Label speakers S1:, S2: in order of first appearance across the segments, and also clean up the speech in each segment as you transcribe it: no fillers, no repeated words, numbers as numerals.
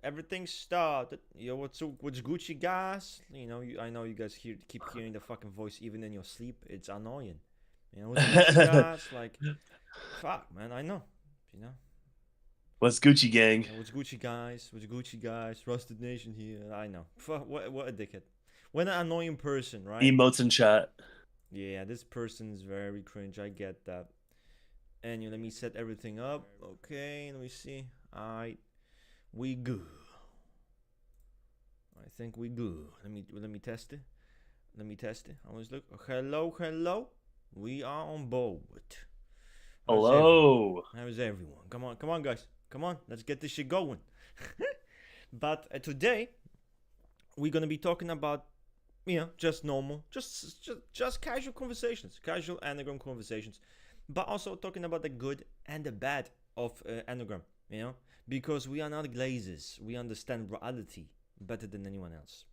S1: everything started. Yo, what's Gucci, guys? I know you guys keep hearing the fucking voice even in your sleep. It's annoying. What's Gucci, guys? Like, fuck, man. I know. You know.
S2: What's Gucci gang?
S1: What's Gucci, guys? What's Gucci, guys? Rusted Nation here. I know. Fuck, what a dickhead. What an annoying person, right?
S2: Emotes in chat.
S1: Yeah, this person is very cringe. I get that. And let me set everything up. Okay, let me see. Alright, we good. I think we good. Let me test it. Let me test it. I always look. Hello, hello. We are on board. How's everyone?
S2: Hello.
S1: How's everyone? Come on, guys. Come on, let's get this shit going. But today we're gonna be talking about just normal, just casual conversations, casual Enneagram conversations, but also talking about the good and the bad of Enneagram. Because we are not glazes, we understand reality better than anyone else.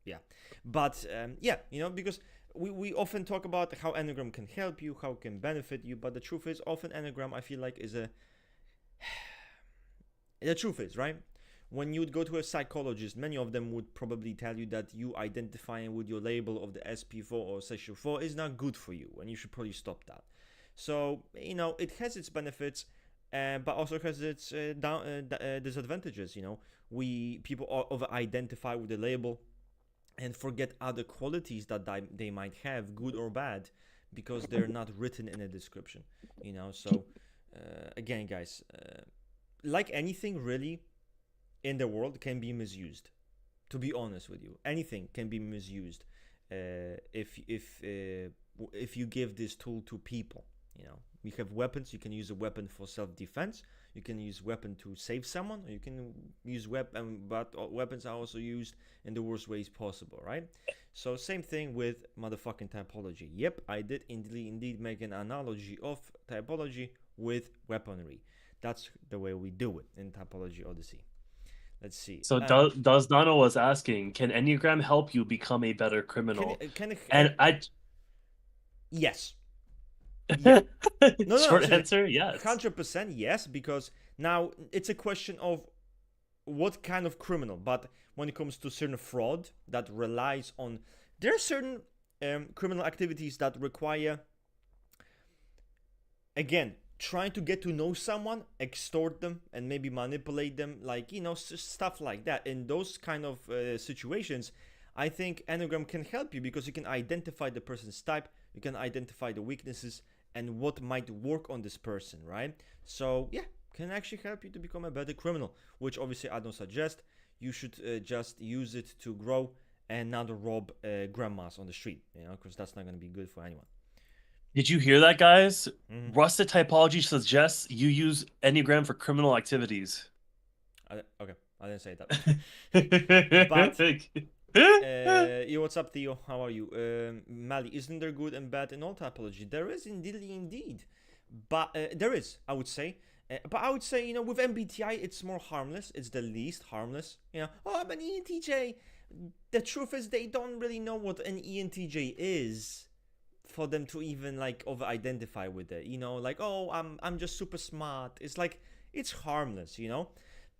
S1: Yeah, but because we often talk about how Enneagram can help you, how it can benefit you, but the truth is, often Enneagram, I feel like, is a the truth is, right? When you would go to a psychologist, many of them would probably tell you that you identifying with your label of the SP4 or Session 4 is not good for you, and you should probably stop that. So, it has its benefits, but also has its disadvantages. People over-identify with the label and forget other qualities that they might have, good or bad, because they're not written in a description. So again, guys, like anything really in the world can be misused. To be honest with you, anything can be misused if you give this tool to people. You have weapons. You can use a weapon for self-defense. You can use weapon to save someone. Or you can use weapon, but weapons are also used in the worst ways possible, right? So same thing with motherfucking typology. Yep, I did indeed make an analogy of typology with weaponry. That's the way we do it in Typology Odyssey. Let's see.
S2: So does Nano was asking, can Enneagram help you become a better criminal?
S1: Yes. Yeah.
S2: Short answer, yes.
S1: 100% yes, because now it's a question of what kind of criminal. But when it comes to certain fraud that relies on, there are certain criminal activities that require, again, trying to get to know someone, extort them, and maybe manipulate them, stuff like that. In those kind of situations, I think Enneagram can help you because you can identify the person's type, you can identify the weaknesses and what might work on this person, right? So yeah, can actually help you to become a better criminal, which obviously I don't suggest. You should just use it to grow and not rob grandmas on the street, because that's not going to be good for anyone.
S2: Did you hear that, guys? Rusted Typology suggests you use Enneagram for criminal activities.
S1: Okay, I didn't say that. But what's up, Theo? How are you? Mali, isn't there good and bad in all typology? There is indeed. But there is, I would say. But I would say, with MBTI, it's more harmless. It's the least harmless. Oh, I'm an ENTJ. The truth is, they don't really know what an ENTJ is for them to even over-identify with it. Oh, I'm just super smart. It's it's harmless.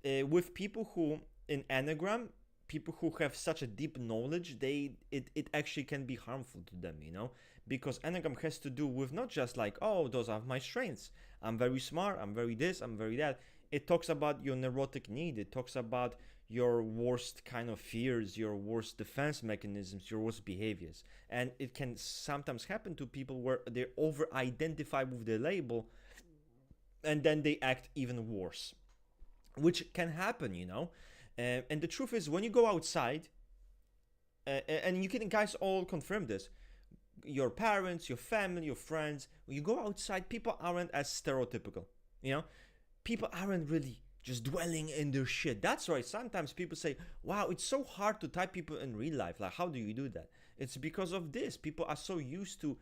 S1: With people who in Enneagram, people who have such a deep knowledge, it actually can be harmful to them. Because Enneagram has to do with not just oh, those are my strengths. I'm very smart. I'm very this. I'm very that. It talks about your neurotic need. It talks about your worst kind of fears, your worst defense mechanisms, your worst behaviors. And it can sometimes happen to people where they over-identify with the label and then they act even worse, which can happen. And the truth is, when you go outside, and you can guys all confirm this, your parents, your family, your friends, when you go outside, people aren't as stereotypical. People aren't really just dwelling in their shit. That's right. Sometimes people say, wow, it's so hard to type people in real life. How do you do that? It's because of this. People are so used to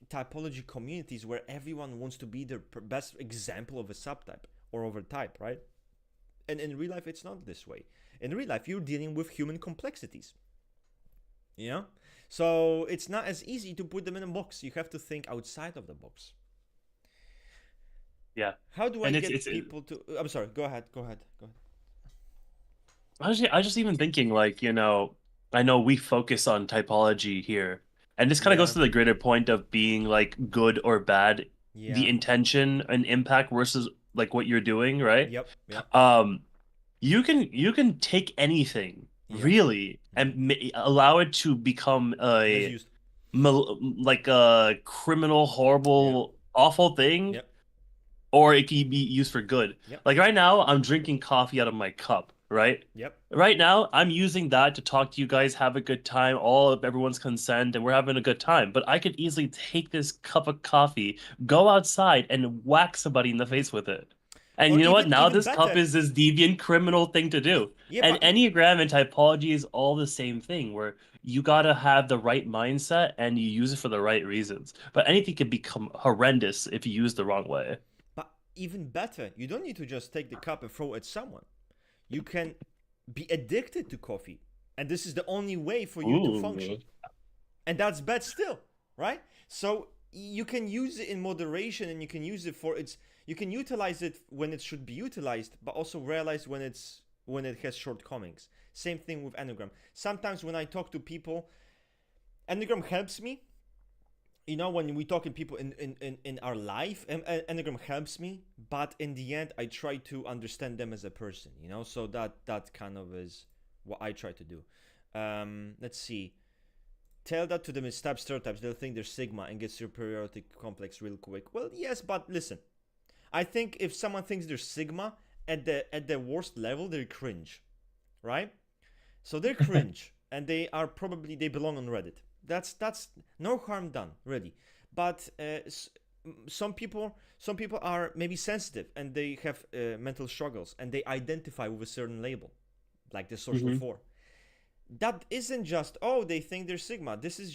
S1: typology communities where everyone wants to be their best example of a subtype or of a type, right? And in real life, it's not this way. In real life, you're dealing with human complexities. So it's not as easy to put them in a box. You have to think outside of the box.
S2: Yeah.
S1: How do I get people to... I'm sorry. Go ahead.
S2: I was just even thinking, like, I know we focus on typology here, and this kind of goes
S1: Yeah,
S2: to the greater point of being like good or bad, the
S1: yeah,
S2: intention and impact versus like what you're doing, right?
S1: yep, yep,
S2: Um, you can take anything
S1: yeah.
S2: really
S1: Hmm.
S2: and allow it to become
S1: Misused.
S2: like a criminal,
S1: Yeah,
S2: horrible, awful thing,
S1: yep,
S2: or it can be used for good.
S1: yep,
S2: Like right now, I'm drinking coffee out of my cup, right?
S1: yep.
S2: Right now, I'm using that to talk to you guys, have a good time, all of everyone's consent, and we're having a good time. But I could easily take this cup of coffee, go outside, and whack somebody in the
S1: Hmm.
S2: face with it. And
S1: Or
S2: you know what?
S1: even
S2: Now
S1: even
S2: this cup
S1: better.
S2: is this deviant criminal thing to do.
S1: Yeah,
S2: And
S1: but
S2: Enneagram and typology is all the same thing, where you gotta have the right mindset and you use it for the right reasons. But anything can become horrendous if you use the wrong way.
S1: but even better, you don't need to just take the cup and throw it at someone. You can be addicted to coffee, and this is the only way for you to function.
S2: Ooh.
S1: And that's bad still, right? So you can use it in moderation, and you can use it for its. You can utilize it when it should be utilized, but also realize when it has shortcomings. Same thing with Enneagram. Sometimes when I talk to people, Enneagram helps me. You know, when we talk to people in our life, Enneagram helps me, but in the end, I try to understand them as a person, you know, so that kind of is what I try to do. Let's see. Tell that to them as type stereotypes, they'll think they're Sigma and get superiority complex real quick. Well, yes, but listen, I think if someone thinks they're Sigma at the worst level, they're cringe, right? So they're cringe, and they belong on Reddit. That's no harm done, really. But some people are maybe sensitive and they have mental struggles and they identify with a certain label, like the social
S2: Hmm.
S1: four. That isn't just, oh, they think they're Sigma. This is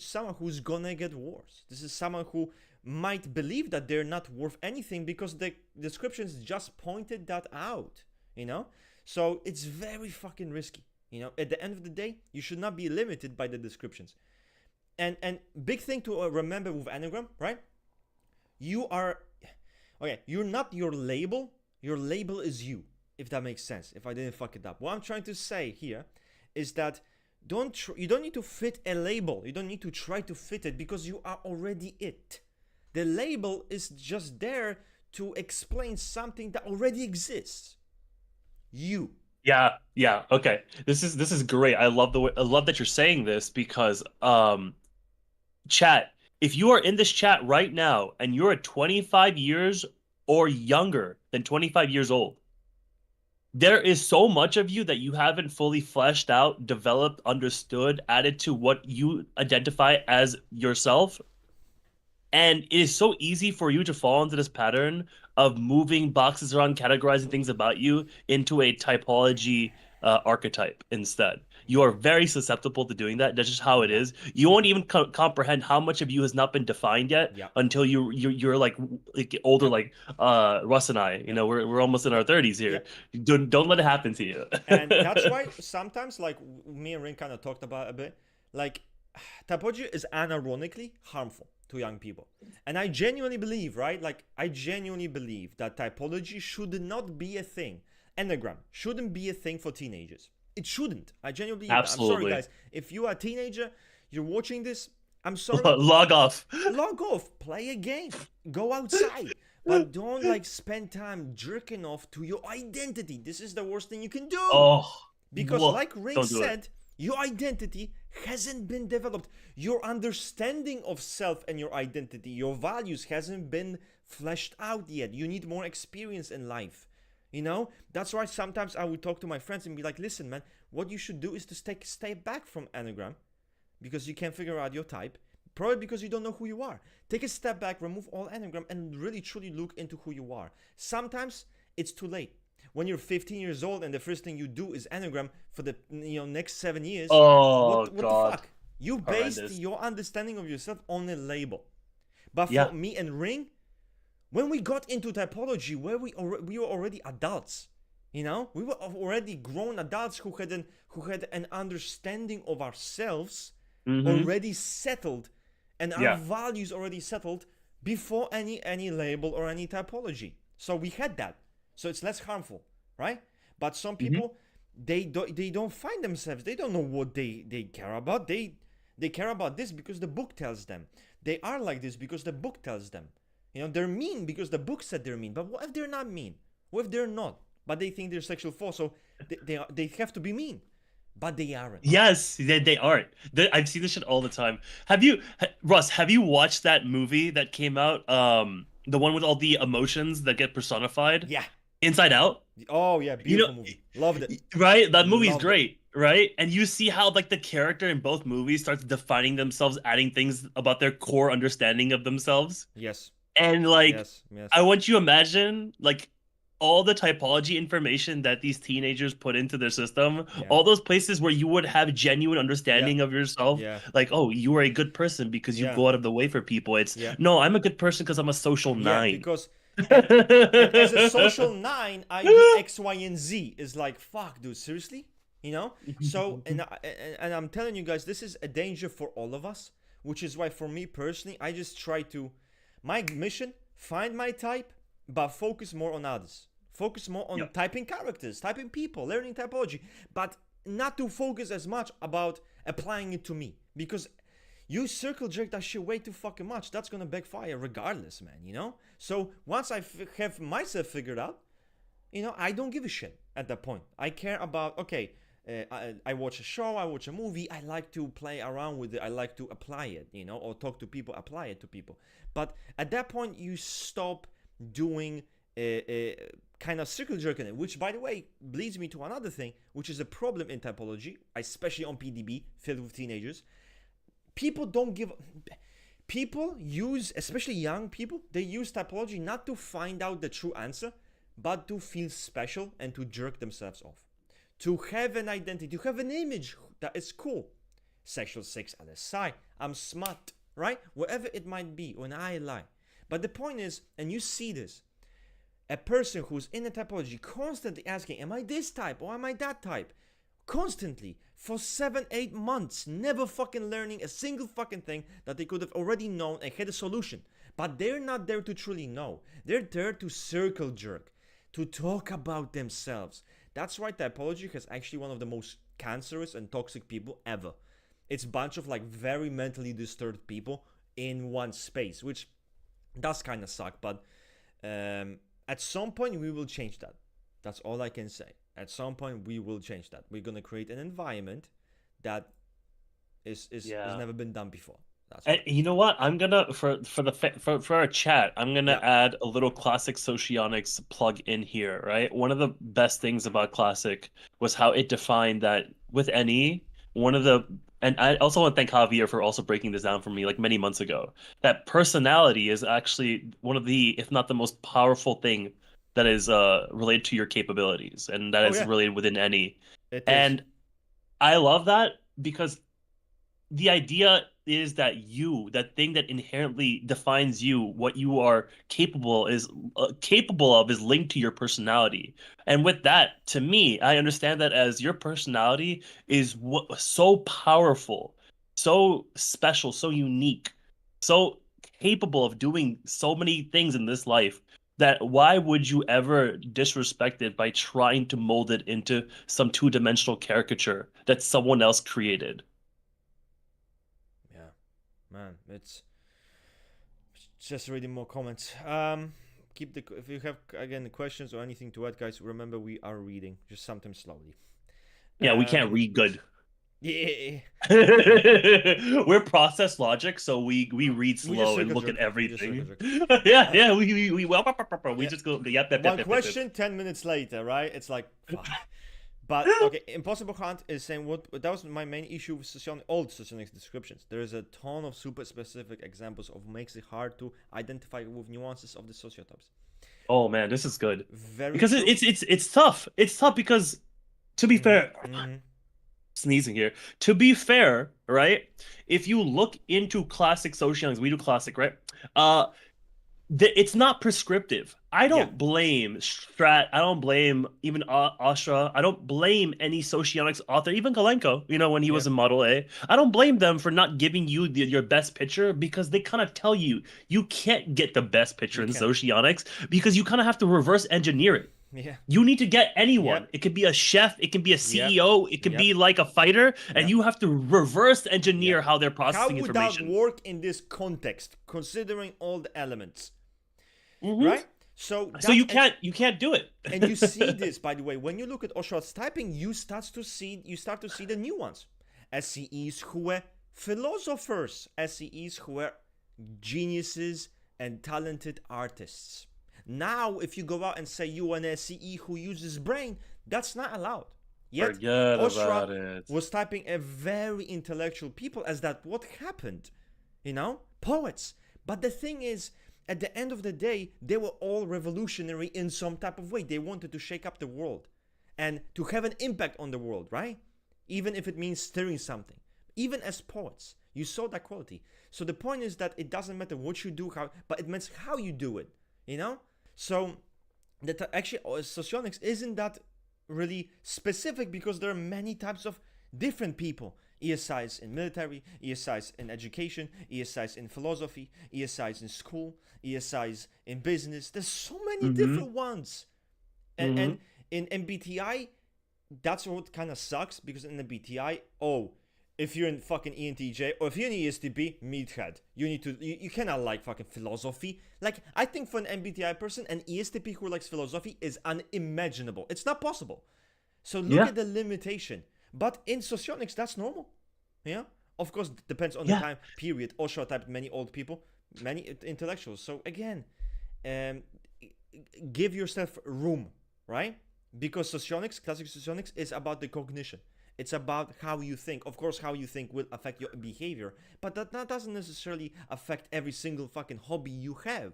S1: someone who's gonna get worse. This is someone who might believe that they're not worth anything because the descriptions just pointed that out, you know. So it's very fucking risky, you know. At the end of the day, you should not be limited by the descriptions. And big thing to remember with Enneagram, right? You are okay. You're not your label. Your label is you, if that makes sense. If I didn't fuck it up, what I'm trying to say here is that you don't need to fit a label. You don't need to try to fit it because you are already it. The label is just there to explain something that already exists. You.
S2: Yeah, yeah. Okay. This is great. I love that you're saying this because chat, if you are in this chat right now and you're 25 years or younger than 25 years old, there is so much of you that you haven't fully fleshed out, developed, understood, added to what you identify as yourself. And it is so easy for you to fall into this pattern of moving boxes around, categorizing things about you into a typology archetype instead. You are very susceptible to doing that. That's just how it
S1: Yeah.
S2: is. You won't even comprehend how much of you has not been defined yet
S1: Yeah.
S2: until you're like older,
S1: Yep.
S2: like Russ and I.
S1: Yep.
S2: We're almost in our 30s here.
S1: Yep.
S2: Don't let it happen to you.
S1: And that's why sometimes, like me and Rin kind of talked about a bit, like typology is unironically harmful to young people. And I genuinely believe, right? Like, I genuinely believe that typology should not be a thing. Enneagram shouldn't be a thing for teenagers. It shouldn't. I genuinely believe that. I'm sorry,
S2: Absolutely.
S1: guys. If you are a teenager, you're watching this, I'm sorry.
S2: Log off.
S1: Log off, play a game, go outside. But don't like spend time jerking off to your identity. This is the worst thing you can do.
S2: Oh,
S1: Because,
S2: whoa.
S1: like Ring
S2: Don't do it.
S1: said, your identity hasn't been developed. Your understanding of self and your identity, your values hasn't been fleshed out yet. You need more experience in life. You know, that's why sometimes I would talk to my friends and be like, listen, man, what you should do is to take a step back from Enneagram because you can't figure out your type. Probably because you don't know who you are. Take a step back, remove all Enneagram, and really truly look into who you are. Sometimes it's too late when you're 15 years old and the first thing you do is Enneagram for the next 7 years.
S2: Oh
S1: What the
S2: God.
S1: fuck? You based
S2: Horrendous.
S1: your understanding of yourself on a label. But for
S2: Yeah.
S1: me and Ring, when we got into typology, where we were already adults, you know, we were already grown adults who had an understanding of ourselves
S2: Hmm.
S1: already settled, and our
S2: Yeah.
S1: values already settled before any label or any typology. So we had that. So it's less harmful, right? But some
S2: Hmm.
S1: people, they don't find themselves. They don't know what they care about. They care about this because the book tells them. They are like this because the book tells them. You know, they're mean because the book said they're mean. But what if they're not mean? What if they're not? But they think they're sexual force, so they have to be mean. But they aren't.
S2: Yes, they aren't. I've seen this shit all the time. Russ, have you watched that movie that came out? The one with all the emotions that get personified?
S1: Yeah.
S2: Inside Out?
S1: Oh, yeah. Beautiful movie. Loved it.
S2: Right? That movie's great, right? And you see how, like, the character in both movies starts defining themselves, adding things about their core understanding of themselves.
S1: Yes.
S2: And, like,
S1: yes.
S2: I want you to imagine, like, all the typology information that these teenagers put into their system, all those places where you would have genuine understanding of yourself, like, oh, you are a good person because you go out of the way for people. It's no, I'm a good person because I'm a social 9.
S1: Because and as a social 9, I do X, Y, and Z. Is like, fuck, dude, seriously? You know? So, and I'm telling you guys, this is a danger for all of us, which is why for me personally, I just try to, my mission, find my type, but focus more on others. Focus more on typing characters, typing people, learning typology, but not to focus as much about applying it to me. Because you circle jerk that shit way too fucking much. That's gonna backfire regardless, man, you know? So once I have myself figured out, you know, I don't give a shit at that point. I care about, okay, I watch a show, I watch a movie, I like to play around with it, I like to apply it, you know, or talk to people, apply it to people. But at that point, you stop doing kind of circle jerking it, which, by the way, leads me to another thing, which is a problem in typology, especially on PDB, filled with teenagers. People use, especially young people, they use typology not to find out the true answer, but to feel special and to jerk themselves off. To have an identity, to have an image that is cool. Sexual 6 at the side, I'm smart, right? Whatever it might be, when I lie. But the point is, and you see this, a person who's in a typology constantly asking, am I this type or am I that type? Constantly, for 7-8 months, never fucking learning a single fucking thing that they could have already known and had a solution. But they're not there to truly know. They're there to circle jerk, to talk about themselves. That's why typology has actually one of the most cancerous and toxic people ever. It's a bunch of like very mentally disturbed people in one space, which does kind of suck, but at some point we will change that. That's all I can say. At some point we will change that. We're gonna create an environment that is never been done before.
S2: And you know what? I'm gonna for our chat, I'm gonna add a little classic socionics plug in here, right? One of the best things about classic was how it defined that with NE, and I also want to thank Javier for also breaking this down for me like many months ago. That personality is actually one of the, if not the most powerful thing that is related to your capabilities, and that is related within NE. And I love that because the idea is that that thing that inherently defines you, what you are capable of, is linked to your personality. And with that, to me, I understand that as your personality is so powerful, so special, so unique, so capable of doing so many things in this life, that why would you ever disrespect it by trying to mold it into some two-dimensional caricature that someone else created?
S1: Man, it's just reading more comments. If you have again questions or anything to add, guys, remember we are reading, just sometimes slowly.
S2: Yeah, we can't read good.
S1: Yeah.
S2: We're process logic, so we read slow and look at everything. Yeah, we just go
S1: one question 10 minutes later, right? It's like fuck. But okay, Impossible Hunt is saying that was my main issue with old socionics descriptions. There is a ton of super specific examples of makes it hard to identify with nuances of the sociotypes.
S2: Oh man, this is good.
S1: Because
S2: it's tough. It's tough because, to be fair, sneezing here. To be fair, right? If you look into classic socionics, we do classic, right? It's not prescriptive. I don't blame Strat. I don't blame even Asha. I don't blame any socionics author, even Kalenko, when he was in Model A. I don't blame them for not giving you your best picture, because they kind of tell you can't get the best picture in socionics because you kind of have to reverse engineer it.
S1: Yeah.
S2: You need to get anyone.
S1: Yep.
S2: It could be a chef, it can be a
S1: Yep.
S2: CEO, it could be
S1: Yep.
S2: like a fighter, and
S1: Yep.
S2: you have to reverse engineer
S1: Yep.
S2: how they're
S1: How
S2: processing
S1: would that
S2: information.
S1: work in this context, considering all the elements,
S2: Hmm.
S1: right? So
S2: So
S1: that's
S2: you can't do it.
S1: and you see this, by the way, when you look at Osho's typing, you start to see the nuance. SCEs who were philosophers, SCEs who were geniuses and talented artists. Now, if you go out and say you an SCE who uses brain, that's not allowed. Yet,
S2: Forget about
S1: Oshra
S2: it.
S1: was typing a very intellectual people, as that what happened, poets. But the thing is, at the end of the day, they were all revolutionary in some type of way. They wanted to shake up the world and to have an impact on the world, right? Even if it means stirring something. Even as poets, you saw that quality. So the point is that it doesn't matter what you do, but it matters how you do it, So that actually socionics isn't that really specific, because there are many types of different people. ESIs in military, ESIs in education, ESIs in philosophy, ESIs in school, ESIs in business. There's so many different ones. And in MBTI, that's what kind of sucks, because in the BTI, if you're in fucking ENTJ or if you're in ESTP, meathead. You cannot like fucking philosophy. Like, I think for an MBTI person, an ESTP who likes philosophy is unimaginable. It's not possible. So look at the limitation. But in socionics, that's normal. Yeah? Of course, depends on the time period. Osho typed many old people, many intellectuals. So again, give yourself room, right? Because socionics, classic socionics, is about the cognition. It's about how you think. Of course, how you think will affect your behavior, but that doesn't necessarily affect every single fucking hobby you have.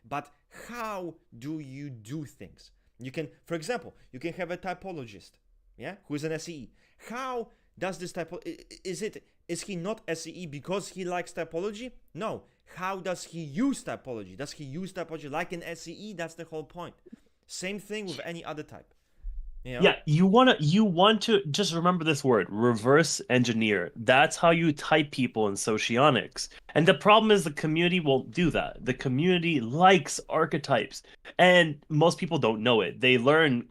S1: But how do you do things? You can, for example, you can have a typologist, who is an SCE. How does this is he not SCE because he likes typology? No. How does he use typology? Does he use typology like an SCE? That's the whole point. Same thing with any other type.
S2: Yeah, you want to just remember this word, reverse engineer. That's how you type people in socionics. And the problem is the community won't do that. The community likes archetypes. And most people don't know it. They learn,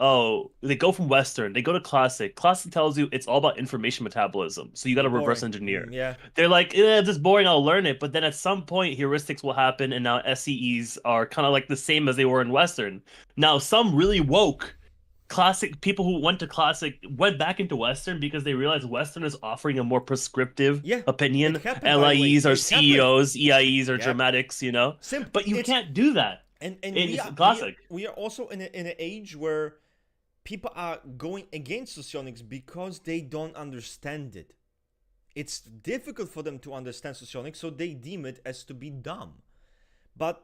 S2: they go from Western, they go to Classic. Classic tells you it's all about information metabolism. So you got to reverse engineer.
S1: Yeah.
S2: They're like, this is boring, I'll learn it. But then at some point, heuristics will happen, and now SCEs are kind of like the same as they were in Western. Now, some really woke Classic people who went to Classic went back into Western because they realized Western is offering a more prescriptive opinion. LIEs are CEOs, EIEs are dramatics, But you can't do that.
S1: And
S2: it's Classic.
S1: We are also in an age where people are going against socionics because they don't understand it. It's difficult for them to understand socionics, so they deem it as to be dumb. But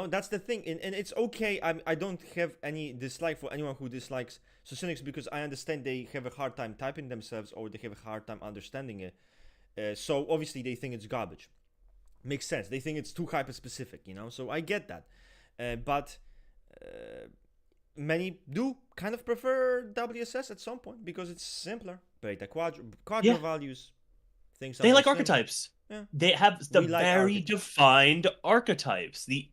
S1: that's the thing, and it's okay. I don't have any dislike for anyone who dislikes socionics, because I understand they have a hard time typing themselves, or they have a hard time understanding it. So obviously they think it's garbage. Makes sense. They think it's too hyper specific, So I get that, but many do kind of prefer WSS at some point because it's simpler. Beta quadro values. Things
S2: they like archetypes.
S1: Yeah.
S2: They have the very defined archetypes. The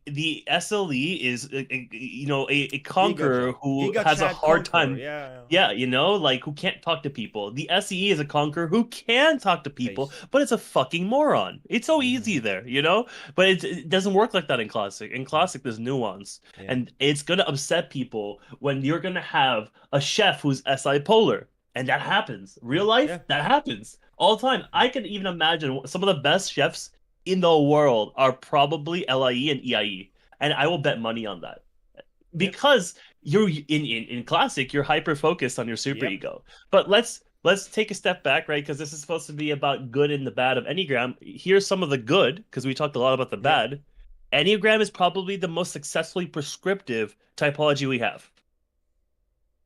S2: SLE is a conqueror who has a hard time. Who can't talk to people. The SCE is a conqueror who can talk to people, but it's a fucking moron. It's so easy there, But it doesn't work like that in Classic. In Classic, there's nuance, and it's gonna upset people when you're gonna have a chef who's SI polar, and that happens. Real life, that happens all the time. I can even imagine some of the best chefs in the world are probably LIE and EIE, and I will bet money on that, because you're in Classic, you're hyper focused on your super ego. But let's take a step back, right? Because this is supposed to be about good and the bad of Enneagram. Here's some of the good, because we talked a lot about the bad. Enneagram is probably the most successfully prescriptive typology we have.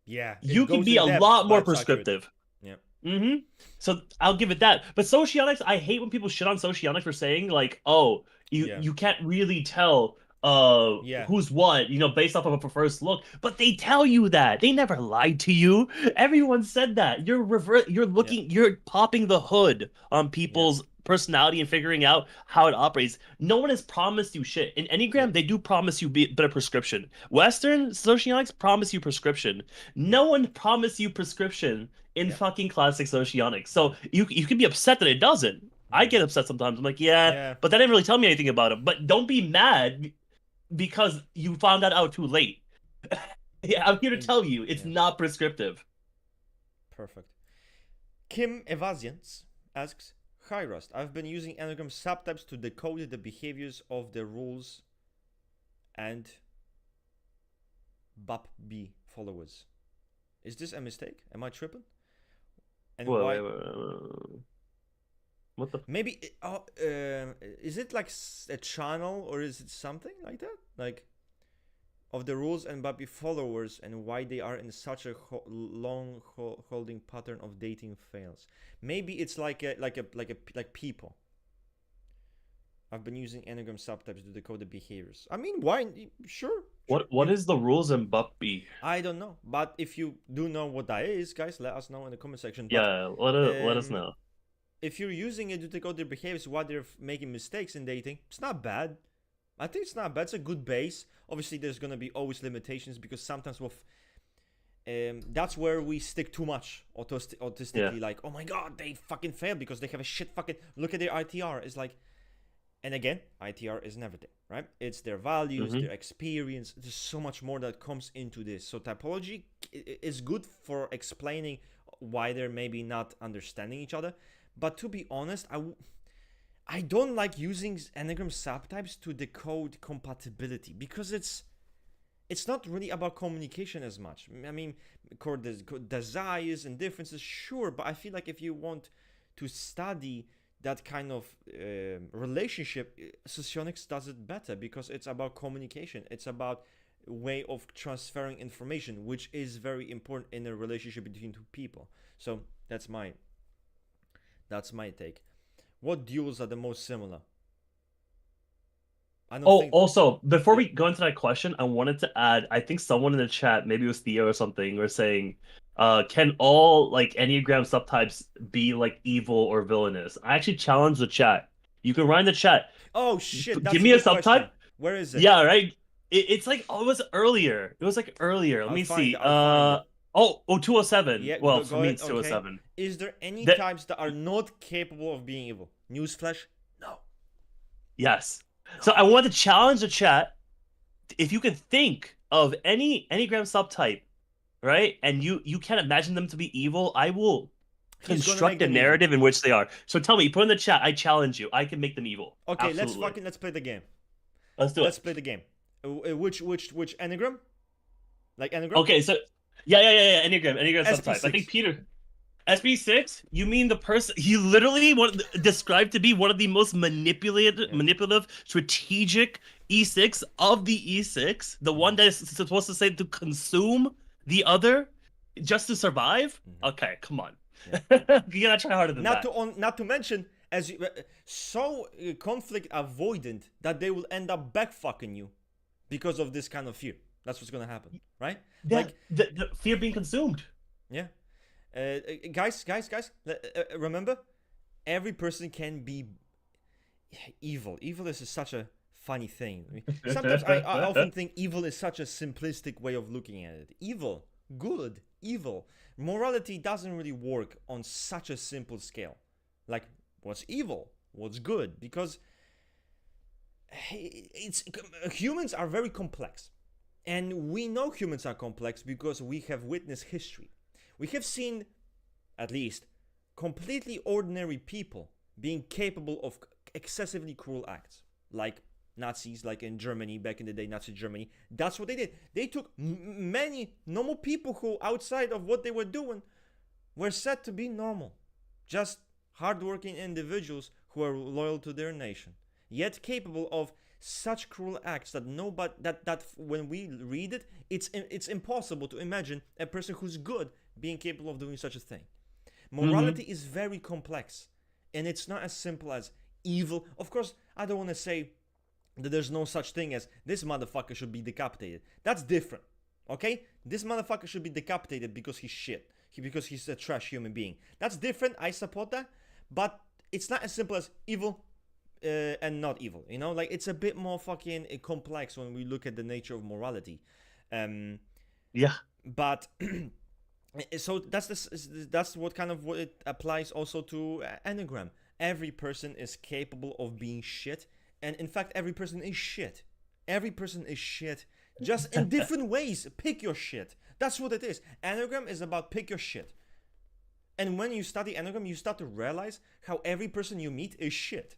S1: Yeah,
S2: you can be a lot more prescriptive. So I'll give it that. But socionics, I hate when people shit on socionics for saying like, you can't really tell who's what, based off of a first look. But they tell you that. They never lied to you. Everyone said that. You're popping the hood on people's personality and figuring out how it operates. No one has promised you shit. In Enneagram, they do promise you better prescription. Western socionics promise you prescription. No one promised you prescription in fucking classic socionics. So you can be upset that it doesn't. I get upset sometimes. I'm like, yeah, but that didn't really tell me anything about it. But don't be mad because you found that out too late. Yeah, I'm here to tell you, it's not prescriptive.
S1: Perfect. Kim Evasians asks, "Hi Rust, I've been using Enneagram subtypes to decode the behaviors of the rules and BAP-B followers. Is this a mistake? Am I tripping? And why?
S2: What the?
S1: Maybe is it like a channel or is it something like that? Like of the rules and BAP-B followers and why they are in such a long holding pattern of dating fails. Maybe it's like people. I've been using Enneagram subtypes to decode the behaviors. I mean, why? Sure.
S2: What is the rules in BAP-B?
S1: I don't know, but if you do know what that is, guys, let us know in the comment section. But,
S2: yeah, let us know.
S1: If you're using it to decode their behaviors, why they're making mistakes in dating, it's not bad. I think it's not bad. It's a good base. Obviously, there's gonna be always limitations because sometimes with that's where we stick too much autistically. Like, oh my god, they fucking failed because they have a shit fucking. Look at their ITR. It's like, and again, ITR isn't everything, right? It's their values, their experience. There's so much more that comes into this. So typology is good for explaining why they're maybe not understanding each other. But to be honest, I don't like using Enneagram subtypes to decode compatibility because it's not really about communication as much. I mean, desires and differences, sure, but I feel like if you want to study that kind of relationship, socionics does it better because it's about communication. It's about way of transferring information, which is very important in a relationship between two people. So that's my take. What duels are the most similar?
S2: Also, before we go into that question, I wanted to add, I think someone in the chat, maybe it was Theo or something, was saying, can all like Enneagram subtypes be like evil or villainous? I actually challenged the chat. You can write in the chat.
S1: Oh shit!
S2: Give me a subtype.
S1: Question. Where is it?
S2: Yeah, right. It's like it was earlier. It was like earlier. Let me see. 207.
S1: Yeah,
S2: well, for me it's 207.
S1: Okay. Is there any types that are not capable of being evil? Newsflash, no.
S2: Yes. So I want to challenge the chat. If you can think of any Enneagram subtype, right, and you can't imagine them to be evil, I will construct a narrative in which they are. So tell me, put in the chat. I challenge you. I can make them evil.
S1: Okay, absolutely. let's play the game.
S2: Let's do it.
S1: Let's play the game. Which Enneagram? Like Enneagram?
S2: Okay, so yeah, Enneagram subtype.
S1: SP6.
S2: I think Peter. SP6? You mean the person he literally described to be one of the most manipulative, strategic E6 of the E6, the one that is supposed to say to consume the other just to survive? Okay, come on. Yeah. You gotta try harder than that.
S1: Not to mention, as conflict avoidant that they will end up backfucking you because of this kind of fear. That's what's gonna happen, right?
S2: Yeah, like the fear being consumed.
S1: Yeah. Guys, remember, every person can be evil. Evil is such a funny thing. I mean, sometimes I often think evil is such a simplistic way of looking at it. Evil, good, evil. Morality doesn't really work on such a simple scale. Like, what's evil? What's good? Because humans are very complex. And we know humans are complex because we have witnessed history. We have seen, at least, completely ordinary people being capable of excessively cruel acts. Like Nazis, like in Germany, back in the day, Nazi Germany. That's what they did. They took many normal people who, outside of what they were doing, were said to be normal. Just hardworking individuals who are loyal to their nation. Yet capable of such cruel acts that that when we read it, it's impossible to imagine a person who's good being capable of doing such a thing. Morality is very complex, and it's not as simple as evil. Of course, I don't want to say that there's no such thing as this motherfucker should be decapitated. That's different, okay? This motherfucker should be decapitated because he's shit, because he's a trash human being. That's different. I support that, but it's not as simple as evil and not evil. You know, like it's a bit more fucking complex when we look at the nature of morality.
S2: Yeah.
S1: But so that's what kind of what it applies also to Enneagram. Every person is capable of being shit, and in fact, every person is shit. Every person is shit, just in different ways. Pick your shit. That's what it is. Enneagram is about pick your shit. And when you study Enneagram, you start to realize how every person you meet is shit.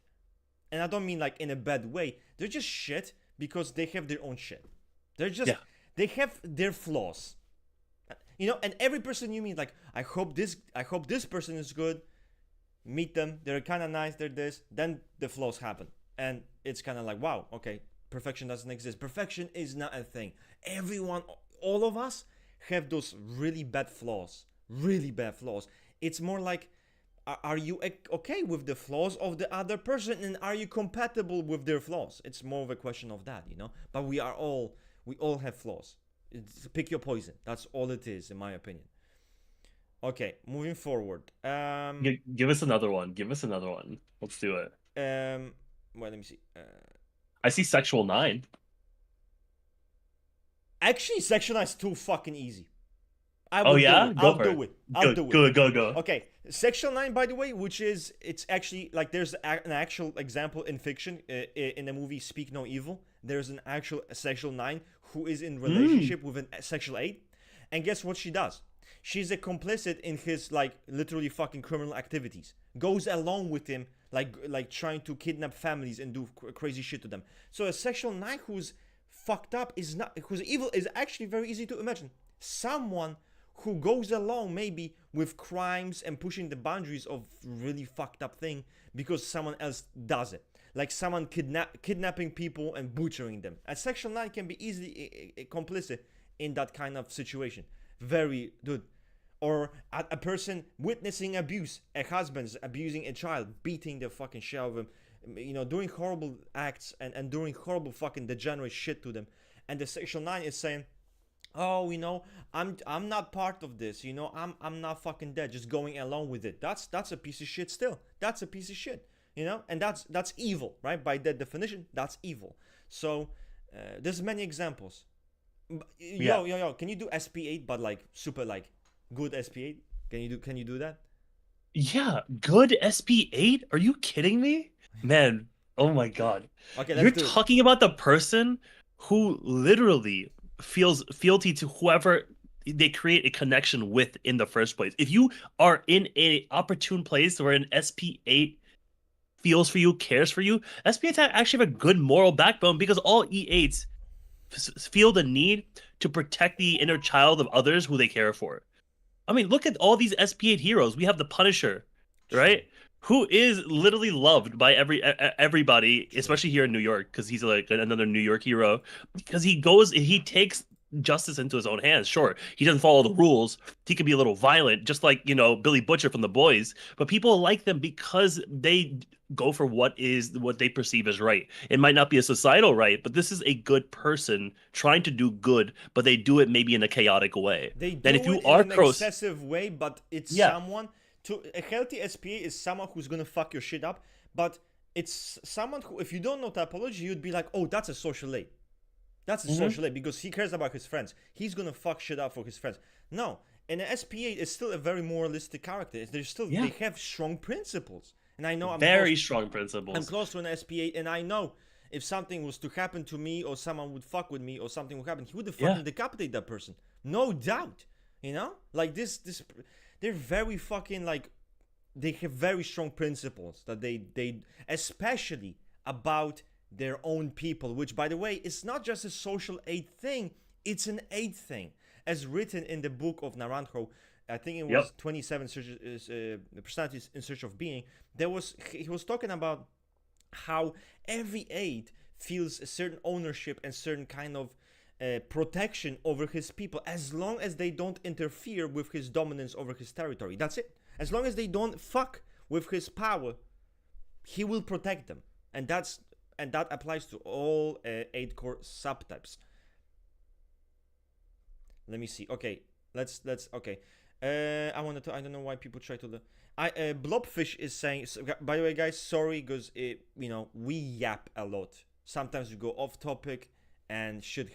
S1: And I don't mean like in a bad way. They're just shit because they have their own shit. They're just they have their flaws. You know, and every person you meet, like, I hope this person is good. Meet them, they're kind of nice, they're this. Then the flaws happen, and it's kind of like, wow, okay, perfection doesn't exist. Perfection is not a thing. Everyone, all of us, have those really bad flaws. Really bad flaws. It's more like, are you okay with the flaws of the other person, and are you compatible with their flaws? It's more of a question of that, you know. But we all have flaws. Pick your poison. That's all it is, in my opinion. Okay, moving forward.
S2: Give us another one. Give us another one. Let's do it.
S1: Well, let me see.
S2: I see sexual 9.
S1: Actually, sexual 9 is too fucking easy.
S2: I'll do it. Go.
S1: Okay, sexual 9, by the way, which is, it's actually like there's an actual example in fiction, in the movie Speak No Evil. There's an actual sexual 9 who is in relationship with a sexual 8, and guess what she does? She's a complicit in his, like, literally fucking criminal activities. Goes along with him, like trying to kidnap families and do crazy shit to them. So a sexual 9 who's fucked up who's evil is actually very easy to imagine. Someone who goes along maybe with crimes and pushing the boundaries of really fucked up thing because someone else does it. Like someone kidnapping people and butchering them. A sexual 9 can be easily complicit in that kind of situation. Very good. Or a person witnessing abuse. A husband's abusing a child, beating the fucking shit out of him, you know, doing horrible acts and doing horrible fucking degenerate shit to them. And the sexual 9 is saying, oh, you know, I'm not part of this, you know, I'm not fucking dead, just going along with it. That's a piece of shit still. That's a piece of shit, you know, and that's evil, right? By that definition, that's evil. So there's many examples. Yo, can you do SP8 but like super like good SP8? Can you do that?
S2: Yeah, good SP8? Are you kidding me? Man, oh my god.
S1: Okay,
S2: You're talking about the person who literally feels fealty to whoever they create a connection with in the first place. If you are in an opportune place where an SP8 feels for you, cares for you, SP8s actually have a good moral backbone because all E8s feel the need to protect the inner child of others who they care for. I mean, look at all these SP8 heroes. We have the Punisher, right? Who is literally loved by everybody, especially here in New York, because he's like another New York hero. Because he takes justice into his own hands. Sure, he doesn't follow the rules. He can be a little violent, just like, you know, Billy Butcher from The Boys. But people like them because they go for what they perceive as right. It might not be a societal right, but this is a good person trying to do good, but they do it maybe in a chaotic way.
S1: They do it in an excessive way, but it's someone to a healthy SPA is someone who's gonna fuck your shit up, but it's someone who, if you don't know typology, you'd be like, oh, that's a social aid. That's a social aid because he cares about his friends. He's gonna fuck shit up for his friends. No, and an SPA is still a very moralistic character. They're still they have strong principles. And I know
S2: strong principles.
S1: I'm close to an SPA, and I know if something was to happen to me, or someone would fuck with me, or something would happen, he would fucking decapitate that person, no doubt. You know, like this, they're very fucking like, they have very strong principles that they especially about their own people. Which, by the way, is not just a social aid thing; it's an aid thing, as written in the book of Naranjo. I think it was 27 personalities in search of being. He was talking about how every aid feels a certain ownership and certain kind of protection over his people, as long as they don't interfere with his dominance over his territory. That's it. As long as they don't fuck with his power, he will protect them, and that applies to all 8 core subtypes. Let me see. Okay, let's okay. I don't know why people try to. Blobfish is saying. So, by the way, guys, sorry because we yap a lot. Sometimes we go off topic, and shit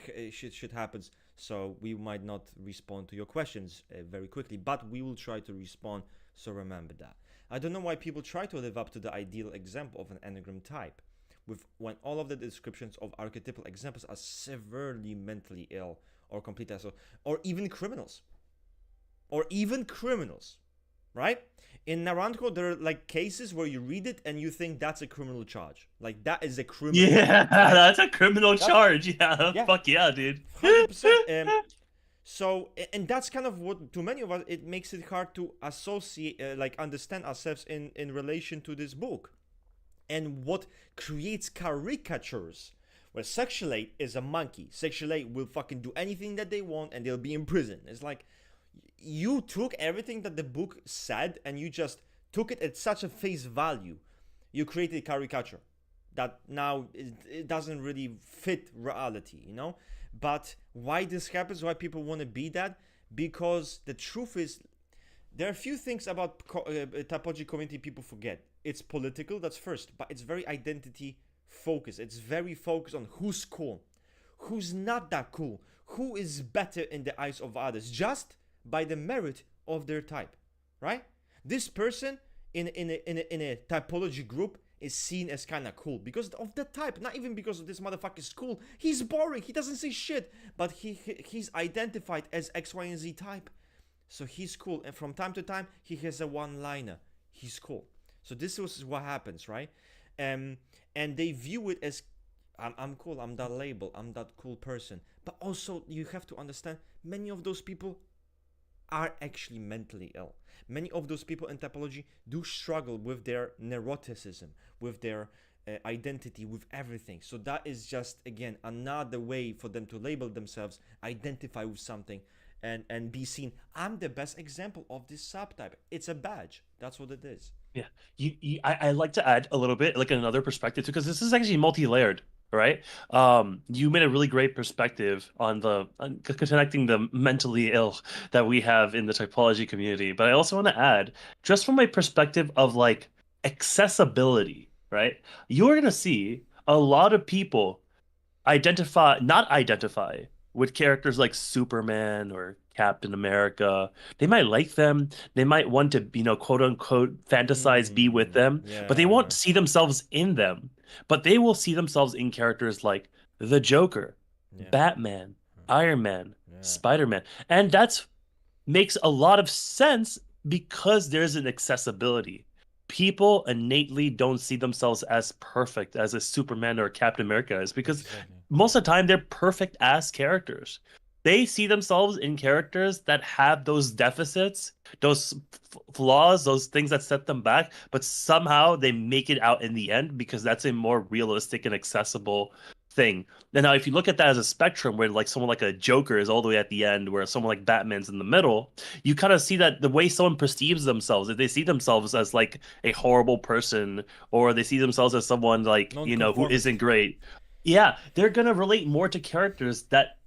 S1: happens. So we might not respond to your questions very quickly, but we will try to respond. So remember that. I don't know why people try to live up to the ideal example of an Enneagram type, when all of the descriptions of archetypal examples are severely mentally ill or complete assholes, or even criminals. Right? In Naranjo, there are like cases where you read it and you think that's a criminal charge. Like that is a criminal.
S2: Yeah,
S1: Right?
S2: that's a criminal charge. Yeah,
S1: Yeah.
S2: fuck yeah, dude.
S1: 100%. So, and that's kind of what, to many of us, it makes it hard to associate, understand ourselves in relation to this book. And what creates caricatures, where Section 8 is a monkey. Section 8 will fucking do anything that they want and they'll be in prison. It's like, you took everything that the book said and you just took it at such a face value. You created a caricature that now it doesn't really fit reality, But why this happens, why people want to be that? Because the truth is, there are a few things about typology community people forget. It's political, that's first, but it's very identity focused. It's very focused on who's cool, who's not that cool, who is better in the eyes of others, just by the merit of their type, right? This person in a typology group is seen as kind of cool because of the type, not even because of this motherfucker is cool. He's boring, he doesn't say shit, but he's identified as X, Y, and Z type. So he's cool, and from time to time he has a one-liner. He's cool. So this is what happens, right? And they view it as I'm cool, I'm that label, I'm that cool person. But also you have to understand, many of those people are actually mentally ill. Many of those people in typology do struggle with their neuroticism, with their identity, with everything. So that is just, again, another way for them to label themselves, identify with something, and be seen. I'm the best example of this subtype. It's a badge. That's what it is.
S2: Yeah, I like to add a little bit, like another perspective too, because this is actually multi-layered, right? You made a really great perspective on connecting the mentally ill that we have in the typology community. But I also want to add, just from my perspective of like accessibility, right? You're gonna see a lot of people not identify with characters like Superman or Captain America. They might like them. They might want to, quote unquote, fantasize be with them, but they won't
S1: Yeah.
S2: see themselves in them. But they will see themselves in characters like the Joker,
S1: Yeah.
S2: Batman, Iron Man,
S1: Yeah.
S2: Spider-Man. And that makes a lot of sense because there's an accessibility. People innately don't see themselves as perfect as a Superman or a Captain America is because
S1: Exactly.
S2: most of the time they're perfect ass characters. They see themselves in characters that have those deficits, those flaws, those things that set them back, but somehow they make it out in the end because that's a more realistic and accessible thing. And now, if you look at that as a spectrum where like someone like a Joker is all the way at the end, where someone like Batman's in the middle, you kind of see that the way someone perceives themselves, if they see themselves as like a horrible person, or they see themselves as someone like, who
S1: Non-conformist.
S2: isn't great, yeah, they're gonna relate more to characters that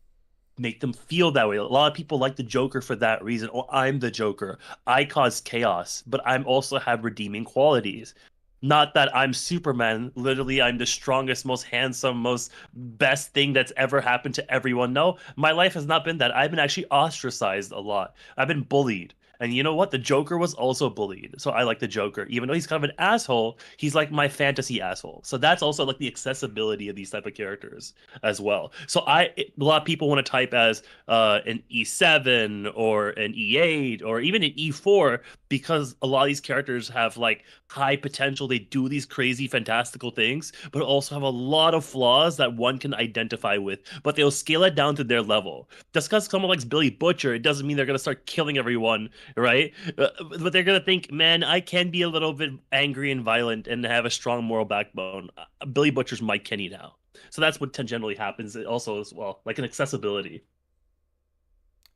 S2: make them feel that way. A lot of people like the Joker for that reason. Oh, I'm the Joker. I cause chaos, but I'm also have redeeming qualities. Not that I'm Superman. Literally, I'm the strongest, most handsome, most best thing that's ever happened to everyone. No, my life has not been that. I've been actually ostracized a lot. I've been bullied. And you know what? The Joker was also bullied. So I like the Joker. Even though he's kind of an asshole, he's like my fantasy asshole. So that's also like the accessibility of these type of characters as well. So a lot of people want to type as an E7 or an E8 or even an E4 because a lot of these characters have like high potential. They do these crazy fantastical things, but also have a lot of flaws that one can identify with, but they'll scale it down to their level. Just because someone likes Billy Butcher, it doesn't mean they're going to start killing everyone, right? But they're going to think, man, I can be a little bit angry and violent and have a strong moral backbone. Billy Butcher's Mike Kenny now. So that's what generally happens also as well, like an accessibility.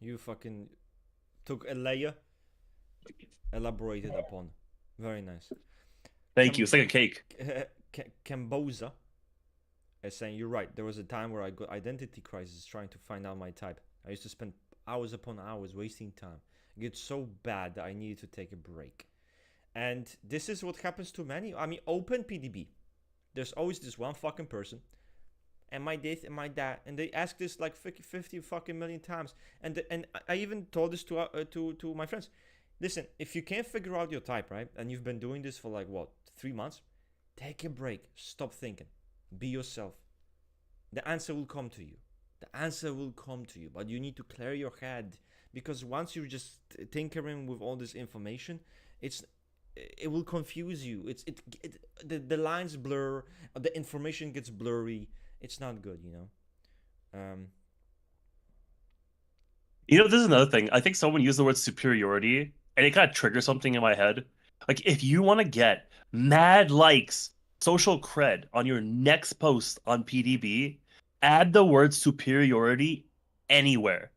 S1: You fucking took a layer, elaborated upon. Very nice.
S2: Thank you. It's like a cake.
S1: Camboza is saying, you're right. There was a time where I got identity crisis trying to find out my type. I used to spend hours upon hours, wasting time. It gets so bad that I needed to take a break. And this is what happens to many. I mean, open PDB. There's always this one fucking person. Am I this? Am I that? And they ask this like 50 fucking million times. And I even told this to my friends. Listen, if you can't figure out your type, right, and you've been doing this for like what, 3 months, take a break. Stop thinking. Be yourself. The answer will come to you. The answer will come to you, but you need to clear your head, because once you're just tinkering with all this information, it will confuse you. The lines blur, the information gets blurry. It's not good, you know.
S2: This is another thing. I think someone used the word superiority, and it kind of triggers something in my head. Like, if you want to get mad likes, social cred on your next post on PDB, add the word superiority anywhere.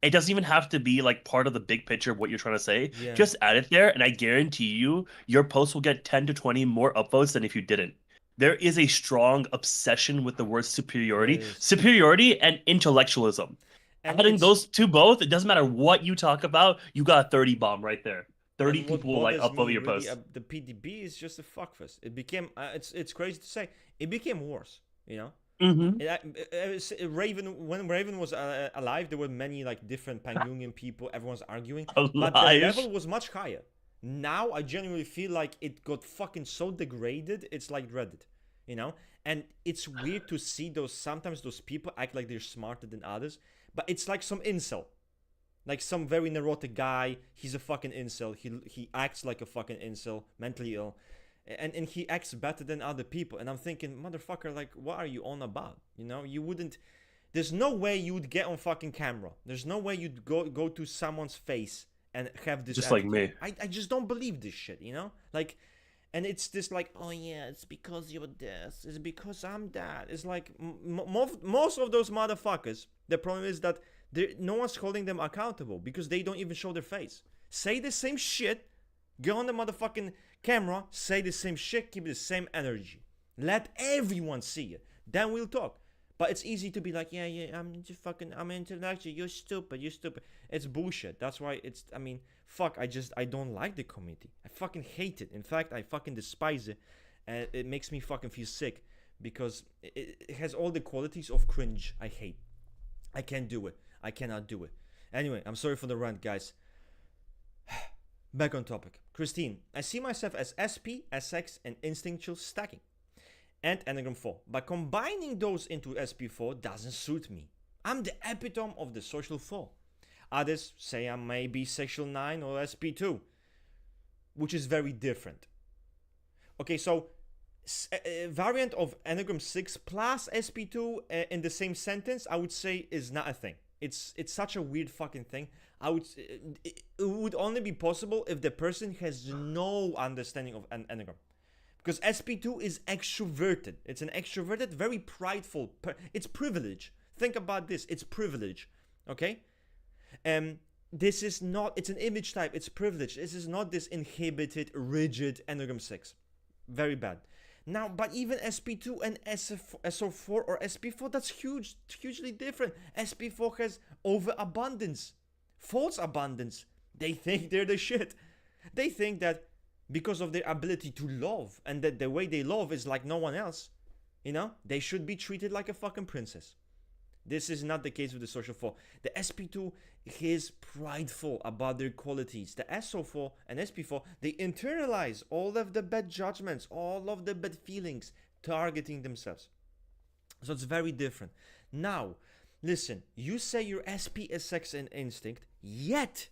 S2: It doesn't even have to be like part of the big picture of what you're trying to say.
S1: Yeah.
S2: Just add it there, and I guarantee you, your post will get 10 to 20 more upvotes than if you didn't. There is a strong obsession with the word superiority, superiority and intellectualism. And adding those two both, it doesn't matter what you talk about, you got a 30 bomb right there. 30 people will like upvote your post.
S1: The PDB is just a fuckfest. It became, it's crazy to say, it became worse, you know?
S2: Mm-hmm.
S1: When Raven was alive, there were many like different Pan-Jungian people. Everyone's arguing,
S2: alive.
S1: But the level was much higher. Now I genuinely feel like it got fucking so degraded. It's like Reddit, you know. And it's weird to see sometimes those people act like they're smarter than others, but it's like some incel, like some very neurotic guy. He's a fucking incel. He acts like a fucking incel, mentally ill. And he acts better than other people, and I'm thinking, motherfucker, like, what are you on about? You know, you wouldn't. There's no way you would get on fucking camera. There's no way you'd go to someone's face and have this.
S2: Just
S1: attitude.
S2: like me.
S1: I just don't believe this shit. You know, like, and it's this like, oh yeah, it's because you're this. It's because I'm that. It's like most of those motherfuckers. The problem is that no one's holding them accountable because they don't even show their face. Say the same shit. Go on the motherfucking camera, say the same shit, keep the same energy. Let everyone see it. Then we'll talk. But it's easy to be like, yeah, I'm intellectual, you're stupid. It's bullshit. That's why I don't like the community. I fucking hate it. In fact, I fucking despise it. And it makes me fucking feel sick because it has all the qualities of cringe I hate. I can't do it. I cannot do it. Anyway, I'm sorry for the rant, guys. Back on topic. Christine, I see myself as SP, SX, and instinctual stacking, and Enneagram 4. But combining those into SP4 doesn't suit me. I'm the epitome of the social 4. Others say I may be sexual 9 or SP2, which is very different. Okay, so a variant of Enneagram 6 plus SP2 in the same sentence, I would say, is not a thing. It's such a weird fucking thing. It would only be possible if the person has no understanding of an Enneagram. Because SP2 is extroverted. It's an extroverted, very prideful. It's privilege. Think about this. It's privilege. Okay? This is not, it's an image type. It's privilege. This is not this inhibited, rigid Enneagram 6. Very bad. Now, but even SP2 and SO4 or SP4, that's hugely different. SP4 has overabundance. False abundance. They think they're the shit. They think that because of their ability to love and that the way they love is like no one else, you know, they should be treated like a fucking princess. This is not the case with the social 4. The SP2 is prideful about their qualities. The SO4 and SP4, they internalize all of the bad judgments, all of the bad feelings, targeting themselves. So it's very different. Now, listen, you say you're SP, SX, and instinct, yet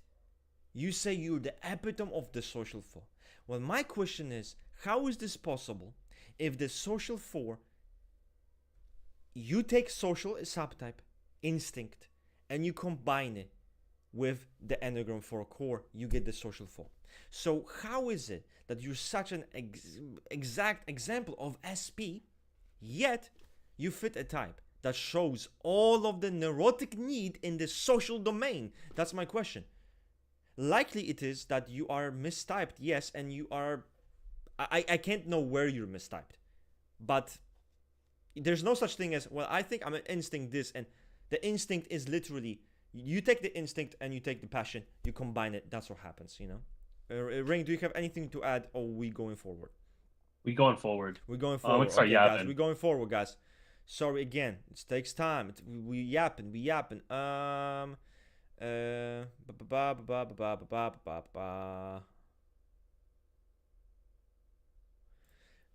S1: you say you're the epitome of the social 4. Well, my question is, how is this possible if the social 4, you take social as subtype, instinct, and you combine it with the Enneagram 4 core, you get the social 4. So how is it that you're such an exact example of SP, yet you fit a type that shows all of the neurotic need in the social domain? That's my question. Likely it is that you are mistyped, yes, and you are... I can't know where you're mistyped, but there's no such thing as, well, I think I'm an instinct this, and the instinct is literally You take the instinct and you take the passion, you combine it, that's what happens, you know. Ring, do you have anything to add, or are we going forward?
S2: We going forward.
S1: We're going forward.
S2: Let's start
S1: Okay, guys,
S2: yapping.
S1: we're going forward, guys. Sorry again, it takes time. We yapping.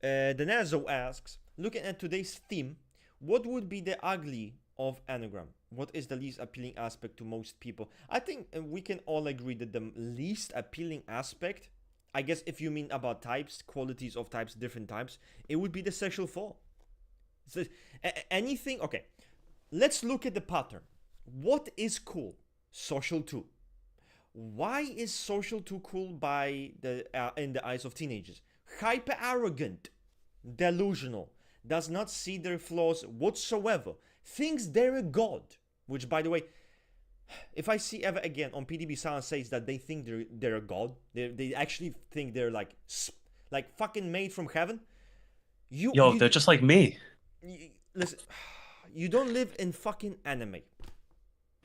S1: Denazo asks, looking at today's theme, what would be the ugly of Enneagram? What is the least appealing aspect to most people? I think we can all agree that the least appealing aspect, I guess if you mean about types, qualities of types, different types, it would be the sexual flaw. So, anything, okay, let's look at the pattern. What is cool? Social 2. Why is social 2 cool in the eyes of teenagers? Hyper arrogant, delusional, does not see their flaws whatsoever, thinks they're a god, which, by the way, if I see ever again on PDB someone says that they think they're a god, they actually think they're like fucking made from heaven.
S2: They're just like me.
S1: Listen, you don't live in fucking anime.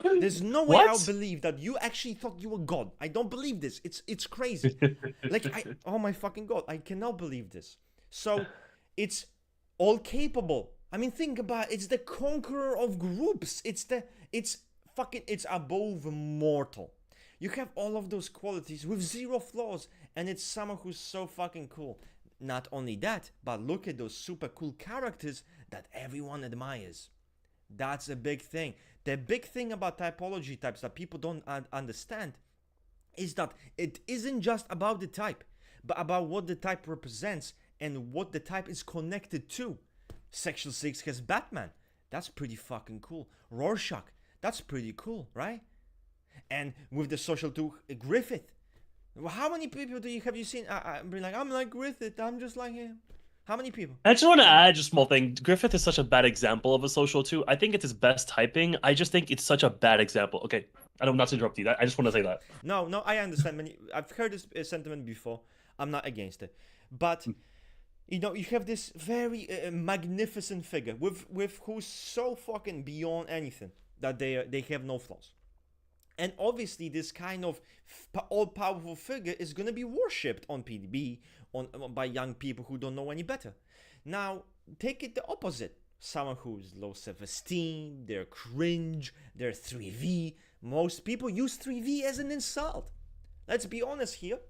S1: There's no way I'll believe that you actually thought you were God. I don't believe this. It's crazy. Oh my fucking God, I cannot believe this. So it's all capable. I mean, think about it. It's the conqueror of groups. It's above mortal. You have all of those qualities with zero flaws, and it's someone who's so fucking cool. Not only that, but look at those super cool characters that everyone admires. That's a big thing. The big thing about typology types that people don't understand is that it isn't just about the type, but about what the type represents and what the type is connected to. Section 6 has Batman. That's pretty fucking cool. Rorschach. That's pretty cool, right? And with the social 2, Griffith. How many people have you seen? I'm like Griffith. I'm just like him. How many people?
S2: I just want to add just a small thing. Griffith is such a bad example of a social 2. I think it's his best typing. I just think it's such a bad example. Okay, I don't not to interrupt you. I just want to say that.
S1: No, I understand. I've heard this sentiment before. I'm not against it, but you know, you have this very magnificent figure with who's so fucking beyond anything that they have no flaws. And obviously, this kind of all-powerful figure is going to be worshipped on PDB by young people who don't know any better. Now, take it the opposite. Someone who's low self-esteem, they're cringe, they're 3V. Most people use 3V as an insult. Let's be honest here.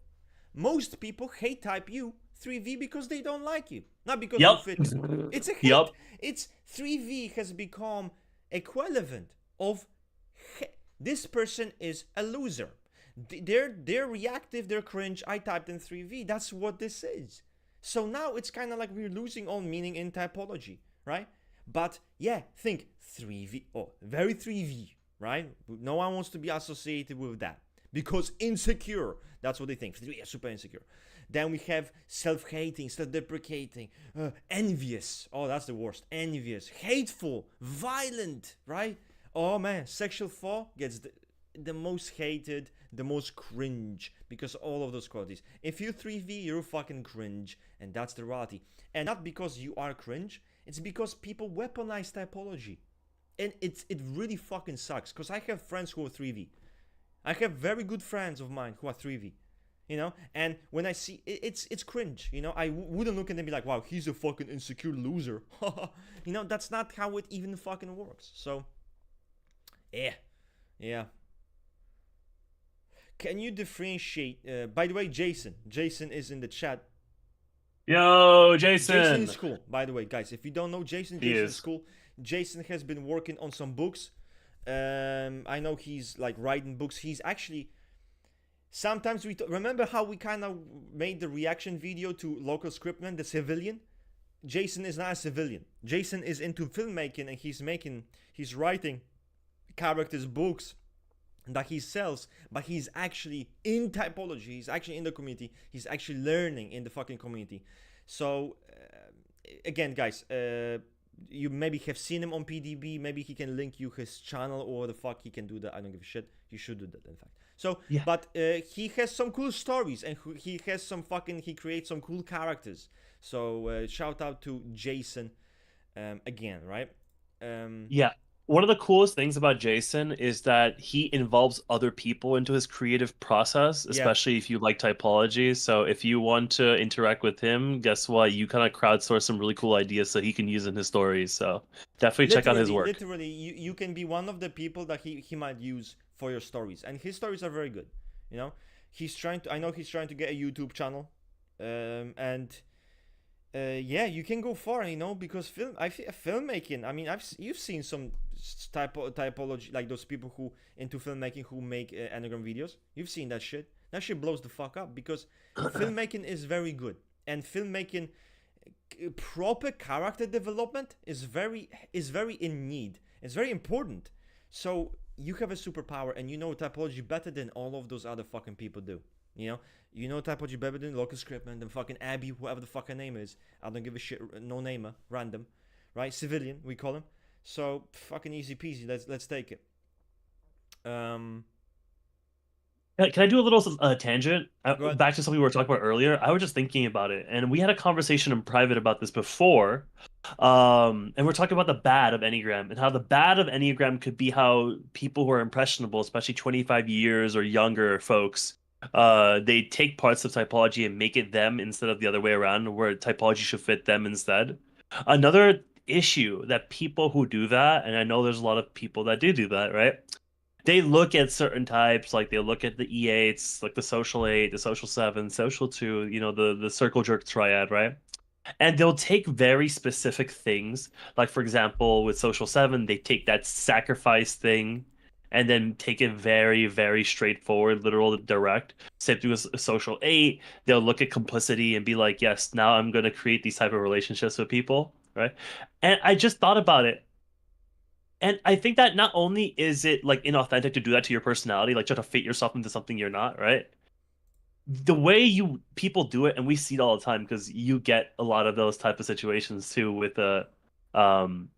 S1: Most people hate type U 3V because they don't like you. Not because you fit. It's a hate. It's 3V has become equivalent of this person is a loser. They're reactive, they're cringe. I typed in 3V. That's what this is. So now it's kind of like we're losing all meaning in typology, right? But yeah, think 3V. Oh, very 3V, right? No one wants to be associated with that because insecure. That's what they think. 3V is super insecure. Then we have self-hating, self-deprecating, envious. Oh, that's the worst. Envious, hateful, violent, right? Oh man, sexual flaw gets the most hated, the most cringe because all of those qualities. If you're 3V, you're fucking cringe, and that's the reality. And not because you are cringe, it's because people weaponize typology. And it really fucking sucks because I have friends who are 3V. I have very good friends of mine who are 3V. You know, and when I see it's cringe, you know, I wouldn't look at them and be like, wow, he's a fucking insecure loser. You know, that's not how it even fucking works. So yeah. Can you differentiate? By the way, Jason is in the chat.
S2: Yo, Jason.
S1: Jason is cool. By the way, guys, if you don't know Jason is cool. Jason has been working on some books. I know he's like writing books. He's actually sometimes remember how we kind of made the reaction video to Local Scriptman, the civilian. Jason is not a civilian. Jason is into filmmaking and he's writing characters books that he sells, but he's actually in typology, he's actually in the community, he's actually learning in the fucking community. So again, guys, you maybe have seen him on PDB, maybe he can link you his channel or the fuck he can do that. I don't give a shit. You should do that, in fact. So yeah. But he has some cool stories and he creates some cool characters. So shout out to Jason again, right?
S2: Yeah. One of the coolest things about Jason is that he involves other people into his creative process,
S1: Yeah,
S2: especially if you like typology. So if you want to interact with him, guess what? You kind of crowdsource some really cool ideas so he can use in his stories. So definitely check out his
S1: literally,
S2: work.
S1: literally, you can be one of the people that he might use for your stories, and his stories are very good. You know, he's trying to. I know he's trying to get a YouTube channel, and yeah, you can go far, you know, because filmmaking. I mean, you've seen some typology, like those people who into filmmaking who make Enneagram videos. You've seen that shit. That shit blows the fuck up because filmmaking is very good, and filmmaking proper character development is very in need. It's very important. So you have a superpower, and you know typology better than all of those other fucking people do. You know typology better than Locus Scriptman, than fucking Abby, whoever the fuck her name is. I don't give a shit. No namer, random, right? Civilian, we call him. So fucking easy peasy. Let's take it.
S2: Can I do a little tangent?
S1: Go ahead.
S2: Back to something we were talking about earlier. I was just thinking about it, and we had a conversation in private about this before. And we're talking about the bad of Enneagram and how the bad of Enneagram could be how people who are impressionable, especially 25 years or younger folks, they take parts of typology and make it them instead of the other way around, where typology should fit them instead. Another issue that people who do that, and I know there's a lot of people that do that, right? They look at certain types, like they look at the E8s, like the social 8, the social 7, social 2, the circle jerk triad, right? And they'll take very specific things. Like, for example, with social 7, they take that sacrifice thing and then take it very, very straightforward, literal, direct. Same thing with a social 8, they'll look at complicity and be like, yes, now I'm going to create these type of relationships with people, right? And I just thought about it. And I think that not only is it like inauthentic to do that to your personality, like try to fit yourself into something you're not, right? The way you people do it, and we see it all the time because you get a lot of those type of situations too with um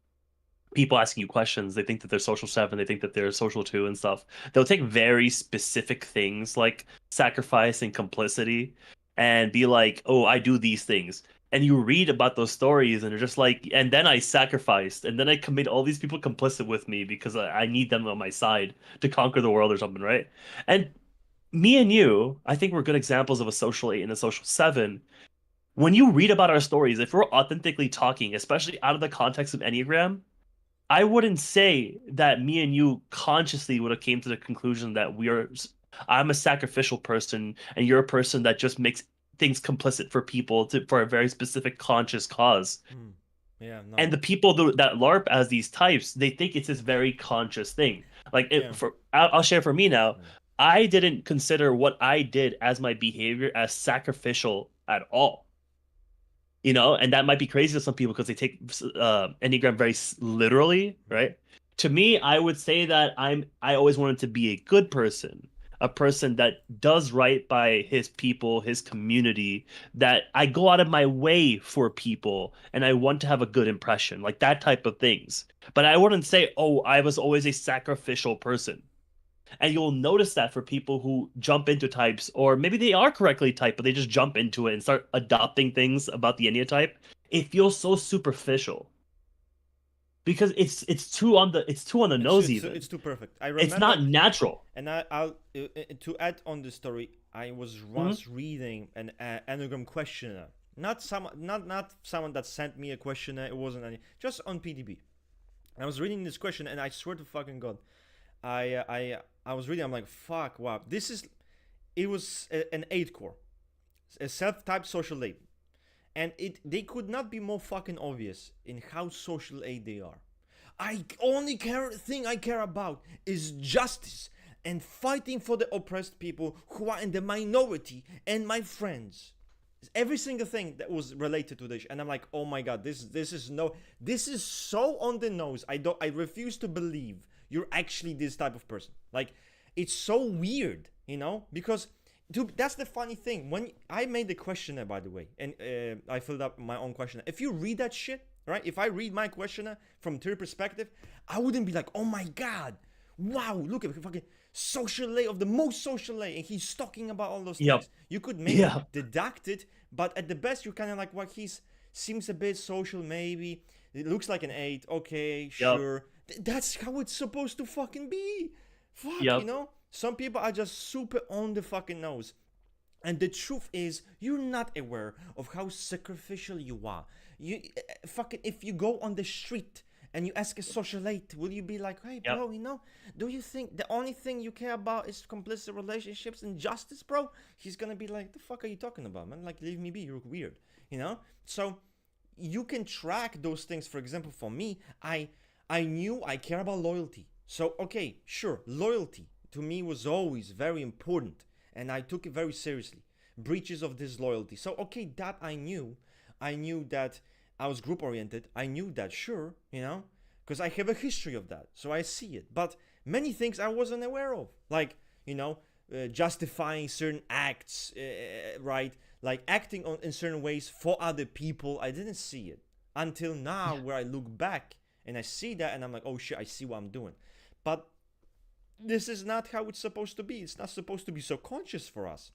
S2: people asking you questions. They think that they're social 7, they think that they're social 2 and stuff. They'll take very specific things like sacrifice and complicity and be like, oh, I do these things. And you read about those stories and they're just like, and then I sacrificed, and then I made all these people complicit with me because I need them on my side to conquer the world or something, right? And me and you, I think we're good examples of a social 8 and a social 7. When you read about our stories, if we're authentically talking, especially out of the context of Enneagram, I wouldn't say that me and you consciously would have came to the conclusion that I'm a sacrificial person and you're a person that just makes things complicit for people for a very specific conscious cause.
S1: Yeah, no.
S2: And the people that LARP as these types, they think it's this very conscious thing. Like
S1: Yeah.
S2: I'll share for me now. I didn't consider what I did as my behavior as sacrificial at all. And that might be crazy to some people because they take Enneagram very literally, right? To me, I would say that I always wanted to be a good person, a person that does right by his people, his community, that I go out of my way for people and I want to have a good impression, like that type of things. But I wouldn't say, oh, I was always a sacrificial person. And you'll notice that for people who jump into types, or maybe they are correctly typed, but they just jump into it and start adopting things about the Enneatype. It feels so superficial because it's too on the nose even.
S1: It's too perfect. I remember
S2: It's not natural.
S1: And I'll to add on the story. I was once reading an Enneagram questionnaire. Not someone that sent me a questionnaire. It wasn't any. Just on PDB. I was reading this question, and I swear to fucking God, I was reading. I'm like, fuck, wow. It was an 8 core, a self-type social 8, and they could not be more fucking obvious in how social 8 they are. Thing I care about is justice and fighting for the oppressed people who are in the minority and my friends. Every single thing that was related to this, and I'm like, oh my god, this is so on the nose. I refuse to believe you're actually this type of person. Like, it's so weird, because that's the funny thing. When I made the questionnaire, by the way, and I filled up my own questionnaire. If you read that shit, right? If I read my questionnaire from their perspective, I wouldn't be like, oh my god, wow, look at fucking social lay of the most social lay, and he's talking about all those things. You could maybe deduct it, but at the best, you're kind of like, well, seems a bit social, maybe. It looks like an 8. Okay, sure. That's how it's supposed to fucking be. Fuck,
S2: Yep.
S1: you know? Some people are just super on the fucking nose. And the truth is, you're not aware of how sacrificial you are. You fucking, if you go on the street and you ask a socialite, will you be like, hey,
S2: Yep.
S1: bro, you know, do you think the only thing you care about is complicit relationships and justice, bro? He's gonna be like, the fuck are you talking about, man? Like, leave me be, you look weird, you know? So you can track those things. For example, for me, I knew I care about loyalty. So okay, sure, loyalty to me was always very important, and I took it very seriously. Breaches of disloyalty. So okay, that I knew. I knew that I was group oriented. I knew that, sure, you know, because I have a history of that. So I see it. But many things I wasn't aware of, like, you know, justifying certain acts, right? Like acting in certain ways for other people. I didn't see it until now, where I look back and I see that, and I'm like, oh shit, I see what I'm doing. But this is not how it's supposed to be. It's not supposed to be so conscious for us.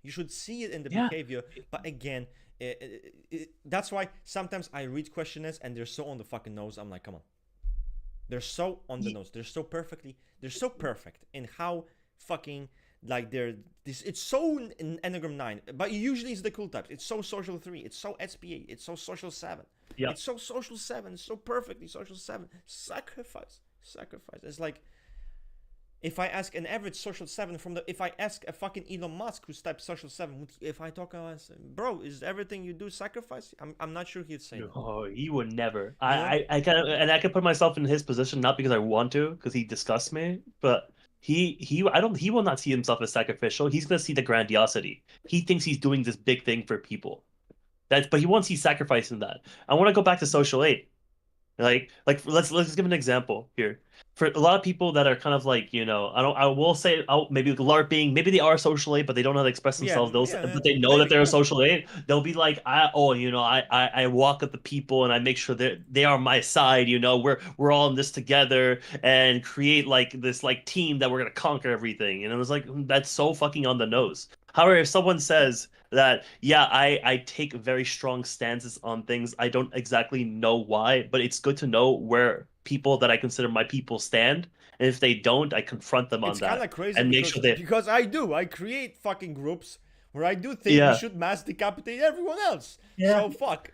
S1: You should see it in the behavior. But again, that's why sometimes I read questionnaires and they're so on the fucking nose. I'm like, come on. They're so on the nose. They're so perfect in how fucking, like, it's so in Enneagram 9, but usually it's the cool types. It's so social 3, it's so SPA, it's so social 7.
S2: Yep.
S1: It's so social 7, it's so perfectly social 7. Sacrifice. It's like, if I ask an average social 7 if I ask a fucking Elon Musk who's type social 7, if I talk about, bro, is everything you do sacrifice? I'm not sure he'd say that.
S2: Oh, he would never. I kind of, and I can put myself in his position, not because I want to, because he disgusts me, but he will not see himself as sacrificial. He's gonna see the grandiosity. He thinks he's doing this big thing for people. But he won't see sacrifice in that. I want to go back to social aid. Like let's give an example here. For a lot of people that are kind of like, I will say, maybe LARPing, maybe they are social aid, but they don't know how to express themselves. But they know that they're a social aid. They'll be like, I walk with the people and I make sure that they are my side. We're all in this together and create like this like team that we're gonna conquer everything. And it was like, that's so fucking on the nose. However, if someone says that, yeah, I take very strong stances on things, I don't exactly know why, but it's good to know where people that I consider my people stand, and if they don't, I confront them on that.
S1: It's kind of crazy
S2: and
S1: because, because I create fucking groups where I do think we should mass decapitate everyone else. So fuck,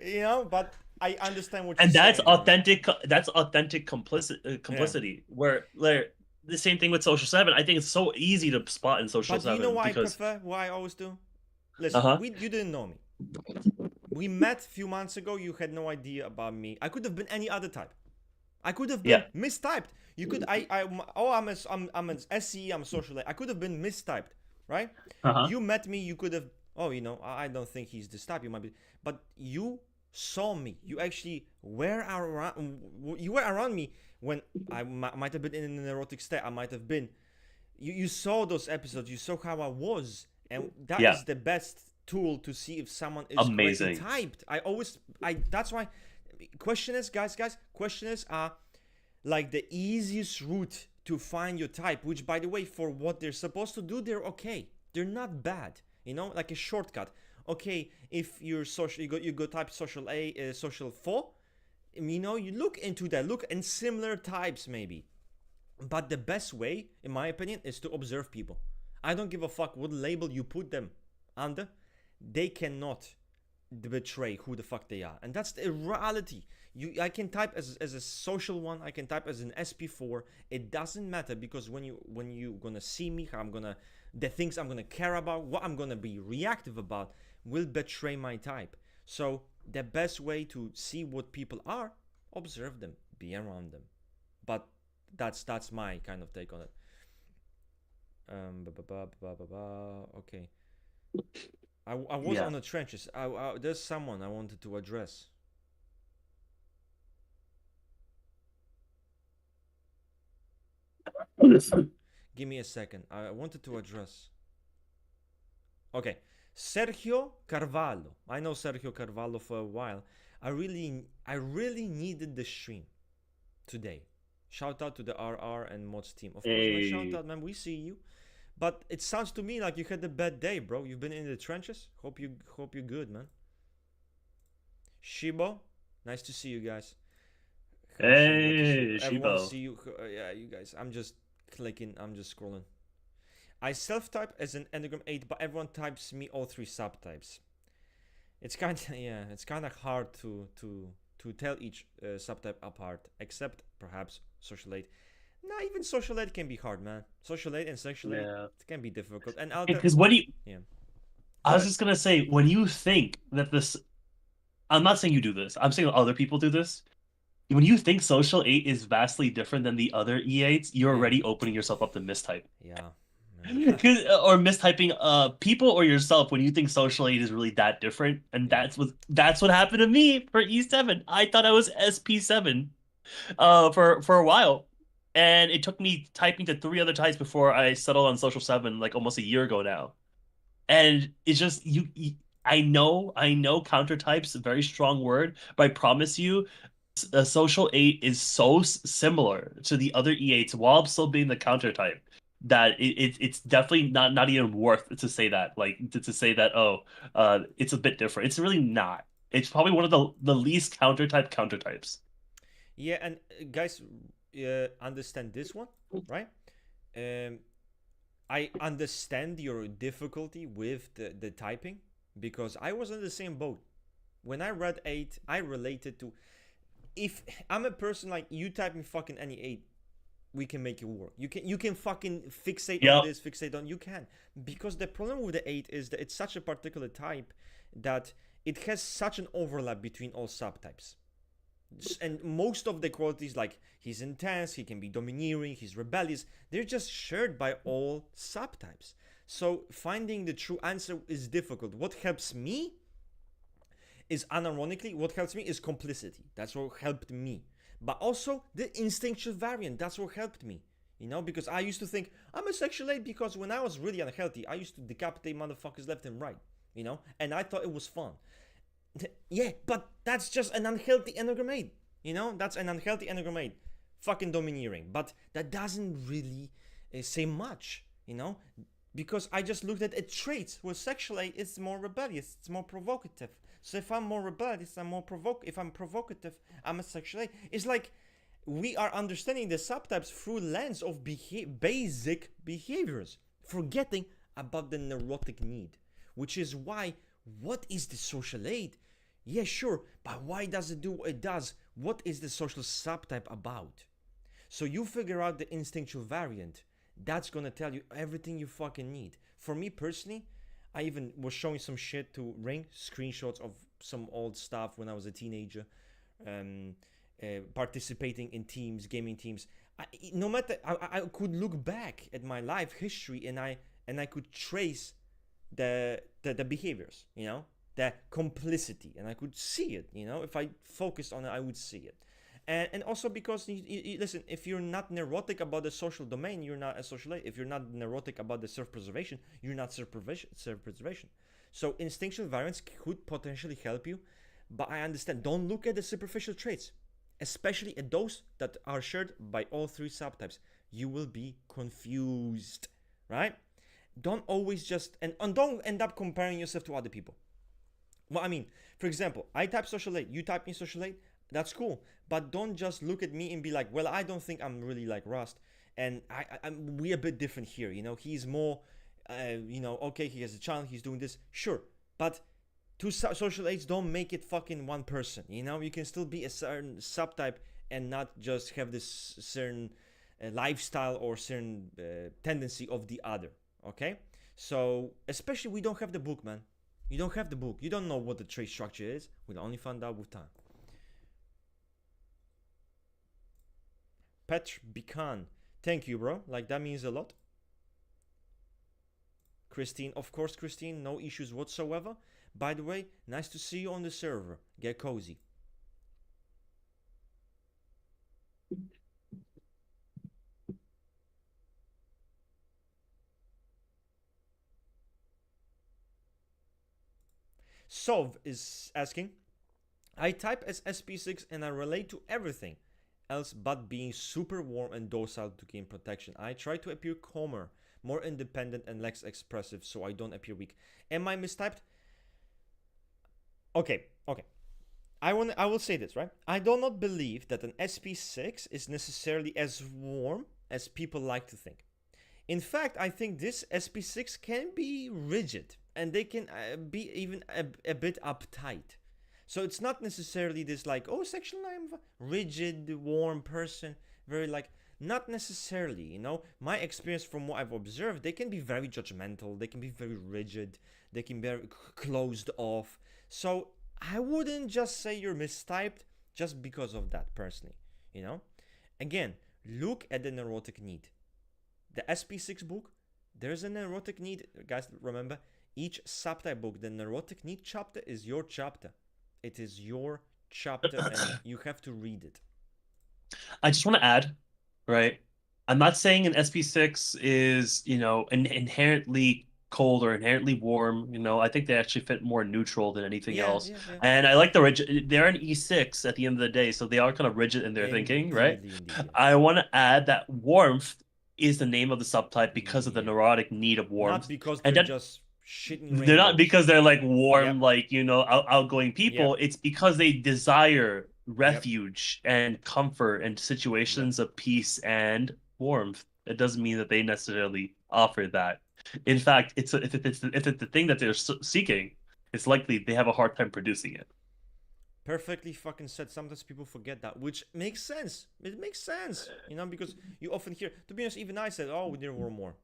S1: but I understand what you're saying.
S2: And that's authentic complicity, where the same thing with social 7. I think it's so easy to spot in social 7.
S1: But you know why I prefer, what I always do? Listen, you didn't know me. We met a few months ago. You had no idea about me. I could have been any other type. I could have been mistyped. You could, I'm an SE, I'm a social. I could have been mistyped, right? You met me, you could have, I don't think he's this type. You might be, but you saw me. You actually were around me when I might have been in an erotic state. I might have been. You saw those episodes. You saw how I was. And that is the best tool to see if someone is correctly typed. That's why questionnaires, guys, questionnaires are like the easiest route to find your type, which, by the way, for what they're supposed to do, they're okay. They're not bad, like a shortcut. Okay, if you're social, you go type social A, social 4, you look into that, look in similar types maybe. But the best way, in my opinion, is to observe people. I don't give a fuck what label you put them under. They cannot betray who the fuck they are. And that's the reality. I can type as a social 1. I can type as an SP4. It doesn't matter, because when you gonna see me, the things I'm gonna care about, what I'm gonna be reactive about, will betray my type. So the best way to see what people are, observe them, be around them. But that's my kind of take on it. Okay. I was on the trenches. There's someone I wanted to address. Give me a second. I wanted to address. Okay. Sergio Carvalho. I know Sergio Carvalho for a while. I really needed the stream today. Shout out to the RR and Mods team. Of course, man, shout out, man. We see you. But it sounds to me like you had a bad day, bro. You've been in the trenches. Hope you're good, man. Shibo, nice to see you guys.
S2: Hey,
S1: Everyone
S2: Shibo.
S1: see you. Yeah, you guys. I'm just clicking. I'm just scrolling. I self-type as an Enneagram 8, but everyone types me all three subtypes. It's kind of yeah. It's kind of hard to tell each subtype apart, except perhaps social 8. Nah, even social 8 can be hard, man. Social 8 and sexual 8
S2: Yeah.
S1: it can be difficult. And I'll tell.
S2: Because when you,
S1: Yeah.
S2: I
S1: Go
S2: was
S1: ahead.
S2: just gonna say, when you think that this, I'm not saying you do this. I'm saying other people do this. When you think social eight is vastly different than the other E8s, you're
S1: Yeah.
S2: already opening yourself up to mistype.
S1: Yeah.
S2: Or mistyping people or yourself when you think social eight is really that different. And
S1: Yeah.
S2: that's what happened to me for E7. I thought I was SP7 for a while. And it took me typing to three other types before I settled on social 7 like almost a year ago now. And it's just I know counter types, a very strong word, but I promise you a social 8 is so similar to the other E8s while still being the counter type that it's definitely not even worth to say that, like to say that, oh, it's a bit different. It's really not. It's probably one of the least counter types.
S1: Yeah, and guys, understand this one, right? Um, I understand your difficulty with the typing because I was in the same boat. When I read 8, I related to if I'm a person like you type me fucking any 8, we can make it work. You can fucking fixate on
S2: Yep.
S1: this, fixate on you can. Because the problem with the 8 is that it's such a particular type that it has such an overlap between all subtypes. And most of the qualities like he's intense, he can be domineering, he's rebellious, they're just shared by all subtypes. So finding the true answer is difficult. What helps me is unironically, what helps me is complicity. That's what helped me. But also the instinctual variant, that's what helped me. Because I used to think I'm a sexual 8 because when I was really unhealthy, I used to decapitate motherfuckers left and right, and I thought it was fun. Yeah, but that's just an unhealthy Enneagram 8. That's an unhealthy Enneagram 8. Fucking domineering. But that doesn't really say much, because I just looked at traits. Well, sexual 8 is more rebellious, it's more provocative. So if I'm more rebellious, if I'm provocative, I'm a sexual 8. It's like we are understanding the subtypes through lens of basic behaviors, forgetting about the neurotic need, which is why what is the social 8? Yeah, sure, but why does it do what it does? What is the social subtype about? So you figure out the instinctual variant. That's gonna tell you everything you fucking need. For me personally, I even was showing some shit to Ring, screenshots of some old stuff when I was a teenager, um, participating in teams, gaming teams. No matter, I could look back at my life history and I could trace the behaviors, the complicity, and I could see it. If I focused on it, I would see it. And also because listen, if you're not neurotic about the social domain, you're not a social 8. If you're not neurotic about the self-preservation, you're not self-preservation. So instinctual variance could potentially help you, but I understand. Don't look at the superficial traits, especially at those that are shared by all three subtypes. You will be confused, right? Don't always just and don't end up comparing yourself to other people. Well, I mean, for example, I type social 8, you type me social 8, that's cool. But don't just look at me and be like, well, I don't think I'm really like Rust. And we're a bit different here. He's more, okay, he has a child, he's doing this. Sure. But two social 8s don't make it fucking one person. You can still be a certain subtype and not just have this certain lifestyle or certain tendency of the other. Okay? So, especially we don't have the book, man. You don't have the book. You don't know what the trait structure is. We'll only find out with time. Petr Bikan. Thank you, bro. Like, that means a lot. Christine, of course, Christine. No issues whatsoever. By the way, nice to see you on the server. Get cozy. Sov is asking, I type as SP6 and I relate to everything else but being super warm and docile to gain protection. I try to appear calmer, more independent and less expressive so I don't appear weak. Am I mistyped? Okay. I will say this, right? I do not believe that an SP6 is necessarily as warm as people like to think. In fact, I think this SP6 can be rigid, and they can be even a bit uptight. So it's not necessarily this like, oh, sexually I'm rigid, warm person, very like, not necessarily, you know. My experience from what I've observed, they can be very judgmental, they can be very rigid, they can be very closed off. So I wouldn't just say you're mistyped just because of that, personally, you know. Again, look at the neurotic need. The SP6 book, there's a neurotic need. Guys, remember, each subtype book, the neurotic need chapter is your chapter. It is your chapter, and you have to read it.
S2: I just want to add, right? I'm not saying an SP6 is, inherently cold or inherently warm. I think they actually fit more neutral than anything else.
S1: Yeah.
S2: And I like the rigid. They're an E6 at the end of the day, so they are kind of rigid in their thinking, right?
S1: Indeed, yeah.
S2: I want to add that warmth is the name of the subtype because of the neurotic need of warmth.
S1: Not because they're just shitting rainbows.
S2: They're not because they're like warm, outgoing people. It's because they desire refuge and comfort and situations of peace and warmth. It doesn't mean that they necessarily offer that. In fact, if it's the thing that they're seeking, it's likely they have a hard time producing it.
S1: Perfectly fucking said. Sometimes people forget that, which makes sense. It makes sense, because you often hear. To be honest, even I said, "Oh, they were more.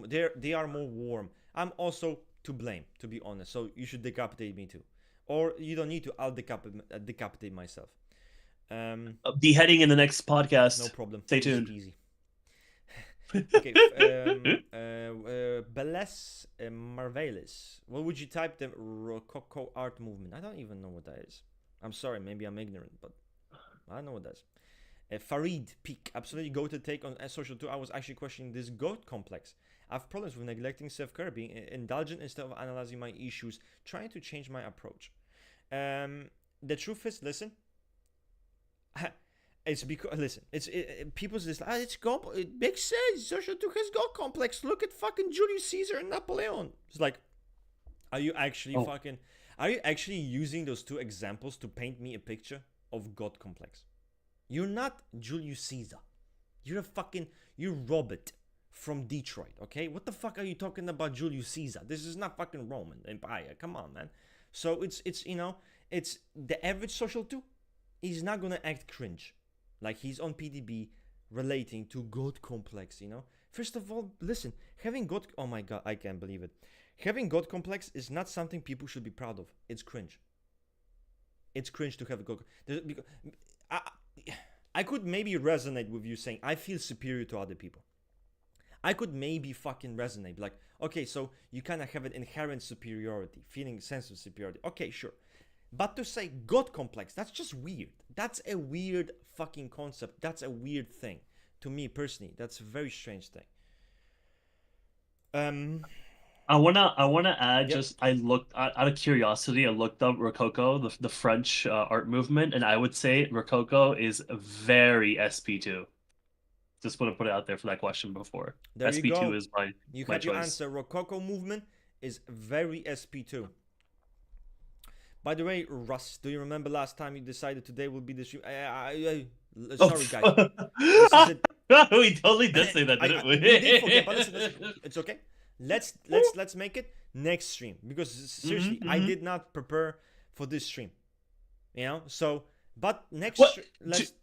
S1: They are more warm." I'm also to blame, to be honest. So you should decapitate me too, or you don't need to. I'll decapitate myself.
S2: Beheading in the next podcast.
S1: No problem.
S2: Stay tuned.
S1: Easy. Okay. Beles Marvelis. What would you type the Rococo art movement? I don't even know what that is. I'm sorry, maybe I'm ignorant, but I don't know what that is. Farid Peak, absolutely go to take on social 2. I was actually questioning this goat complex. I have problems with neglecting self-care, being indulgent instead of analyzing my issues, trying to change my approach. The truth is, listen, it's because, people's this, it makes sense, social 2 has goat complex, look at fucking Julius Caesar and Napoleon. It's like, are you actually Are you actually using those two examples to paint me a picture of God complex? You're not Julius Caesar. You're Robert from Detroit, okay? What the fuck are you talking about Julius Caesar? This is not fucking Roman Empire. Come on, man. So it's the average social 2. He's not gonna act cringe. Like he's on PDB relating to God complex, First of all, listen, having God, oh my God, I can't believe it. Having God complex is not something people should be proud of. It's cringe. It's cringe to have a God. I could maybe resonate with you saying, I feel superior to other people. I could maybe fucking resonate. Like, okay, so you kind of have an inherent superiority, feeling sense of superiority. Okay, sure. But to say God complex, that's just weird. That's a weird fucking concept. That's a weird thing. To me personally, that's a very strange thing.
S2: I wanna add, just I looked out of curiosity, I looked up Rococo, the French art movement, and I would say Rococo is very SP2. Just want to put it out there for that question before.
S1: There
S2: SP2 is my
S1: you
S2: my
S1: had your
S2: choice.
S1: answer. Rococo movement is very SP2. By the way, Russ, do you remember last time you decided today will be the stream? Sorry, guys. This is it.
S2: We totally did say that, didn't we?
S1: We did forget, but listen, it's okay. Let's make it next stream, because seriously, I did not prepare for this stream. So but next let's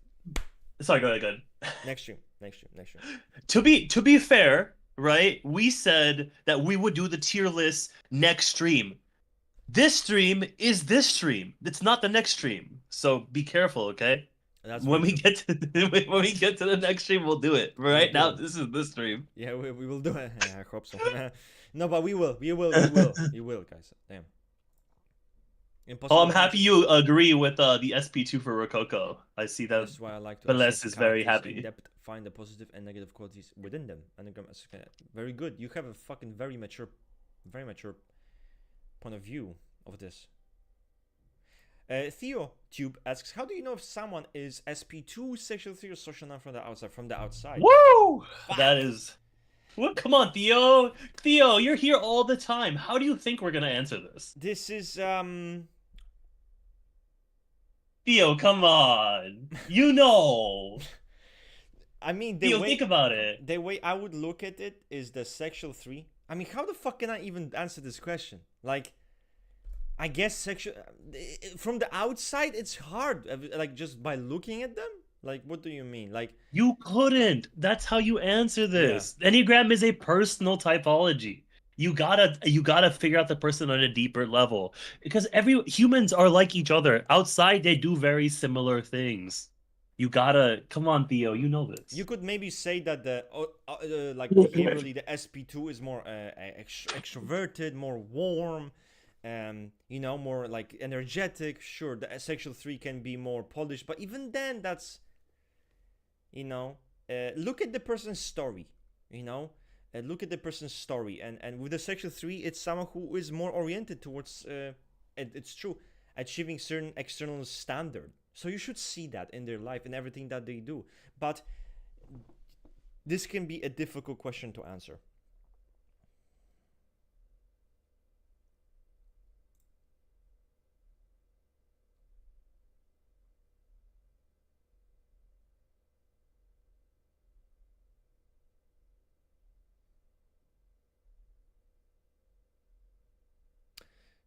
S2: sorry, go ahead.
S1: Next stream.
S2: To be fair, right? We said that we would do the tier list next stream. This stream is this stream. It's not the next stream. So be careful, okay? When we get to the next stream, we'll do it. Right now, this is this stream.
S1: Yeah, we will do it. I hope so. No, but we will. You will, guys. Damn.
S2: Impossible. I'm happy you agree with the SP2 for Rococo. I see that.
S1: That's why I like to.
S2: Beles is very happy.
S1: In depth, find the positive and negative qualities within them. Enneagram is very good. You have a fucking very mature point of view of this. Theo Tube asks, how do you know if someone is SP2, sexual theory, or social norm from the outside? From the outside.
S2: Woo! That is. Well, come on, Theo. Theo, you're here all the time. How do you think we're gonna answer this?
S1: This is
S2: Theo, come on. You know.
S1: I mean,
S2: Theo, think about it.
S1: the way I would look at it is the sexual three. I mean, how the fuck can I even answer this question? Like, I guess sexual from the outside, it's hard. Like just by looking at them. Like, what do you mean? Like,
S2: You couldn't. That's how you answer
S1: yeah,
S2: this. Enneagram is a personal typology. You gotta figure out the person on a deeper level because every humans are like each other. Outside, they do very similar things. You gotta come on, Theo. You know
S1: you
S2: this.
S1: could maybe say that the like behaviorally the SP2 is more extroverted, more warm, you know, more like energetic. Sure, the sexual three can be more polished, but even then, that's, you know, look at the person's story, you know. Look at the person's story, and with the sexual three, it's someone who is more oriented towards, it's true, achieving certain external standard. So you should see that in their life and everything that they do. But this can be a difficult question to answer.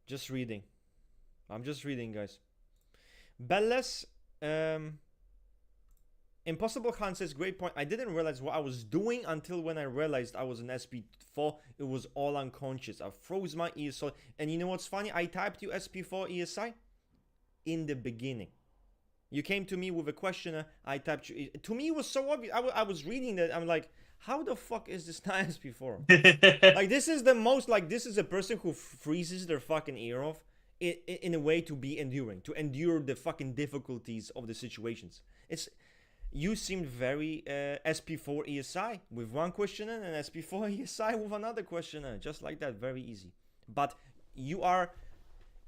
S1: Just reading. I'm just reading, guys. Belles, um, Impossible Khan says, great point. I didn't realize what I was doing until when I realized I was an SP4. It was all unconscious. I froze my ears. So, and you know what's funny? I typed you SP4 ESI in the beginning. You came to me with a questionnaire. I typed you. To me, it was so obvious. I was reading that. I'm like, how the fuck is this not SP4? Like, this is the most, like, this is a person who freezes their fucking ear off in a way to be enduring, to endure the fucking difficulties of the situations. It's, you seemed very SP4 ESI with one questionnaire and SP4 ESI with another questionnaire, just like that, very easy. But you are,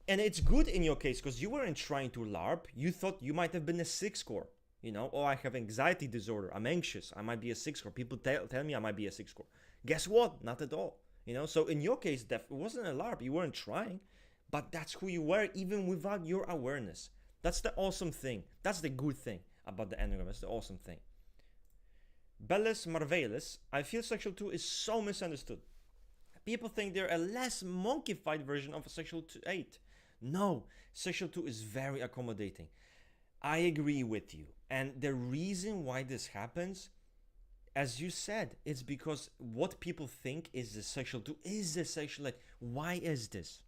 S1: and it's good in your case because you weren't trying to LARP. You thought you might have been a 6 score, you know. Oh, I have anxiety disorder. I'm anxious. I might be a 6 score. People tell me I might be a 6 score. Guess what? Not at all. You know. So in your case, it wasn't a LARP. You weren't trying, but that's who you were even without your awareness. That's the awesome thing. That's the good thing about the Enneagram. That's the awesome thing. Belles Marvelous, I feel sexual 2 is so misunderstood. People think they're a less monkeyfied version of a sexual 8. No, sexual 2 is very accommodating. I agree with you. And the reason why this happens, as you said, it's because what people think is the sexual 2 is the sexual 8. Why is this?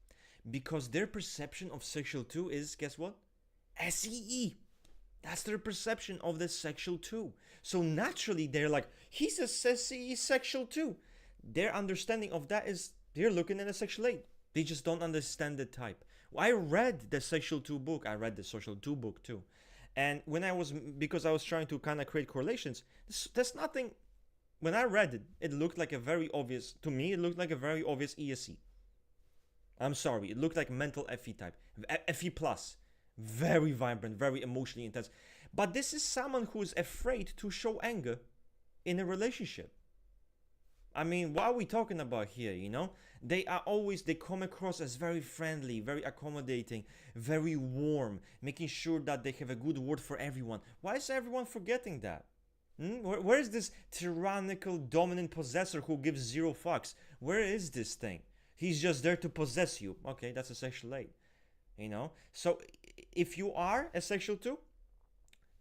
S1: Because their perception of sexual 2 is, guess what? SEE. That's their perception of the sexual 2. So naturally, they're like, he's a SEE sexual 2. Their understanding of that is they're looking at a sexual 8. They just don't understand the type. I read the sexual 2 book. I read the social 2 book too. And when I was, because I was trying to kind of create correlations, there's nothing. When I read it, it looked like a very obvious, to me, it looked like a very obvious ESE. I'm sorry, it looked like mental FE type. FE plus. Very vibrant, very emotionally intense. But this is someone who is afraid to show anger in a relationship. I mean, what are we talking about here, you know? They come across as very friendly, very accommodating, very warm, making sure that they have a good word for everyone. Why is everyone forgetting that? Where is this tyrannical dominant possessor who gives zero fucks? Where is this thing? He's just there to possess you. Okay, that's a sexual 8. You know? So if you are a sexual 2,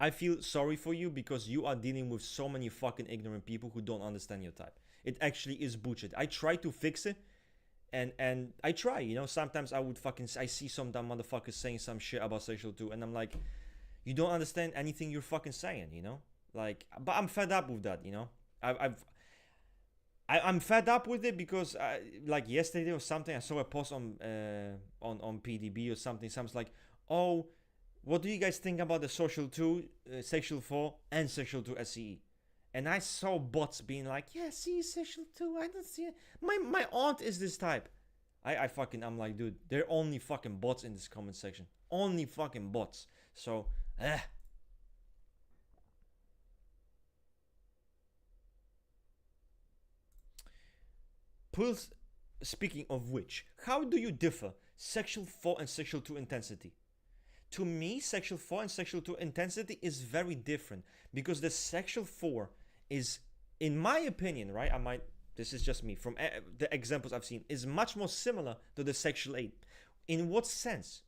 S1: I feel sorry for you because you are dealing with so many fucking ignorant people who don't understand your type. It actually is bullshit. I try to fix it, and I try, you know. Sometimes I see some dumb motherfuckers saying some shit about sexual 2, and I'm like, you don't understand anything you're fucking saying, you know. Like, but I'm fed up with that, you know. I'm fed up with it because like yesterday or something, I saw a post on PDB or something. Someone's like, oh, what do you guys think about the social 2, sexual 4, and sexual 2 SCE? And I saw bots being like, yeah, see, sexual 2, I don't see it. My aunt is this type. I'm like, dude, there are only fucking bots in this comment section. Only fucking bots. So, Pulse, speaking of which, how do you differ sexual 4 and sexual 2 intensity? To me, sexual 4 and sexual 2 intensity is very different, because the sexual 4 is, in my opinion, right? This is just me, from the examples I've seen, is much more similar to the sexual 8. In what sense?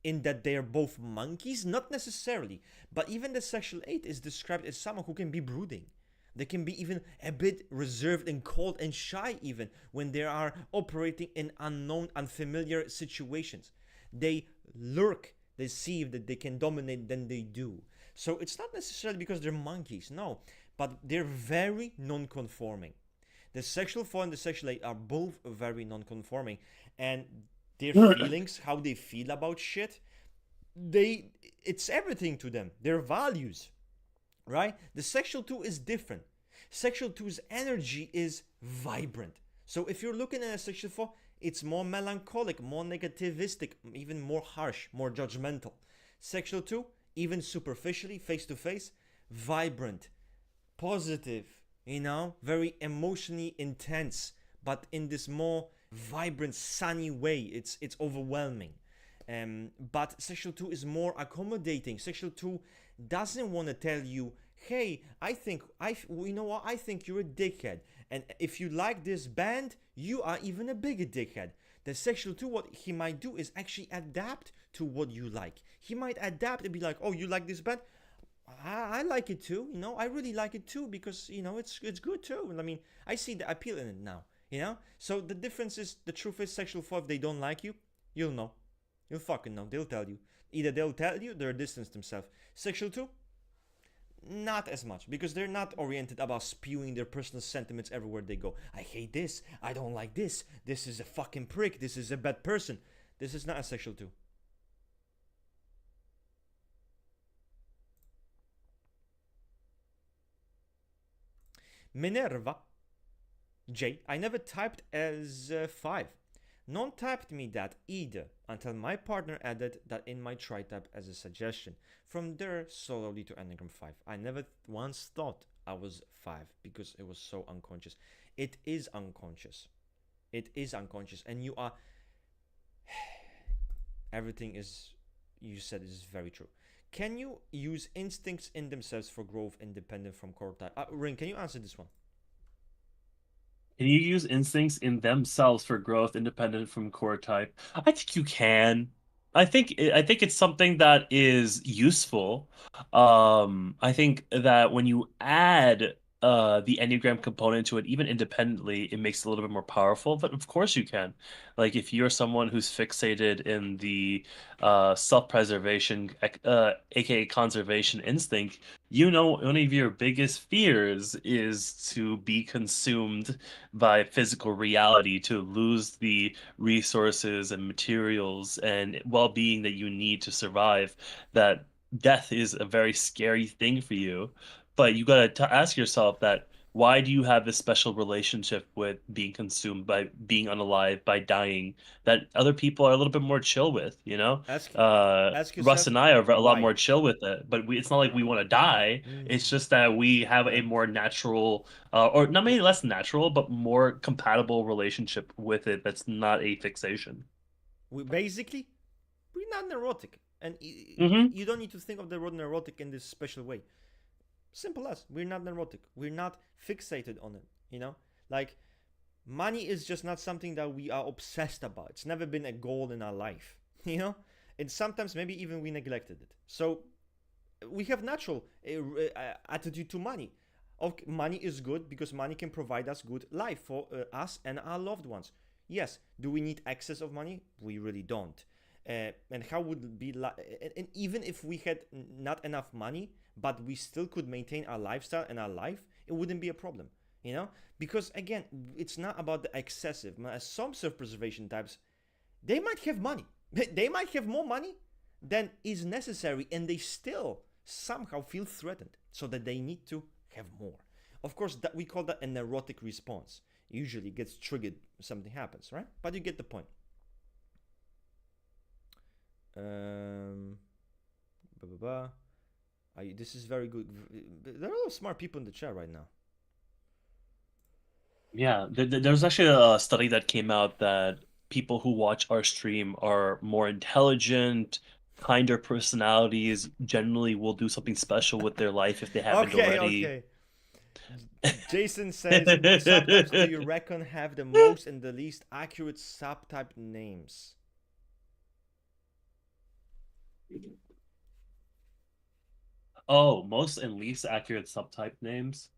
S1: In that they are both monkeys? Not necessarily, but even the sexual 8 is described as someone who can be brooding. They can be even a bit reserved and cold and shy, even when they are operating in unknown, unfamiliar situations. They lurk, they see that they can dominate, then they do. So it's not necessarily because they're monkeys, no, but they're very non-conforming. The sexual 4 and the sexual 8 are both very non-conforming, and their feelings, how they feel about shit, it's everything to them. Their values, right? The sexual 2 is different. Sexual 2's energy is vibrant. So if you're looking at a sexual 4, it's more melancholic, more negativistic, even more harsh, more judgmental. Sexual 2, even superficially, face to face, vibrant, positive, very emotionally intense, but in this more vibrant, sunny way. It's overwhelming. But sexual 2 is more accommodating. Sexual 2 doesn't want to tell you, hey, I think you're a dickhead, and if you like this band, you are even a bigger dickhead. The sexual 2, what he might do is actually adapt to what you like. He might adapt and be like, oh, you like this band? I like it too, I really like it too, because it's good too. I mean, I see the appeal in it now, so the difference is, the truth is, sexual 4, if they don't like you, you'll know. You'll fucking know. They'll tell you. Either they'll tell you, they're distance themselves. Sexual 2, not as much, because they're not oriented about spewing their personal sentiments everywhere they go. I hate this, I don't like this is a fucking prick, this is a bad person. This is not a sexual 2. Minerva J, I never typed as 5. None typed me that either, until my partner added that in my tri-type as a suggestion. From there, slowly to Enneagram 5. I never once thought I was 5, because it was so unconscious. It is unconscious. It is unconscious, and you are... Everything you said is very true. Can you use instincts in themselves for growth independent from core type? Ring, can you answer this one?
S2: Can you use instincts in themselves for growth independent from core type? I think you can. I think it's something that is useful. I think that when you add the Enneagram component to it, even independently, it makes it a little bit more powerful. But of course you can. Like if you're someone who's fixated in the self-preservation, aka conservation instinct, one of your biggest fears is to be consumed by physical reality, to lose the resources and materials and well-being that you need to survive. That death is a very scary thing for you, but you got to ask yourself that, why do you have this special relationship with being consumed, by being unalive, by dying, that other people are a little bit more chill with,
S1: Ask ask
S2: Russ
S1: yourself
S2: and I are a lot
S1: why.
S2: more chill with it, but it's not like we want to die. It's just that we have a
S1: Yeah.
S2: more natural, or not maybe less natural, but more compatible relationship with it. That's not a fixation.
S1: We're not neurotic, and
S2: Mm-hmm.
S1: you don't need to think of the word neurotic in this special way. Simple as, we're not neurotic. We're not fixated on it. Like, money is just not something that we are obsessed about. It's never been a goal in our life. And sometimes maybe even we neglected it. So we have natural attitude to money. Money is good because money can provide us good life for us and our loved ones. Yes. Do we need excess of money? We really don't. And how would it be and even if we had not enough money, but we still could maintain our lifestyle and our life, it wouldn't be a problem, because again, it's not about the excessive. Some self-preservation types, they might have money, they might have more money than is necessary, and they still somehow feel threatened, so that they need to have more. Of course, that we call that an erotic response. Usually gets triggered, something happens, right? But you get the point. Blah, blah, blah. This is very good. There are a lot of smart people in the chat right now.
S2: Yeah, there's actually a study that came out that people who watch our stream are more intelligent, kinder personalities generally will do something special with their life if they haven't already.
S1: Okay. Jason says, what subtypes do you reckon have the most and the least accurate subtype names?
S2: Oh, most and least accurate subtype names.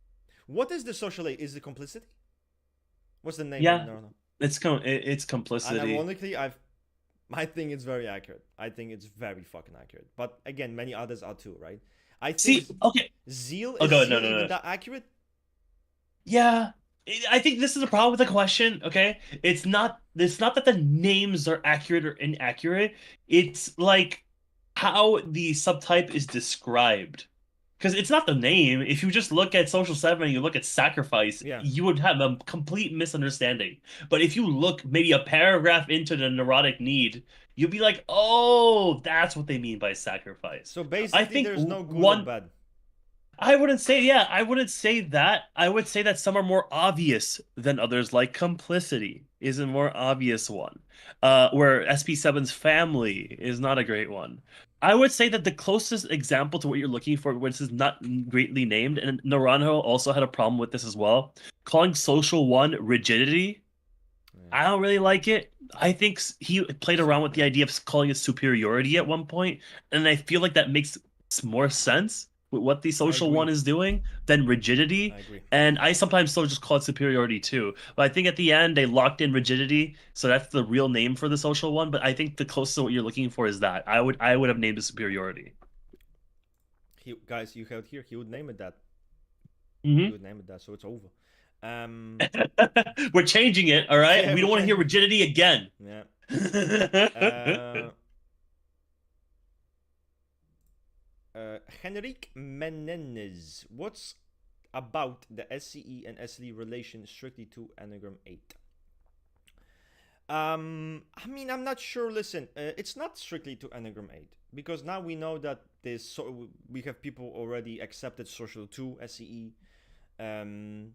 S1: What is the social aid? Is it complicity? What's the name?
S2: Yeah,
S1: No.
S2: it's
S1: And
S2: complicity.
S1: ironically, I think it's very accurate. I think it's very fucking accurate. But again, many others are too, right? I think
S2: See, okay.
S1: zeal
S2: Oh,
S1: is
S2: go. No,
S1: zeal
S2: no,
S1: even
S2: no.
S1: that accurate?
S2: Yeah, I think this is a problem with the question. Okay, it's not that the names are accurate or inaccurate. It's like how the subtype is described. Because it's not the name. If you just look at Social 7 and you look at Sacrifice,
S1: Yeah,
S2: you would have a complete misunderstanding. But if you look maybe a paragraph into the neurotic need, you'll be like, oh, that's what they mean by sacrifice.
S1: so
S2: I
S1: basically
S2: think
S1: there's no good or
S2: one
S1: bad.
S2: I wouldn't say, yeah, I wouldn't say that. I would say that some are more obvious than others, like complicity is a more obvious one. Where SP7's family is not a great one. I would say that the closest example to what you're looking for, which is not greatly named, and Naranjo also had a problem with this as well, calling social one rigidity.
S1: Yeah.
S2: I don't really like it. I think he played around with the idea of calling it superiority at one point, and I feel like that makes more sense with what the
S1: I
S2: social
S1: agree.
S2: one is doing than rigidity.
S1: I agree.
S2: And I sometimes still just call it superiority too. But I think at the end they locked in rigidity, so that's the real name for the social one. But I think the closest to what you're looking for is that. I would have named it superiority.
S1: Guys, you heard here. He would name it that. He
S2: Hmm.
S1: would name it that. So it's over. Um.
S2: We're changing it, all right?
S1: Yeah,
S2: We
S1: we're
S2: don't want to hear
S1: changing.
S2: rigidity again.
S1: Yeah. Uh. Henrik Menendez. What's about the SCE and SLE relation strictly to Enneagram 8? I mean, I'm not sure. Listen, it's not strictly to Enneagram 8 because now we know that we have people already accepted Social 2 SCE. Um,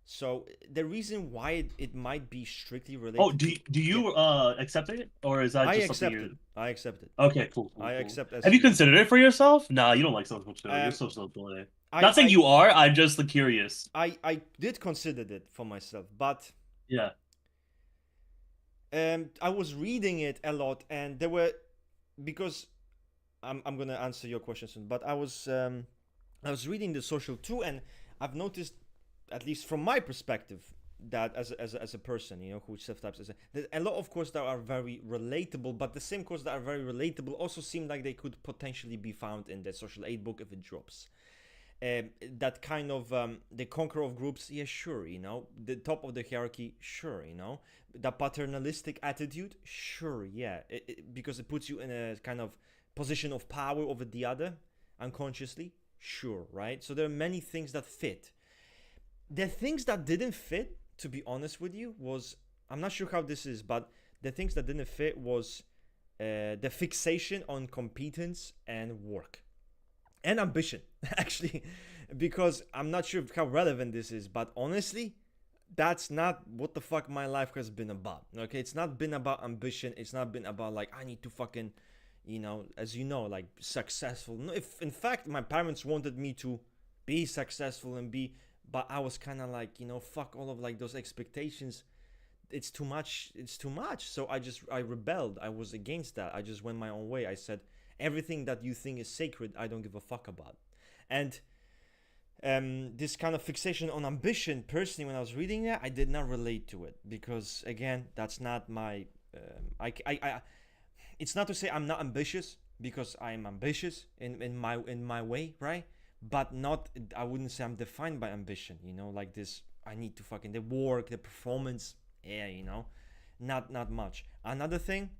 S1: so the reason why it might be strictly
S2: Oh,
S1: related
S2: do
S1: to,
S2: you, do
S1: yeah,
S2: you accept it, or is that
S1: I
S2: just something
S1: accept
S2: you're?
S1: it. I accept it.
S2: Okay, cool, cool,
S1: I
S2: cool.
S1: accept
S2: Have you
S1: SCE.
S2: considered it for yourself? Nah, you don't like social too. You're
S1: Um,
S2: social play.
S1: I
S2: Not saying
S1: I
S2: you are. I'm just curious.
S1: I did consider it for myself, but
S2: Yeah.
S1: I was reading it a lot, and there were because I'm gonna answer your question soon, but I was reading the social too, and I've noticed, at least from my perspective, that as a person, you know, who self types as a lot of courses that are very relatable, but the same courses that are very relatable also seem like they could potentially be found in the social aid book if it drops. That kind of the conqueror of groups, yeah, sure, you know, the top of the hierarchy, sure, you know, the paternalistic attitude, sure, yeah, because it puts you in a kind of position of power over the other unconsciously, sure, right? So there are many things that fit. The things that didn't fit, to be honest with you, was, I'm not sure how this is, but the things that didn't fit was the fixation on competence and work and ambition, actually, because I'm not sure how relevant this is, but honestly, that's not what the fuck my life has been about. Okay, it's not been about ambition. It's not been about like I need to fucking, you know, as you know, like successful. No, if in fact my parents wanted me to be successful and be, but I was kind of like, you know, fuck all of like those expectations. It's too much. It's too much. So I rebelled. I was against that. I just went my own way. I said everything that you think is sacred, I don't give a fuck about. And this kind of fixation on ambition, personally, when I was reading that, I did not relate to it because again, that's not my. It's not to say I'm not ambitious because I am ambitious in my way, right? But not. I wouldn't say I'm defined by ambition. You know, like this. I need to fucking the work, the performance. Yeah, you know, not much. Another thing,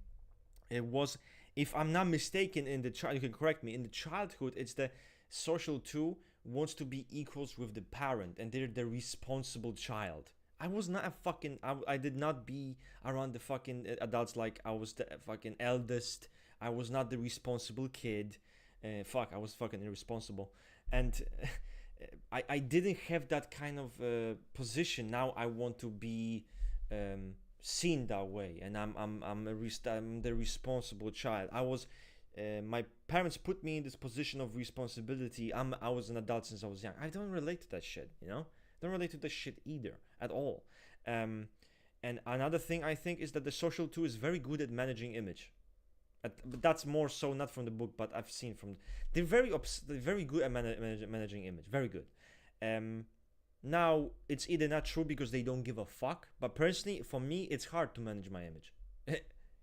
S1: it was, if I'm not mistaken, in the child, you can correct me, in the childhood, it's the social two wants to be equals with the parent and they're the responsible child. I was not a fucking, I did not be around the fucking adults like I was the fucking eldest. I was not the responsible kid. I was fucking irresponsible. And I didn't have that kind of position. Now I want to be seen that way, and I'm the responsible child. I was my parents put me in this position of responsibility. I was an adult since I was young. I don't relate to that shit, you know? Don't relate to that shit either, at all. And another thing I think is that the social 2 is very good at managing image. But that's more so not from the book, but I've seen from... They're very good at managing image. Very good. Now, it's either not true because they don't give a fuck, but personally, for me, it's hard to manage my image.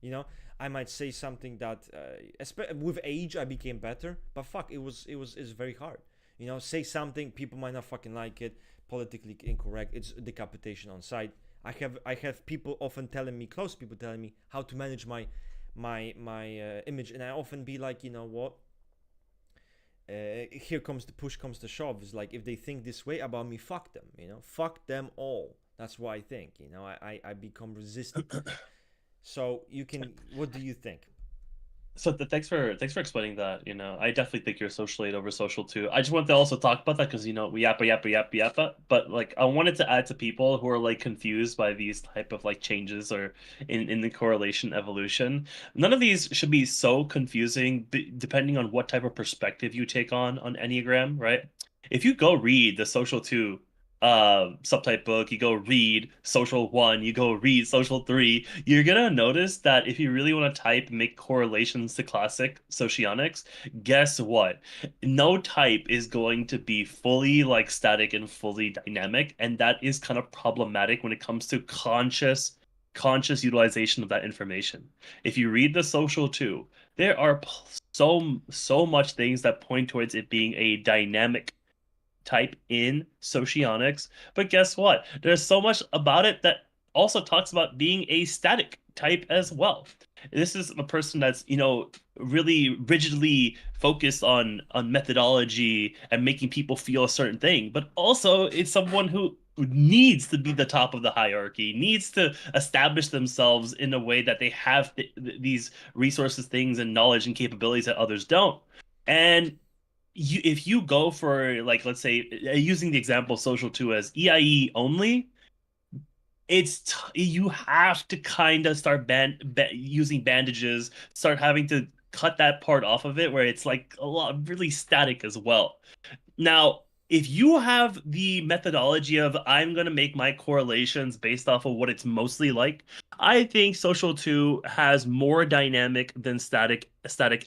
S1: You know, I might say something that, with age, I became better, but fuck, it's very hard. You know, say something, people might not fucking like it, politically incorrect, it's decapitation on site. I have people often telling me, close people telling me how to manage my image, and I often be like, you know what? Here comes the push comes to shove. It's like, if they think this way about me, fuck them. You know, fuck them all. That's what I think. You know, I become resistant. So you can. What do you think?
S2: So thanks for explaining that. You know, I definitely think you're social 8 over social 2. I just wanted to also talk about that because, you know, we yappa. But like, I wanted to add to people who are like confused by these type of like changes or in the correlation evolution. None of these should be so confusing, depending on what type of perspective you take on Enneagram, right? If you go read the social 2 subtype book, you go read social 1, you go read social 3, you're gonna notice that if you really want to type and make correlations to classic socionics, guess what? No type is going to be fully like static and fully dynamic, and that is kind of problematic when it comes to conscious utilization of that information. If you read the social 2, there are so much things that point towards it being a dynamic type in socionics, but guess what? There's so much about it that also talks about being a static type as well. This is a person that's, you know, really rigidly focused on methodology and making people feel a certain thing, but also it's someone who needs to be the top of the hierarchy, needs to establish themselves in a way that they have these resources, things, and knowledge and capabilities that others don't. And if you go for, like, let's say, using the example social 2 as EIE only, you have to kind of start using bandages, start having to cut that part off of it where it's like a lot really static as well. Now, if you have the methodology of I'm going to make my correlations based off of what it's mostly like, I think social 2 has more dynamic than static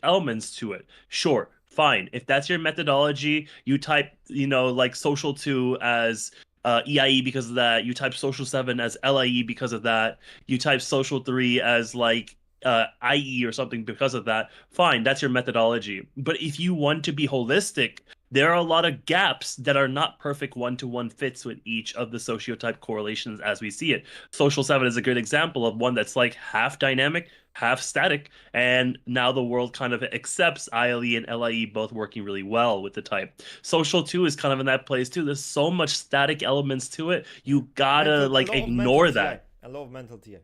S2: elements to it. Sure, fine. If that's your methodology, you type, you know, like social 2 as EIE because of that. You type social 7 as LIE because of that. You type social 3 as like IE or something because of that. Fine, that's your methodology. But if you want to be holistic, there are a lot of gaps that are not perfect one-to-one fits with each of the sociotype correlations as we see it. Social 7 is a good example of one that's like half dynamic, half static, and now the world kind of accepts ILE and LIE both working really well with the type. Social 2 is kind of in that place too. There's so much static elements to it. You gotta like ignore that.
S1: A lot of mental TI.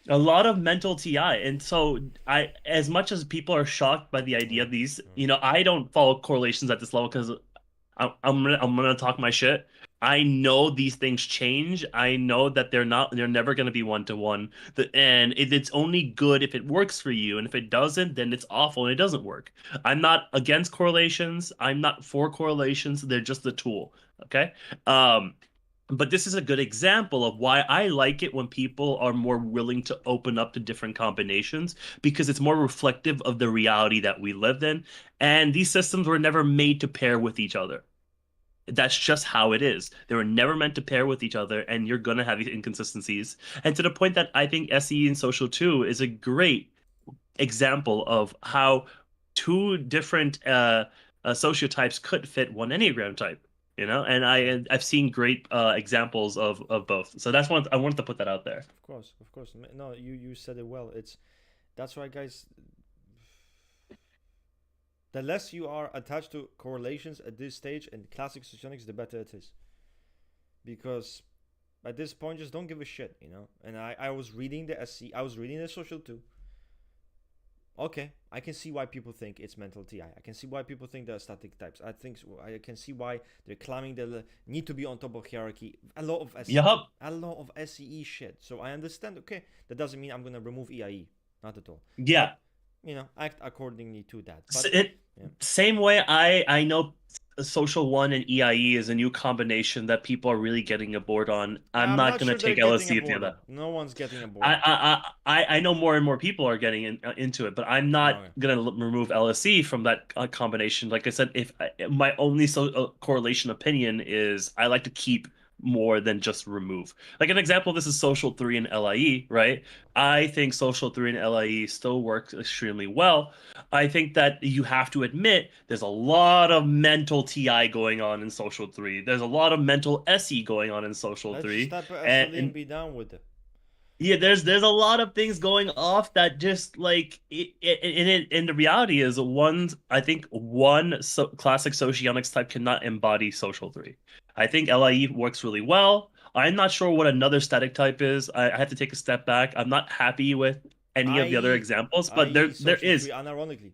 S2: A lot of mental TI. And so as much as people are shocked by the idea of these, you know, I don't follow correlations at this level because I'm gonna talk my shit. I know these things change. I know that they're never gonna be one-to-one. And it's only good if it works for you. And if it doesn't, then it's awful and it doesn't work. I'm not against correlations. I'm not for correlations. They're just a tool. Okay. But this is a good example of why I like it when people are more willing to open up to different combinations, because it's more reflective of the reality that we live in. And these systems were never made to pair with each other. That's just how it is. They were never meant to pair with each other, and you're going to have these inconsistencies. And to the point that I think SE and Social 2 is a great example of how two different sociotypes could fit one Enneagram type. You know, and I've seen great examples of both. So that's one I wanted to put that out there.
S1: Of course. No, you said it well. That's why, guys. The less you are attached to correlations at this stage in classic socionics, the better it is. Because at this point, just don't give a shit, you know. And I was reading the SC, I was reading the social 2. Okay, I can see why people think it's mental TI. I can see why people think they're static types. I can see why they're claiming they need to be on top of hierarchy. A lot of SCE, a lot of SCE shit. So I understand. Okay, that doesn't mean I'm gonna remove EIE. Not at all.
S2: Yeah.
S1: act accordingly to that.
S2: S-
S1: But
S2: it,
S1: yeah.
S2: Same way I know Social One and EIE is a new combination that people are really getting aboard on. I'm
S1: I'm
S2: not
S1: not
S2: gonna
S1: sure they're
S2: take
S1: getting
S2: LSE
S1: aboard
S2: into
S1: on.
S2: that.
S1: No one's getting aboard.
S2: I know more and more people are getting into it, but I'm not
S1: Okay.
S2: gonna remove LSE from that combination. Like I said, if my only correlation opinion is I like to keep more than just remove. Like an example of this is Social 3 and LIE, right? I think Social 3 and LIE still works extremely well. I think that you have to admit there's a lot of mental TI going on in Social 3. There's a lot of mental SE going on in Social
S1: Let's just
S2: 3.
S1: type
S2: And,
S1: SLE and be done with it.
S2: yeah, there's a lot of things going off that just like and the reality is I think one classic socionics type cannot embody Social 3. I think LIE works really well. I'm not sure what another static type is. I have to take a step back. I'm not happy with any of the other
S1: I.e.,
S2: examples, but
S1: i.e.,
S2: there
S1: social 3,
S2: is.
S1: unironically.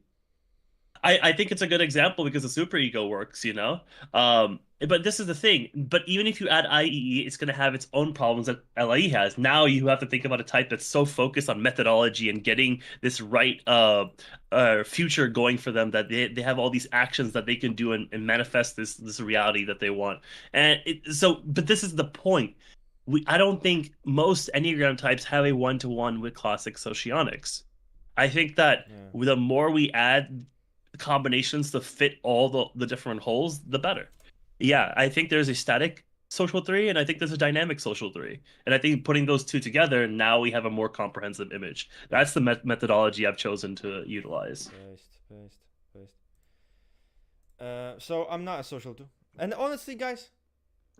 S2: I think it's a good example because the superego works, you know? But this is the thing. But even if you add IEE, it's going to have its own problems that LIE has. Now you have to think about a type that's so focused on methodology and getting this right future going for them that they have all these actions that they can do and manifest this reality that they want. But this is the point. I don't think most Enneagram types have a one-to-one with classic socionics. I think that
S1: Yeah.
S2: the more we add combinations to fit all the different holes, the better. Yeah, I think there's a static social 3 and I think there's a dynamic social 3. And I think putting those two together, now we have a more comprehensive image. That's the methodology I've chosen to utilize.
S1: Paste. So I'm not a social 2. And honestly, guys,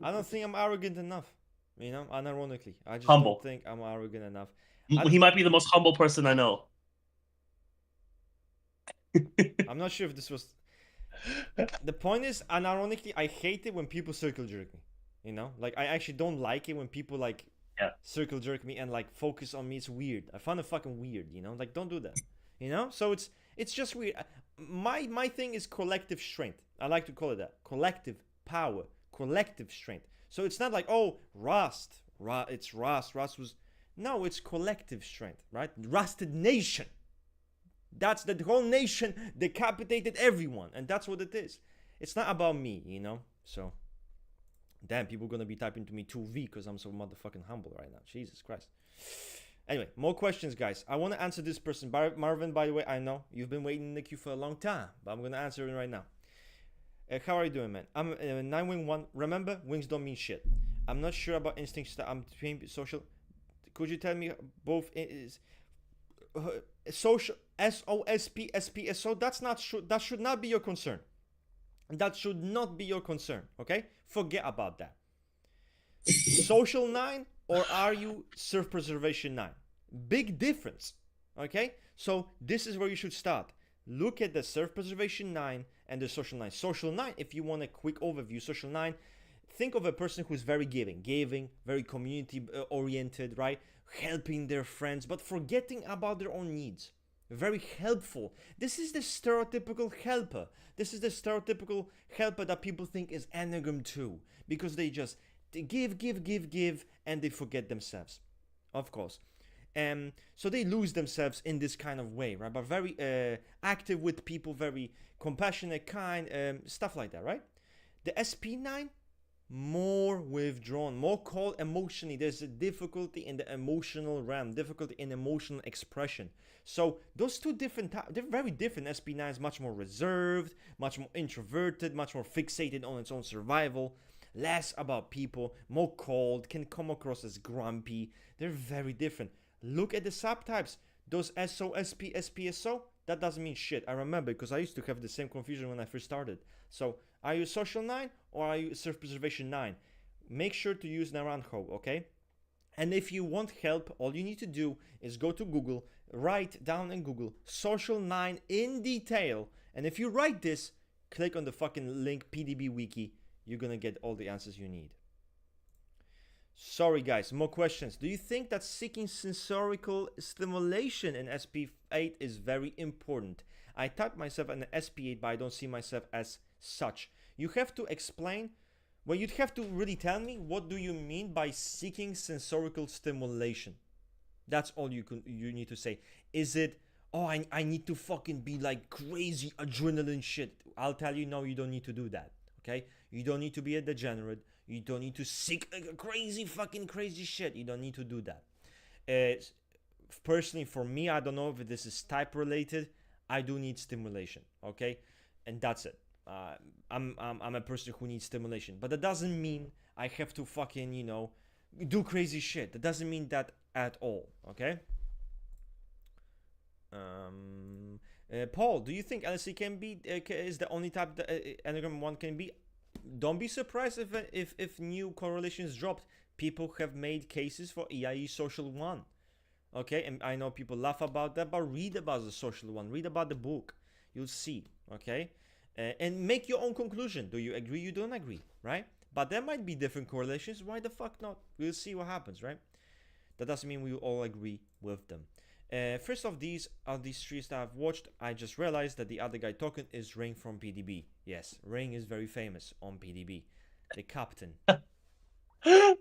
S1: I don't think I'm arrogant enough. Unironically. I just don't
S2: Humble.
S1: think I'm arrogant enough.
S2: He might be the most humble person I know.
S1: I'm not sure if this was. The point is, unironically, I hate it when people circle jerk me. Like I actually don't like it when people like
S2: Yeah.
S1: circle jerk me and like focus on me. It's weird. I find it fucking weird. Like don't do that. So it's just weird. My thing is collective strength. I like to call it that. Collective power. Collective strength. So it's not like, oh, Rust. It's Rust. Rust was. No, it's collective strength, right? Rusted nation. That's the whole nation decapitated everyone, and that's what it is. It's not about me, So, damn, people gonna be typing to me 2V because I'm so motherfucking humble right now. Jesus Christ. Anyway, more questions, guys. I want to answer this person, Marvin. By the way, I know you've been waiting in the queue for a long time, but I'm gonna answer it right now. How are you doing, man? I'm 9-wing-1. Remember, wings don't mean shit. I'm not sure about instincts that I'm social. Could you tell me both is social SOSP? That's not that should not be your concern. That should not be your concern. Okay, forget about that. Social 9, or are you self-preservation 9? Big difference. Okay, so this is where you should start. Look at the self-preservation 9 and the social 9. Social 9, if you want a quick overview, social 9, think of a person who's very giving, very community oriented, right? Helping their friends, but forgetting about their own needs. Very helpful. This is the stereotypical helper. This is the stereotypical helper that people think is Enneagram 2, because they just give, and they forget themselves. Of course. So they lose themselves in this kind of way, right? But very active with people, very compassionate, kind, stuff like that, right? The SP9, more withdrawn, more cold emotionally. There's a difficulty in the emotional realm, difficulty in emotional expression. So those two they're very different. SP9 is much more reserved, much more introverted, much more fixated on its own survival, less about people, more cold, can come across as grumpy. They're very different. Look at the subtypes. Those SO, SP, SPSO, that doesn't mean shit. I remember because I used to have the same confusion when I first started. So, are you social 9 or are you self-preservation 9? Make sure to use Naranjo, okay? And if you want help, all you need to do is go to Google, write down in Google, social 9 in detail. And if you write this, click on the fucking link, PDB Wiki. You're gonna get all the answers you need. Sorry guys, more questions. Do you think that seeking sensorical stimulation in SP8 is very important? I type myself an SP8, but I don't see myself as such. You have to explain, well, you'd have to really tell me what do you mean by seeking sensorical stimulation. That's all you need to say. Is it oh, I need to fucking be like crazy adrenaline shit. I'll tell you, no, you don't need to do that. Okay? You don't need to be a degenerate. You don't need to seek crazy fucking crazy shit. You don't need to do that. Personally, for me, I don't know if this is type related. I do need stimulation. Okay? And that's it. I'm a person who needs stimulation. But that doesn't mean I have to fucking, do crazy shit. That doesn't mean that at all. Okay? Paul, do you think LSE can be is the only type that Enneagram 1 can be? Don't be surprised if new correlations dropped. People have made cases for EIE Social 1. Okay, and I know people laugh about that, but read about the Social 1. Read about the book. You'll see. Okay, and make your own conclusion. Do you agree? You don't agree, right? But there might be different correlations. Why the fuck not? We'll see what happens, right? That doesn't mean we all agree with them. First of these trees that I've watched, I just realized that the other guy talking is Ring from PDB. Yes, Ring is very famous on PDB. The captain.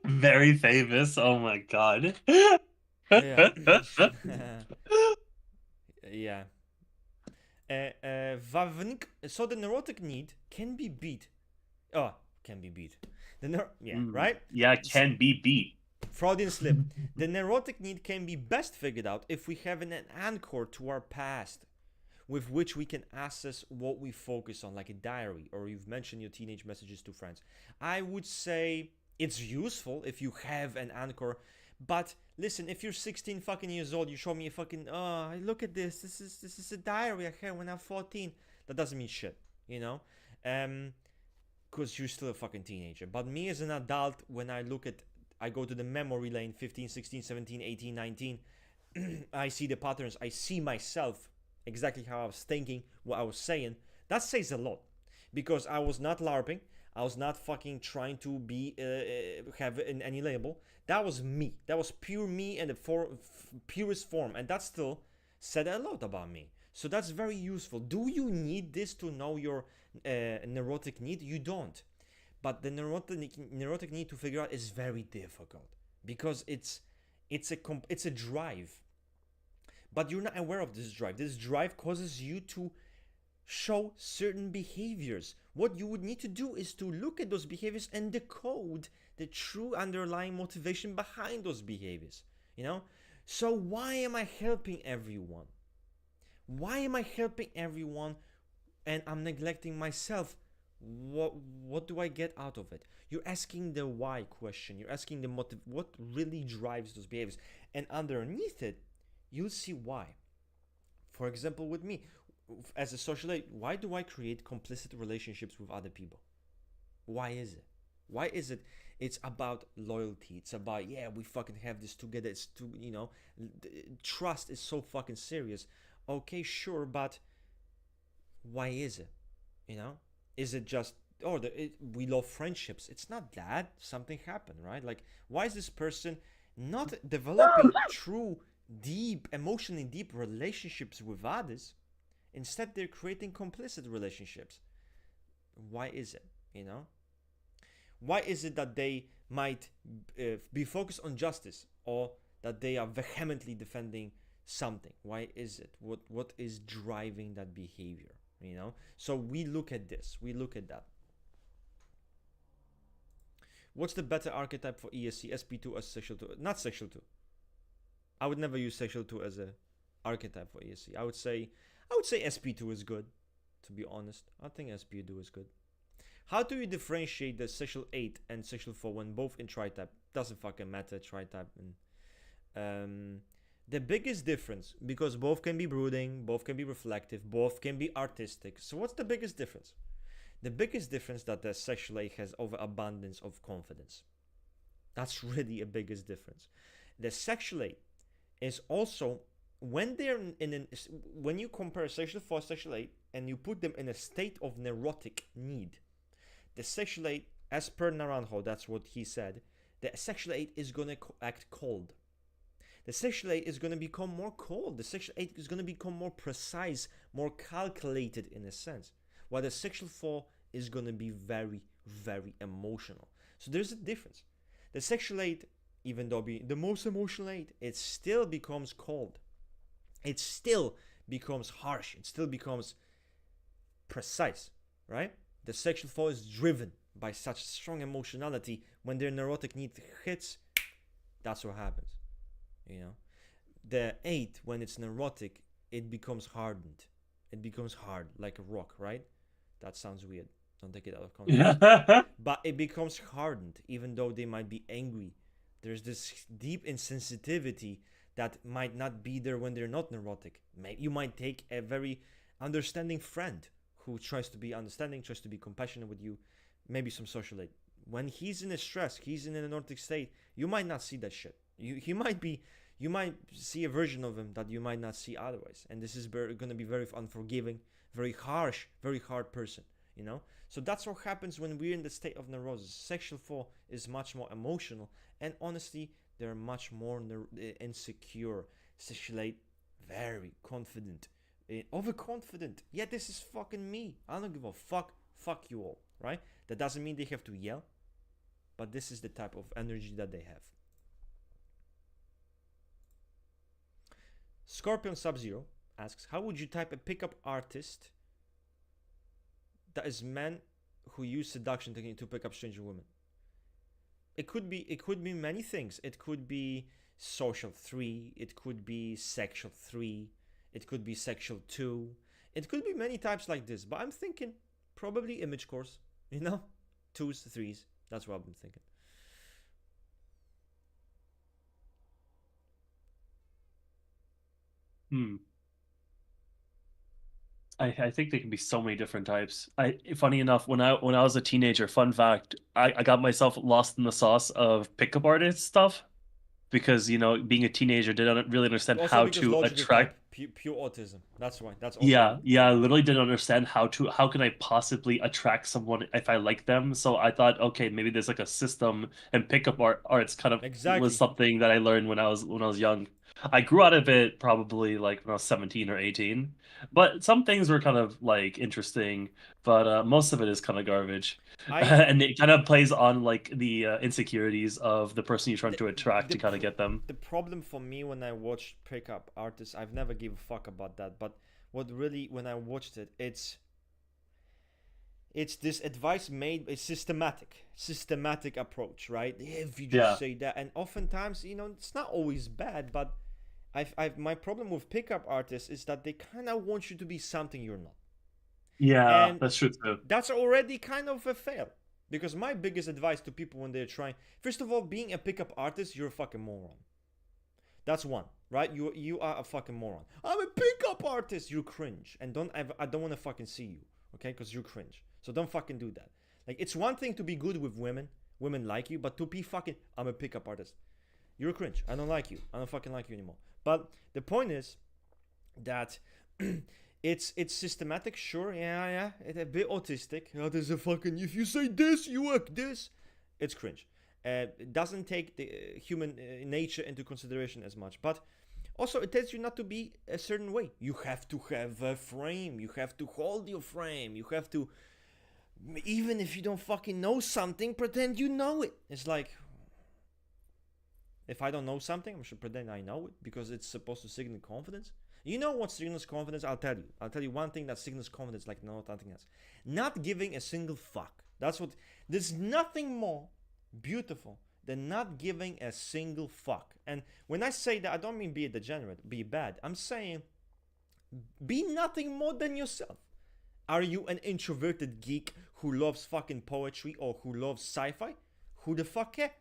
S2: Very famous. Oh my god.
S1: Yeah. Yeah. Vavnik. So the neurotic need can be beat. Oh, can be beat. Right?
S2: Yeah, can be beat.
S1: Freudian slip. The neurotic need can be best figured out if we have an anchor to our past with which we can assess what we focus on, like a diary, or you've mentioned your teenage messages to friends. I would say it's useful if you have an anchor, but listen, if you're 16 fucking years old, you show me a fucking, oh, look at this. This is a diary I had when I'm 14. That doesn't mean shit, because you're still a fucking teenager. But me as an adult, when I go to the memory lane 15, 16, 17, 18, 19. I see the patterns. I see myself exactly how I was thinking, what I was saying. That says a lot because I was not LARPing. I was not fucking trying to be have any label. That was me. That was pure me in the purest form, and that still said a lot about me. So that's very useful. Do you need this to know your neurotic need? You don't. But the neurotic need to figure out is very difficult because it's a drive, but you're not aware of this drive. This drive causes you to show certain behaviors. What you would need to do is to look at those behaviors and decode the true underlying motivation behind those behaviors. So why am I helping everyone? Why am I helping everyone and I'm neglecting myself? What do I get out of it? You're asking the why question. You're asking the motive. What really drives those behaviors? And underneath it, you'll see why. For example, with me, as a socialite, why do I create complicit relationships with other people? Why is it? Why is it? It's about loyalty. It's about, yeah, we fucking have this together. It's trust is so fucking serious. Okay, sure, but why is it? Is it just, we love friendships? It's not that. Something happened, right? Like, why is this person not developing true, deep, emotionally deep relationships with others? Instead, they're creating complicit relationships. Why is it? Why is it that they might be focused on justice or that they are vehemently defending something? Why is it? What is driving that behavior? So we look at this, we look at that. What's the better archetype for ESC, SP2 or sexual 2? Not sexual 2. I would never use sexual 2 as a archetype for ESC. I would say SP2 is good, to be honest. I think SP2 is good. How do you differentiate the sexual 8 and sexual 4 when both in tri-type? Doesn't fucking matter, tri-type. The biggest difference, because both can be brooding, both can be reflective, both can be artistic. So what's the biggest difference? The biggest difference that the sexual 8 has overabundance of confidence. That's really a biggest difference. The sexual 8 is also, when they're when you compare sexual 4, sexual 8, and you put them in a state of neurotic need, the sexual 8, as per Naranjo, that's what he said, the sexual 8 is going to act cold. The sexual 8 is going to become more cold. The sexual 8 is going to become more precise, more calculated in a sense. While the sexual 4 is going to be very, very emotional. So there's a difference. The sexual 8, even though being the most emotional 8, it still becomes cold. It still becomes harsh. It still becomes precise, right? The sexual 4 is driven by such strong emotionality. When their neurotic need hits, that's what happens, you know. The 8, when it's neurotic, it becomes hardened. It becomes hard, like a rock, right? That sounds weird. Don't take it out of context. But it becomes hardened, even though they might be angry. There's this deep insensitivity that might not be there when they're not neurotic. You might take a very understanding friend who tries to be understanding, tries to be compassionate with you, maybe some social aid. When he's in a stress, he's in a neurotic state, you might not see that shit. You might see a version of him that you might not see otherwise. And this is going to be very unforgiving, very harsh, very hard person, you know? So that's what happens when we're in the state of neurosis. Sexual 4 is much more emotional, and honestly, they're much more insecure. Sexual 8, very confident, overconfident. Yeah, this is fucking me. I don't give a fuck. Fuck you all, right? That doesn't mean they have to yell, but this is the type of energy that they have. Scorpion Sub-Zero asks, how would you type a pickup artist that is men who use seduction technique to pick up stranger women? It could be many things. It could be social 3, it could be sexual 3, it could be sexual 2. It could be many types like this, but I'm thinking probably image course, you know? 2s, 3s. That's what I'm thinking.
S2: I think there can be so many different types. Funny enough, when I was a teenager, fun fact, I got myself lost in the sauce of pickup artist stuff because, you know, being a teenager, didn't really understand
S1: Also
S2: how
S1: because
S2: to
S1: logical
S2: attract.
S1: type, pure autism. That's why. That's also
S2: Yeah, I literally didn't understand how can I possibly attract someone if I like them. So I thought, okay, maybe there's like a system, and pickup arts kind of
S1: exactly
S2: was something that I learned when I was young. I grew out of it probably like when I was 17 or 18, but some things were kind of like interesting, but most of it is kind of garbage. And it kind of plays on like the insecurities of the person you're trying to attract to kind of get them.
S1: The problem for me when I watched pickup artists, I've never give a fuck about that, but what really, when I watched it, it's this advice made a systematic approach, right? If you just say that, and oftentimes, you know, it's not always bad, but my problem with pickup artists is that they kind of want you to be something you're not.
S2: Yeah,
S1: and
S2: that's true too.
S1: That's already kind of a fail. Because my biggest advice to people when they're trying, first of all, being a pickup artist, you're a fucking moron. That's one, right? You are a fucking moron. I'm a pickup artist. You cringe, and I don't want to fucking see you, okay? Because you cringe. So don't fucking do that. Like, it's one thing to be good with women like you, but to be fucking, I'm a pickup artist, you're a cringe. I don't like you. I don't fucking like you anymore. But the point is that it's systematic, sure, yeah, it's a bit autistic. Oh, there's a fucking, if you say this, you act this. It's cringe. It doesn't take the human nature into consideration as much, but also it tells you not to be a certain way. You have to have a frame. You have to hold your frame. You have to, even if you don't fucking know something, pretend you know it. It's like, if I don't know something, I should pretend I know it because it's supposed to signal confidence. You know what signals confidence? I'll tell you one thing that signals confidence like nothing else. Not giving a single fuck. That's what. There's nothing more beautiful than not giving a single fuck. And when I say that, I don't mean be a degenerate, be bad. I'm saying be nothing more than yourself. Are you an introverted geek who loves fucking poetry or who loves sci-fi? Who the fuck cares?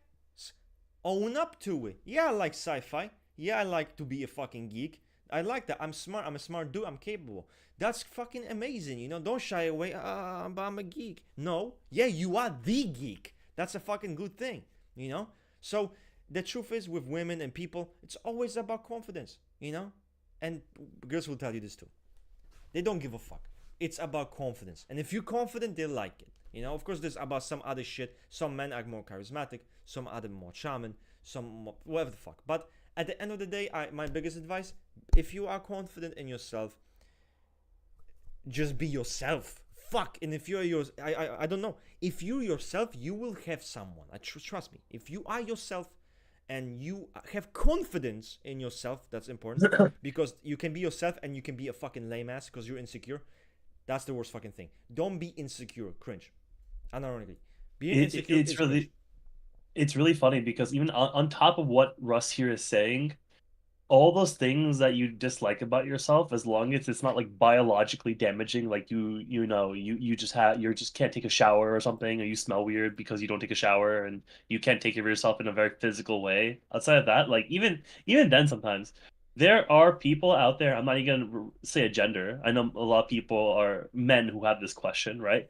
S1: Own up to it. Yeah, I like sci-fi. Yeah, I like to be a fucking geek. I like that. I'm smart. I'm a smart dude. I'm capable. That's fucking amazing. You know, don't shy away. But I'm a geek. No. Yeah, you are the geek. That's a fucking good thing. You know? So the truth is, with women and people, it's always about confidence. You know? And girls will tell you this too. They don't give a fuck. It's about confidence. And if you're confident, they like it. You know, of course, there's about some other shit. Some men are more charismatic. Some other more charming. Some more, whatever the fuck. But at the end of the day, my biggest advice, if you are confident in yourself, just be yourself. Fuck. And if you're I don't know. If you're yourself, you will have someone. Trust me. If you are yourself and you have confidence in yourself. That's important because you can be yourself and you can be a fucking lame ass because you're insecure. That's the worst fucking thing. Don't be insecure. Cringe. Unironically, being insecure
S2: it's
S1: is cringe.
S2: really it's really funny because even on top of what Russ here is saying, all those things that you dislike about yourself, as long as it's not like biologically damaging, like you just can't take a shower or something, or you smell weird because you don't take a shower and you can't take care of yourself in a very physical way. Outside of that, like even then sometimes there are people out there, I'm not even gonna say a gender. I know a lot of people are men who have this question, right?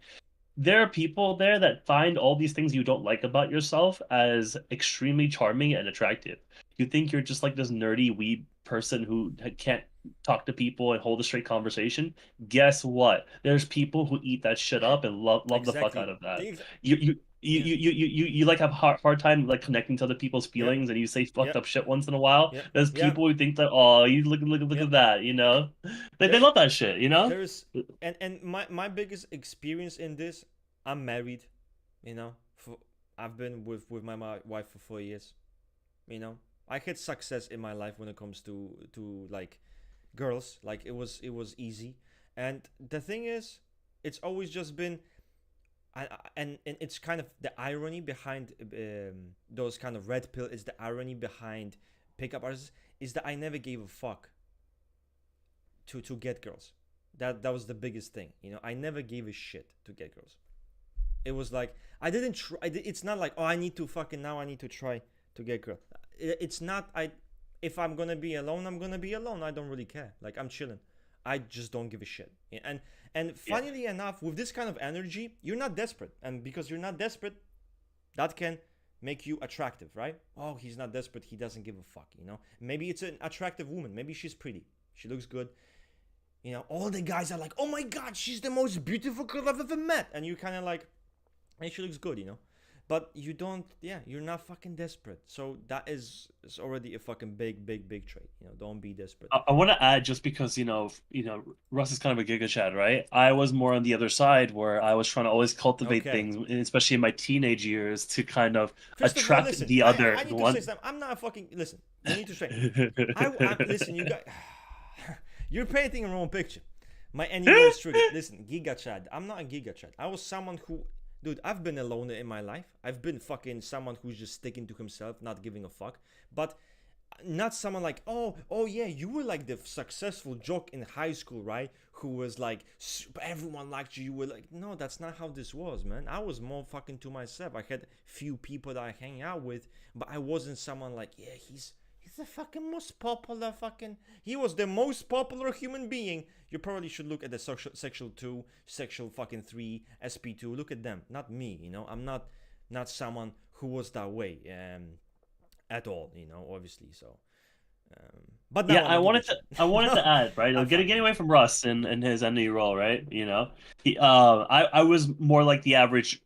S2: There are people there that find all these things you don't like about yourself as extremely charming and attractive. You think you're just like this nerdy weeb person who can't talk to people and hold a straight conversation. Guess what? There's people who eat that shit up and love the fuck out
S1: Exactly.
S2: of that.
S1: Ex- yeah.
S2: You like have hard time like connecting to other people's
S1: Yep.
S2: feelings and you say fucked
S1: Yep.
S2: up shit once in a while.
S1: Yep.
S2: There's
S1: Yep.
S2: people who think that, oh, you look at
S1: Yep.
S2: that, you know? They
S1: There,
S2: love that shit, you know?
S1: there's and my biggest experience in this. I'm married. You know, for I've been with my wife for 4 years. You know, I had success in my life when it comes to like girls. Like it was easy, and the thing is, it's always just been. And it's kind of the irony behind those kind of red pill is the irony behind pickup artists is that I never gave a fuck to get girls. That was the biggest thing. You know, I never gave a shit to get girls. It was like I didn't try. It's not like, oh, I need to fucking now I need to try to get girl. It's not. I If I'm gonna be alone, I'm gonna be alone. I don't really care. Like I'm chilling. I just don't give a shit. And
S2: Yeah.
S1: funnily enough, with this kind of energy, you're not desperate, and because you're not desperate, that can make you attractive, right? Oh, he's not desperate. He doesn't give a fuck. You know, maybe it's an attractive woman. Maybe she's pretty. She looks good. You know, all the guys are like, oh my god, she's the most beautiful girl I've ever met, and you're kind of like, and she looks good, you know, but you don't. Yeah, you're not fucking desperate. So that is already a fucking big trait. You know, don't be desperate.
S2: I want to add just because Russ is kind of a giga chad, right? I was more on the other side where I was trying to always cultivate
S1: Okay.
S2: things, especially in my teenage years, to kind of
S1: First of all,
S2: attract
S1: listen.
S2: the
S1: I
S2: other
S1: need to say
S2: one.
S1: something. I'm not a fucking listen. You need to say. I listen. You got. You're painting a wrong picture. My Enneagram is triggered. Listen, Giga Chad. I'm not a Giga Chad. I was someone who, dude, I've been alone in my life. I've been fucking someone who's just sticking to himself, not giving a fuck. But not someone like, oh yeah, you were like the successful jock in high school, right? Who was like, everyone liked you. You were like, no, that's not how this was, man. I was more fucking to myself. I had few people that I hang out with, but I wasn't someone like, yeah, he's the fucking most popular fucking. He was the most popular human being. You probably should look at the sexual 2, sexual fucking 3, SP2. Look at them, not me. You know, I'm not someone who was that way at all. You know, obviously. So, but now
S2: Yeah,
S1: I'm a Giga
S2: I wanted
S1: Chad.
S2: to add, right?
S1: I'm
S2: Getting
S1: fucking.
S2: away from Russ and his NE role, right? I was more like the average,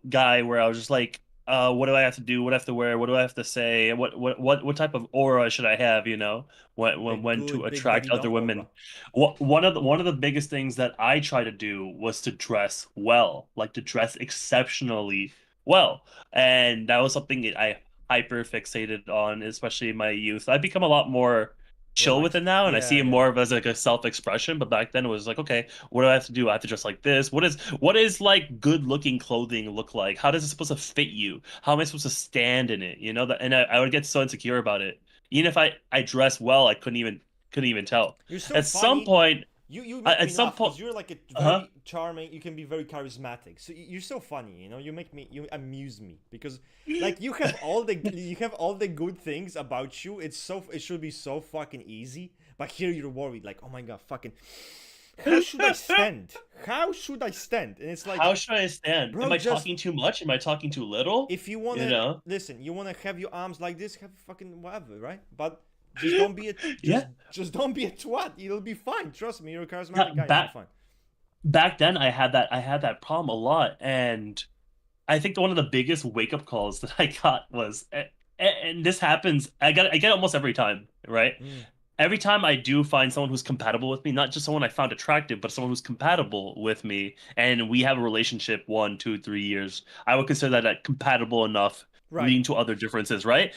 S2: guy where I was just like, what do I have to do? What do I have to wear? What do I have to say? What type of aura should I have,
S1: The
S2: when to
S1: good big
S2: attract
S1: daddy
S2: other
S1: dom
S2: women?
S1: aura.
S2: One of the biggest things that I try to do was to dress well, like to dress exceptionally well. And that was something that I hyper fixated on, especially in my youth. I've become a lot more chill with it
S1: Relaxed.
S2: now, and I see
S1: Yeah,
S2: it
S1: yeah.
S2: more of as like a self-expression. But back then it was like, okay, what do I have to do? I have to dress like this. What is like good looking clothing look like? How does it supposed to fit you? How am I supposed to stand in it? And I would get so insecure about it. Even if I dress well, I couldn't even tell.
S1: You're so
S2: At some
S1: funny.
S2: point,
S1: You make
S2: at
S1: me
S2: some
S1: laugh
S2: point,
S1: because you're like a
S2: uh-huh.
S1: very charming. You can be very charismatic. So you're so funny. You know, you amuse me because like you have all the good things about you. It should be so fucking easy. But here you're worried like, oh my god, fucking. How should I stand? How should I stand? And it's like,
S2: How should I stand? Am
S1: bro,
S2: I
S1: just
S2: talking too much? Am I talking too little?
S1: if you
S2: You
S1: wanna
S2: know?
S1: listen, you wanna have your arms like this, have fucking whatever, right? But just don't be a
S2: Yeah.
S1: just don't be a twat. It'll be fine. Trust me, you're a
S2: Yeah,
S1: charismatic guy. You'll be fine.
S2: back then I had that problem a lot, and I think one of the biggest wake up calls that I got was, and this happens, I get almost every time, right?
S1: Mm.
S2: Every time I do find someone who's compatible with me, not just someone I found attractive, but someone who's compatible with me, and we have a relationship 1, 2, 3 years, I would consider that compatible enough
S1: Right.
S2: leading to other differences, right?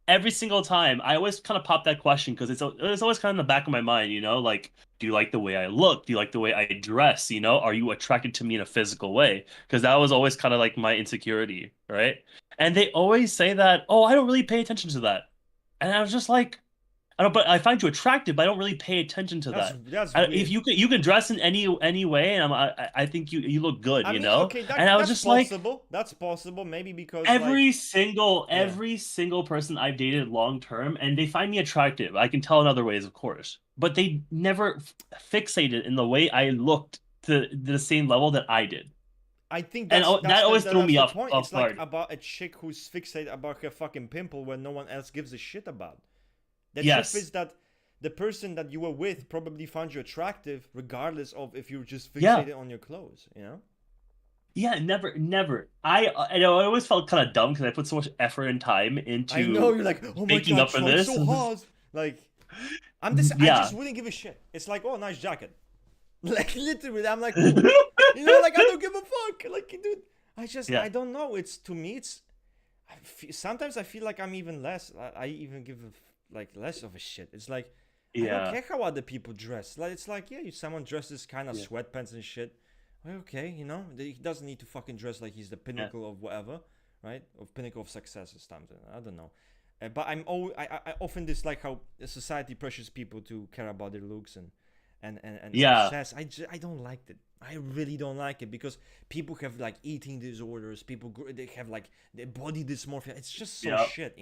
S2: Every single time, I always kind of pop that question because it's always kind of in the back of my mind, like, do you like the way I look? Do you like the way I dress? Are you attracted to me in a physical way? Because that was always kind of like my insecurity, right? And they always say that, oh, I don't really pay attention to that. And I was just like, I don't, but I find you attractive, but I don't really pay attention to that.
S1: That's
S2: If
S1: weird.
S2: you can dress in any way, and I think you look good,
S1: I mean, okay,
S2: And I was
S1: that's
S2: just like,
S1: possible. That's possible. Maybe because like, yeah,
S2: every single person I've dated long term, and they find me attractive. I can tell in other ways, of course, but they never fixated in the way I looked to the same level that I did,
S1: I think
S2: and that always threw
S1: that's
S2: me
S1: the
S2: off
S1: point. It's
S2: off
S1: like
S2: guard.
S1: about a chick who's fixated about her fucking pimple when no one else gives a shit about. The truth
S2: Yes,
S1: is that the person that you were with probably found you attractive, regardless of if you're just
S2: yeah.
S1: fixated on your clothes. You know?
S2: Yeah, never, never. I know I always felt kind of dumb because I put so much effort and time
S1: I know
S2: into
S1: you're like, oh my
S2: making
S1: god,
S2: up for
S1: try
S2: this.
S1: so hard. Like, I'm this. I just
S2: Yeah.
S1: wouldn't give a shit. It's like, oh, nice jacket. Like literally, I'm like, cool. Like I don't give a fuck. Like, dude,
S2: Yeah.
S1: I don't know. It's to me, it's. Sometimes I feel like I'm even less. I even give like less of a shit. It's like I don't
S2: Yeah.
S1: care how other people dress. Like it's like yeah, someone dresses kind of
S2: Yeah.
S1: sweatpants and shit. Well, okay, he doesn't need to fucking dress like he's the
S2: Yeah.
S1: pinnacle of whatever, right? Of pinnacle of success or something. I don't know. But I often dislike how society pressures people to care about their looks and
S2: Yeah.
S1: obsess. I don't like it. I really don't like it because people have like eating disorders. They have like their body dysmorphia. It's just so
S2: Yeah.
S1: shit.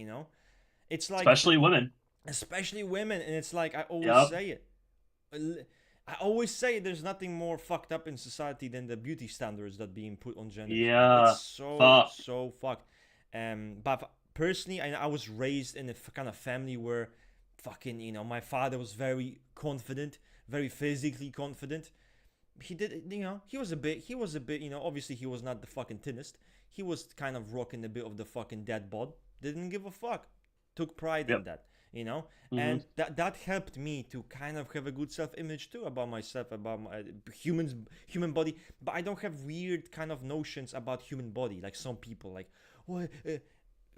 S1: It's like
S2: Especially women.
S1: especially women, and it's like I always
S2: Yep.
S1: say it. I always say there's nothing more fucked up in society than the beauty standards that being put on genders. It's
S2: Yeah. Fuck.
S1: so fucked. But personally, I was raised in a kind of family where fucking my father was very confident, very physically confident. He did, he was a bit, obviously he was not the fucking thinnest. He was kind of rocking a bit of the fucking dead bod. Didn't give a fuck. Took pride in
S2: Yep.
S1: that, you know?
S2: Hmm.
S1: And that helped me to kind of have a good self-image too about myself, about my human body. But I don't have weird kind of notions about human body like some people, like, oh,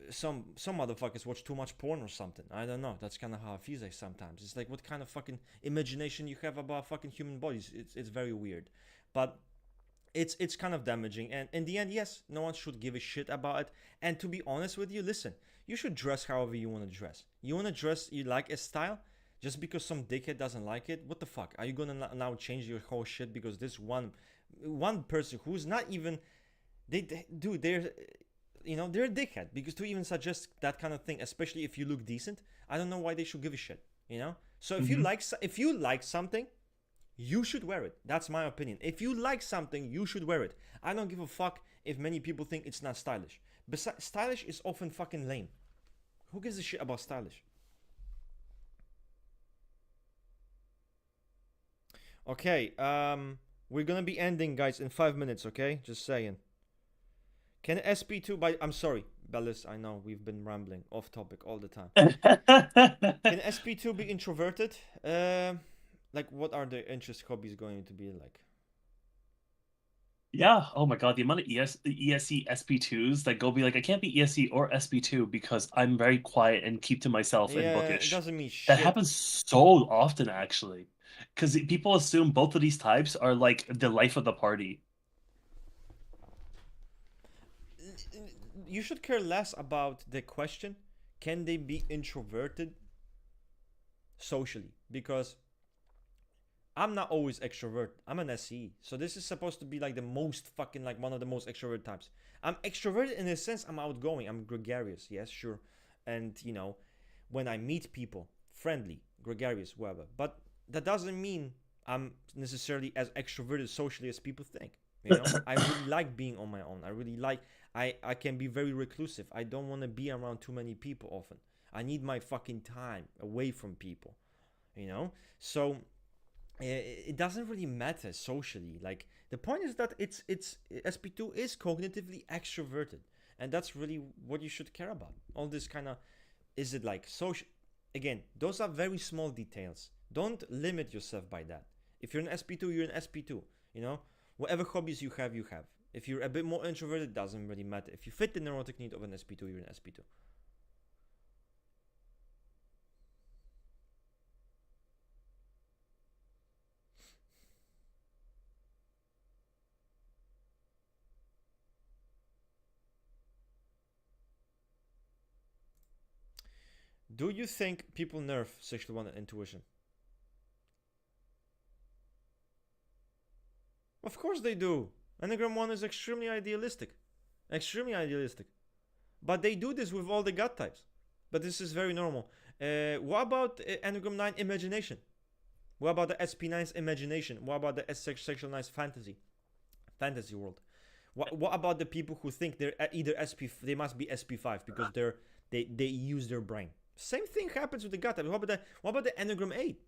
S1: some motherfuckers watch too much porn or something. I don't know. That's kind of how I feel like sometimes. It's like what kind of fucking imagination you have about fucking human bodies. It's very weird, but it's kind of damaging. And in the end, yes, no one should give a shit about it. And to be honest with you, listen, you should dress however you want to dress. You want to dress, you like a style. Just because some dickhead doesn't like it, what the fuck? Are you gonna now change your whole shit because this one person who's not even dude, they're a dickhead because to even suggest that kind of thing, especially if you look decent, I don't know why they should give a shit. So
S2: Hmm.
S1: if you like something, you should wear it. That's my opinion. If you like something, you should wear it. I don't give a fuck if many people think it's not stylish. Besides, stylish is often fucking lame. Who gives a shit about stylish? Okay, we're gonna be ending, guys, in 5 minutes. Okay, just saying. Can SP2 by? I'm sorry, Bellis. I know we've been rambling off topic all the time. Can SP2 be introverted? Like, what are the interest hobbies going to be like?
S2: Yeah. Oh my God, the amount of ESE SP2s that go be like, I can't be ESE or SP2 because I'm very quiet and keep to myself and
S1: Yeah, it
S2: bookish.
S1: doesn't mean
S2: That
S1: shit.
S2: happens so often, actually, because people assume both of these types are like the life of the party.
S1: You should care less about the question. Can they be introverted socially? Because I'm not always extrovert. I'm an SE. So this is supposed to be like the most fucking like one of the most extrovert types. I'm extroverted in a sense I'm outgoing. I'm gregarious. Yes, sure. And when I meet people, friendly, gregarious, whatever. But that doesn't mean I'm necessarily as extroverted socially as people think. I really like being on my own. I really like I can be very reclusive. I don't want to be around too many people often. I need my fucking time away from people. So it doesn't really matter socially. Like the point is that it's SP2 is cognitively extroverted, and that's really what you should care about. All this kind of is it like social. Again, those are very small details. Don't limit yourself by that. If you're an SP2, you're an SP2. Whatever hobbies you have, you have. If you're a bit more introverted, it doesn't really matter. If you fit the neurotic need of an SP2, you're an SP2. Do you think people nerf sexual one and intuition? Of course they do. Enneagram 1 is extremely idealistic. Extremely idealistic. But they do this with all the gut types. But this is very normal. What about Enneagram 9 imagination? What about the SP9's imagination? What about the sexual 9's fantasy world? What about the people who think they're either they must be SP5 because they use their brain? Same thing happens with the gut type. What about the Enneagram 8,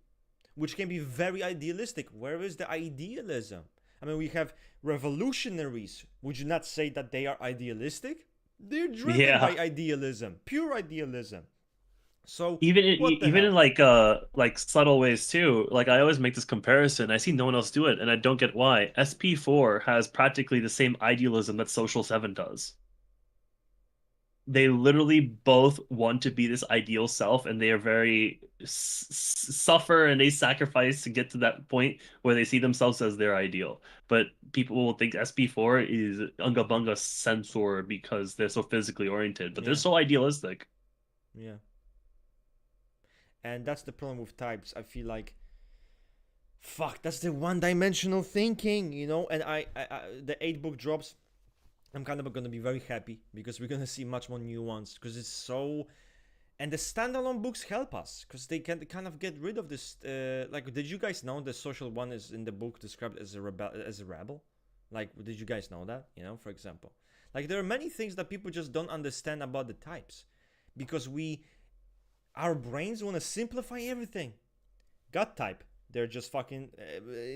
S1: which can be very idealistic? Where is the idealism? I mean, we have revolutionaries. Would you not say that they are idealistic? They're driven by idealism, pure idealism. So
S2: even in like subtle ways too. Like I always make this comparison. I see no one else do it, and I don't get why. SP4 has practically the same idealism that Social 7 does. They literally both want to be this ideal self, and they are very suffer and they sacrifice to get to that point where they see themselves as their ideal. But people will think SP4 is unga bunga censor because they're so physically oriented, but they're so idealistic.
S1: Yeah. And that's the problem with types. I feel like, fuck, that's the one-dimensional thinking, you know. And I the 8 book drops. I'm kind of gonna be very happy because we're gonna see much more nuance because it's so. And the standalone books help us because they can kind of get rid of this. Like, did you guys know the social one is in the book described as a rebel? Like, did you guys know that? You know, for example, like there are many things that people just don't understand about the types because our brains want to simplify everything. Gut type, they're just fucking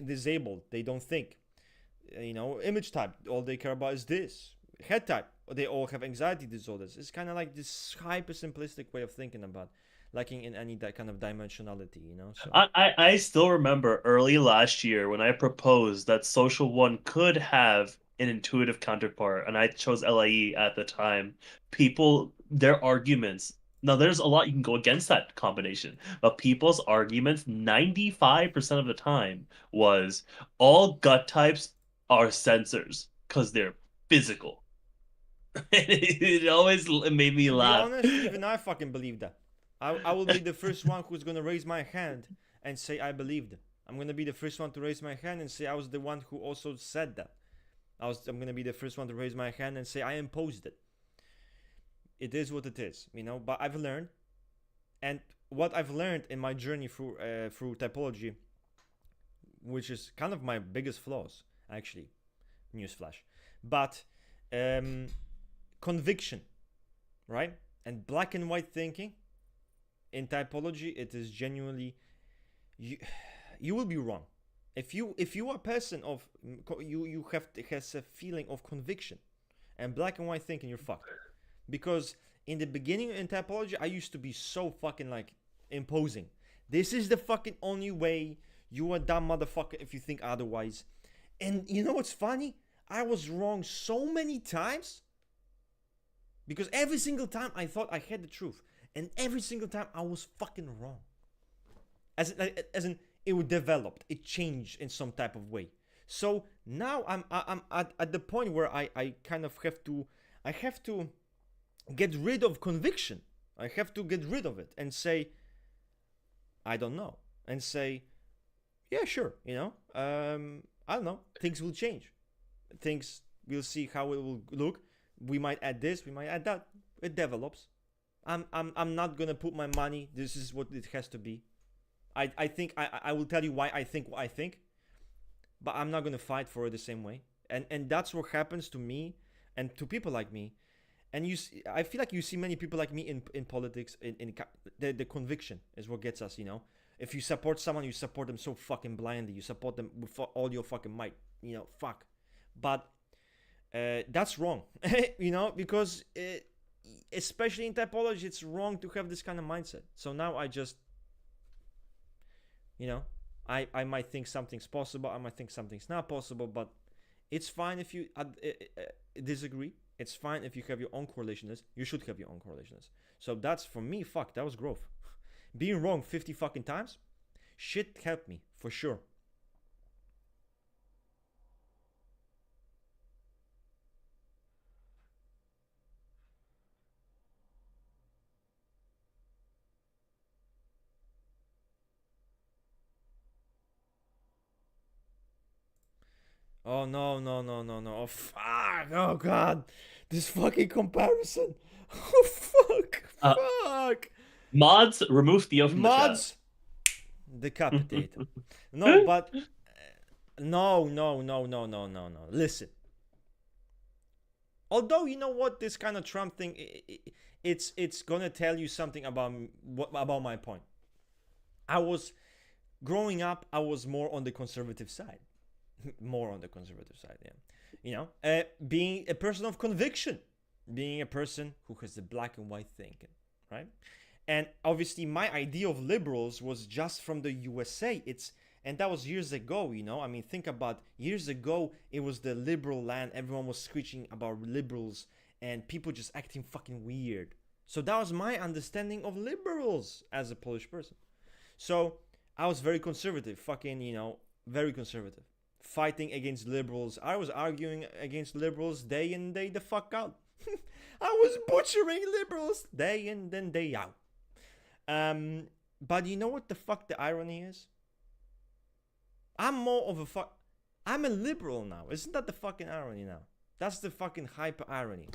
S1: disabled. They don't think. You know, image type, all they care about is this. Head type, they all have anxiety disorders. It's kind of like this hyper simplistic way of thinking about, lacking in any that kind of dimensionality, you know. So
S2: I still remember early last year when I proposed that Social 1 could have an intuitive counterpart, and I chose LIE at the time. People, their arguments. Now, there's a lot you can go against that combination, but people's arguments 95% of the time was all gut types are sensors because they're physical. It always made me
S1: to be
S2: laugh.
S1: honest, even I fucking believe that. I will be the first one who's gonna raise my hand and say I believed. I'm gonna be the first one to raise my hand and say I was the one who also said that. I'm gonna be the first one to raise my hand and say I imposed it. It is what it is, you know. But I've learned, and what I've learned in my journey through typology, which is kind of my biggest flaws, actually, newsflash, but conviction, right, and black and white thinking. In typology, it is genuinely you will be wrong if you are a person of you has a feeling of conviction and black and white thinking, you're fucked. Because in the beginning in typology, I used to be so fucking like imposing. This is the fucking only way. You a dumb motherfucker if you think otherwise. And you know what's funny? I was wrong so many times. Because every single time I thought I had the truth. And every single time I was fucking wrong. As in it would develop. It changed in some type of way. So now I'm at the point where I kind of have to get rid of conviction. I have to get rid of it and say, I don't know. And say, yeah, sure, you know, I don't know. Things will change. Things, we'll see how it will look. We might add this, we might add that. It develops. I'm not gonna put my money. This is what it has to be. I think I will tell you why I think what I think, but I'm not gonna fight for it the same way. And that's what happens to me and to people like me. And I feel like you see many people like me in politics. In the conviction is what gets us. You know, if you support someone, you support them so fucking blindly. You support them with all your fucking might. You know, fuck. But that's wrong. You know, because especially in typology, it's wrong to have this kind of mindset. So now I just, you know, I might think something's possible. I might think something's not possible. But It's fine if you disagree. It's fine if you have your own correlation list. You should have your own correlation list. So that's for me. Fuck, that was growth. Being wrong 50 fucking times, shit helped me for sure. Oh no, no, no, no, no. Oh fuck. Oh god. This fucking comparison. Oh fuck. Fuck.
S2: Mods, remove Theo from
S1: Mods, decapitate him. No, but no, no, no, no, no, no, no. Listen. Although you know what, this kind of Trump thing, it's gonna tell you something about my point. I was growing up. I was more on the conservative side. More on the conservative side, yeah. You know, being a person of conviction, being a person who has the black and white thinking, right? And obviously, my idea of liberals was just from the USA. And that was years ago, you know. I mean, think about years ago, it was the liberal land. Everyone was screeching about liberals and people just acting fucking weird. So that was my understanding of liberals as a Polish person. So I was very conservative, fucking, you know, very conservative. Fighting against liberals. I was arguing against liberals day in, day the fuck out. I was butchering liberals day in and day out. But you know what the fuck the irony is? I'm more of a I'm a liberal now. Isn't that the fucking irony now? That's the fucking hyper irony.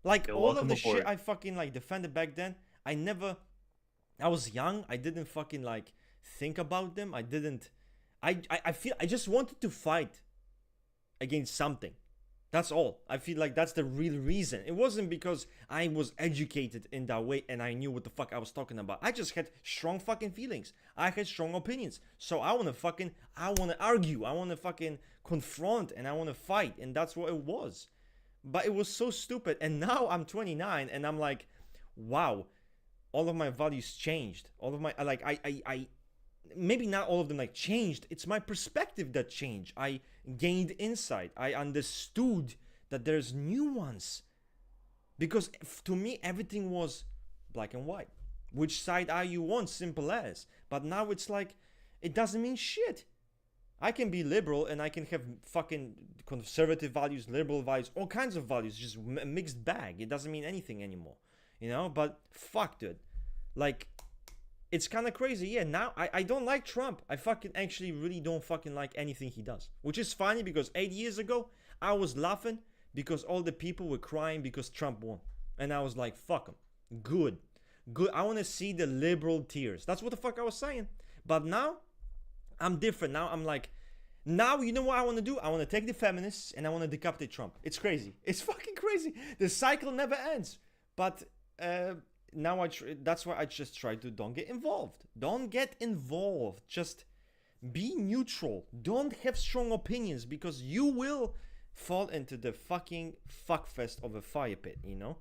S1: Like, all of the shit I fucking like defended back then, I was young. I didn't fucking like think about them. I feel I just wanted to fight against something. That's all. I feel like that's the real reason. It wasn't because I was educated in that way and I knew what the fuck I was talking about. I just had strong fucking feelings. I had strong opinions. So I want to argue. I want to fucking confront and I want to fight. And that's what it was. But it was so stupid. And now I'm 29 and I'm like, wow, all of my values changed. All of my, like, I maybe not all of them like changed. It's my perspective that changed. I gained insight. I understood that there's nuance. Because to me, everything was black and white. Which side are you on? Simple as. But now it's like, it doesn't mean shit. I can be liberal and I can have fucking conservative values, liberal values, all kinds of values, just a mixed bag. It doesn't mean anything anymore. You know? But fuck, dude. Like, it's kind of crazy. Yeah, now I don't like Trump. I fucking actually really don't fucking like anything he does. Which is funny because 8 years ago, I was laughing because all the people were crying because Trump won. And I was like, fuck him. Good. Good. I want to see the liberal tears. That's what the fuck I was saying. But now, I'm different. Now I'm like, now you know what I want to do? I want to take the feminists and I want to decapitate Trump. It's crazy. It's fucking crazy. The cycle never ends. But, now that's why I just try to don't get involved. Don't get involved. Just be neutral. Don't have strong opinions because you will fall into the fucking fuckfest of a fire pit, you know?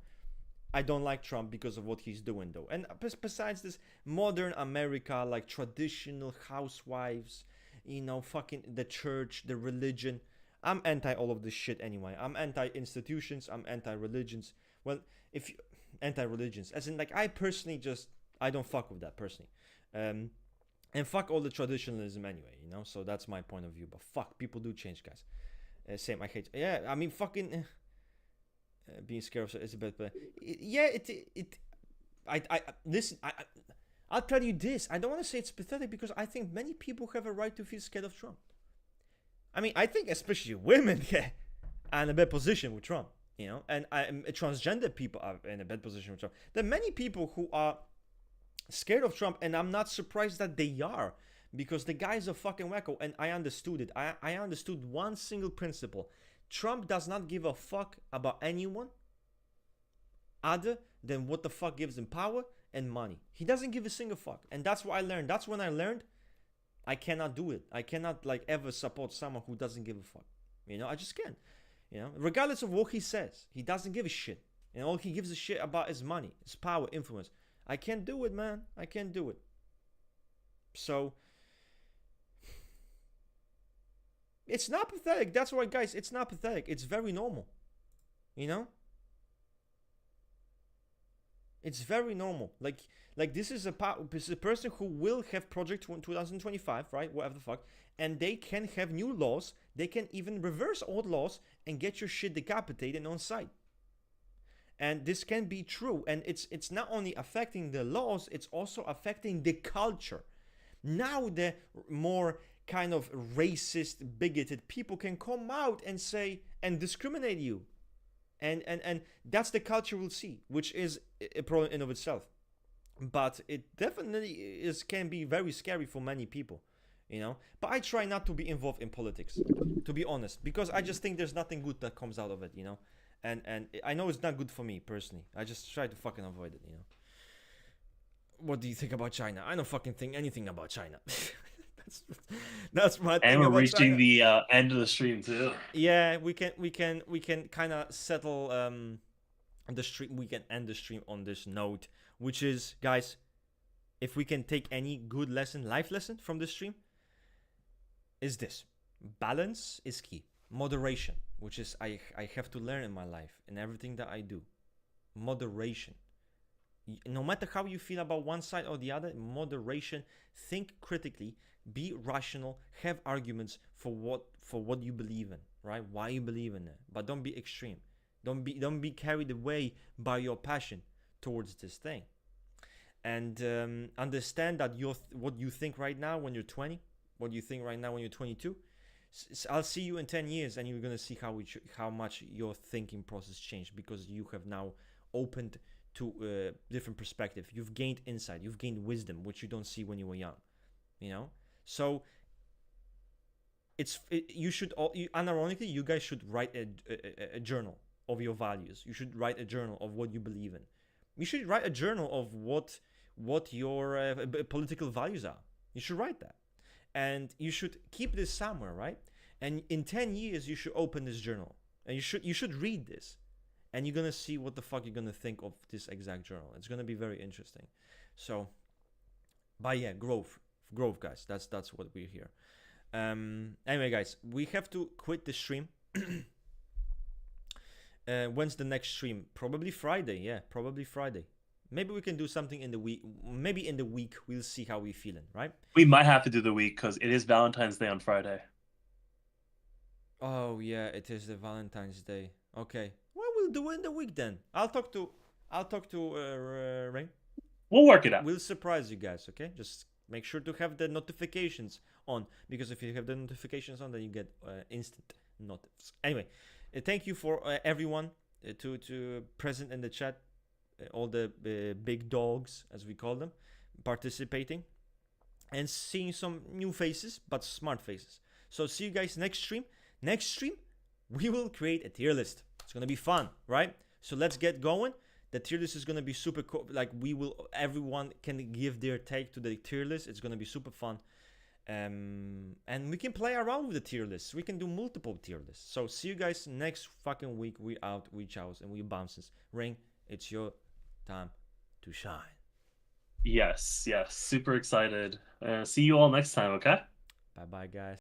S1: I don't like Trump because of what he's doing though. And besides this modern America, like traditional housewives, you know, fucking the church, the religion. I'm anti all of this shit anyway. I'm anti institutions. I'm anti religions. Well, if you anti-religions, as in like I personally I don't fuck with that personally, and fuck all the traditionalism anyway, you know. So that's my point of view. But fuck, people do change, guys. Same, I hate. Yeah, I mean, fucking being scared of is a bit, but yeah, listen. I'll tell you this. I don't want to say it's pathetic because I think many people have a right to feel scared of Trump. I mean, I think especially women are in a bad position with Trump. You know, and transgender people are in a bad position with Trump. There are many people who are scared of Trump, and I'm not surprised that they are, because the guy's a fucking wacko, and I understood it. I understood one single principle. Trump does not give a fuck about anyone other than what the fuck gives him power and money. He doesn't give a single fuck. And that's what I learned. That's when I learned I cannot do it. I cannot like ever support someone who doesn't give a fuck. You know, I just can't. You know, regardless of what he says, he doesn't give a shit. And all he gives a shit about is money, his power, influence. I can't do it, man. I can't do it. So, It's not pathetic. That's why, guys, it's not pathetic. It's very normal. You know? It's very normal. Like this is a person who will have project 2025, right? Whatever the fuck, and they can have new laws. They can even reverse old laws and get your shit decapitated on site. And this can be true. And it's not only affecting the laws, it's also affecting the culture. Now the more kind of racist, bigoted people can come out and say and discriminate you. And that's the culture we'll see, which is a problem in of itself. But it definitely can be very scary for many people, you know. But I try not to be involved in politics, to be honest, because I just think there's nothing good that comes out of it, you know. And I know it's not good for me personally. I just try to fucking avoid it, you know. What do you think about China? I don't fucking think anything about China. that's my thing.
S2: And we're
S1: about
S2: reaching
S1: China.
S2: the end of the stream too.
S1: Yeah, we can kind of settle the stream. We can end the stream on this note, which is, guys, if we can take any good life lesson from this stream, is this: balance is key. Moderation, which is I have to learn in my life in everything that I do. Moderation. No matter how you feel about one side or the other, moderation. Think critically, be rational, have arguments for what you believe in, right? Why you believe in it, but don't be extreme. Don't be carried away by your passion towards this thing. And understand that what you think right now when you're 20, what you think right now when you're 22. I'll see you in 10 years, and you're gonna see how much your thinking process changed, because you have now opened to different perspective. You've gained insight, you've gained wisdom, which you don't see when you were young, you know. So you should unironically, you guys should write a journal of your values. You should write a journal of what you believe in. You should write a journal of what your political values are. You should write that, and you should keep this somewhere, right? And in 10 years, you should open this journal, and you should read this. And you're gonna see what the fuck you're gonna think of this exact journal. It's gonna be very interesting. So, but yeah, growth, guys. That's what we're here. Anyway, guys, we have to quit the stream. When's the next stream? Probably Friday. Yeah, probably Friday. Maybe we can do something in the week. Maybe in the week, we'll see how we're feeling, right?
S2: We might have to do the week because it is Valentine's Day on Friday.
S1: Oh yeah, it is the Valentine's Day. Okay. We'll do it in the week then. I'll talk to Rain.
S2: We'll work it out.
S1: We'll surprise you guys, okay? Just make sure to have the notifications on, because if you have the notifications on, then you get instant notice. Anyway, thank you for everyone to present in the chat, all the big dogs, as we call them, participating and seeing some new faces, but smart faces. So see you guys next stream. Next stream, we will create a tier list. It's gonna be fun, right? So let's get going. The tier list is gonna be super cool. Like everyone can give their take to the tier list. It's gonna be super fun, and we can play around with the tier lists. We can do multiple tier lists. So see you guys next fucking week. We out, we chows, and we bounces. Ring, it's your time to shine.
S2: Yes, super excited. See you all next time. Okay.
S1: Bye, guys.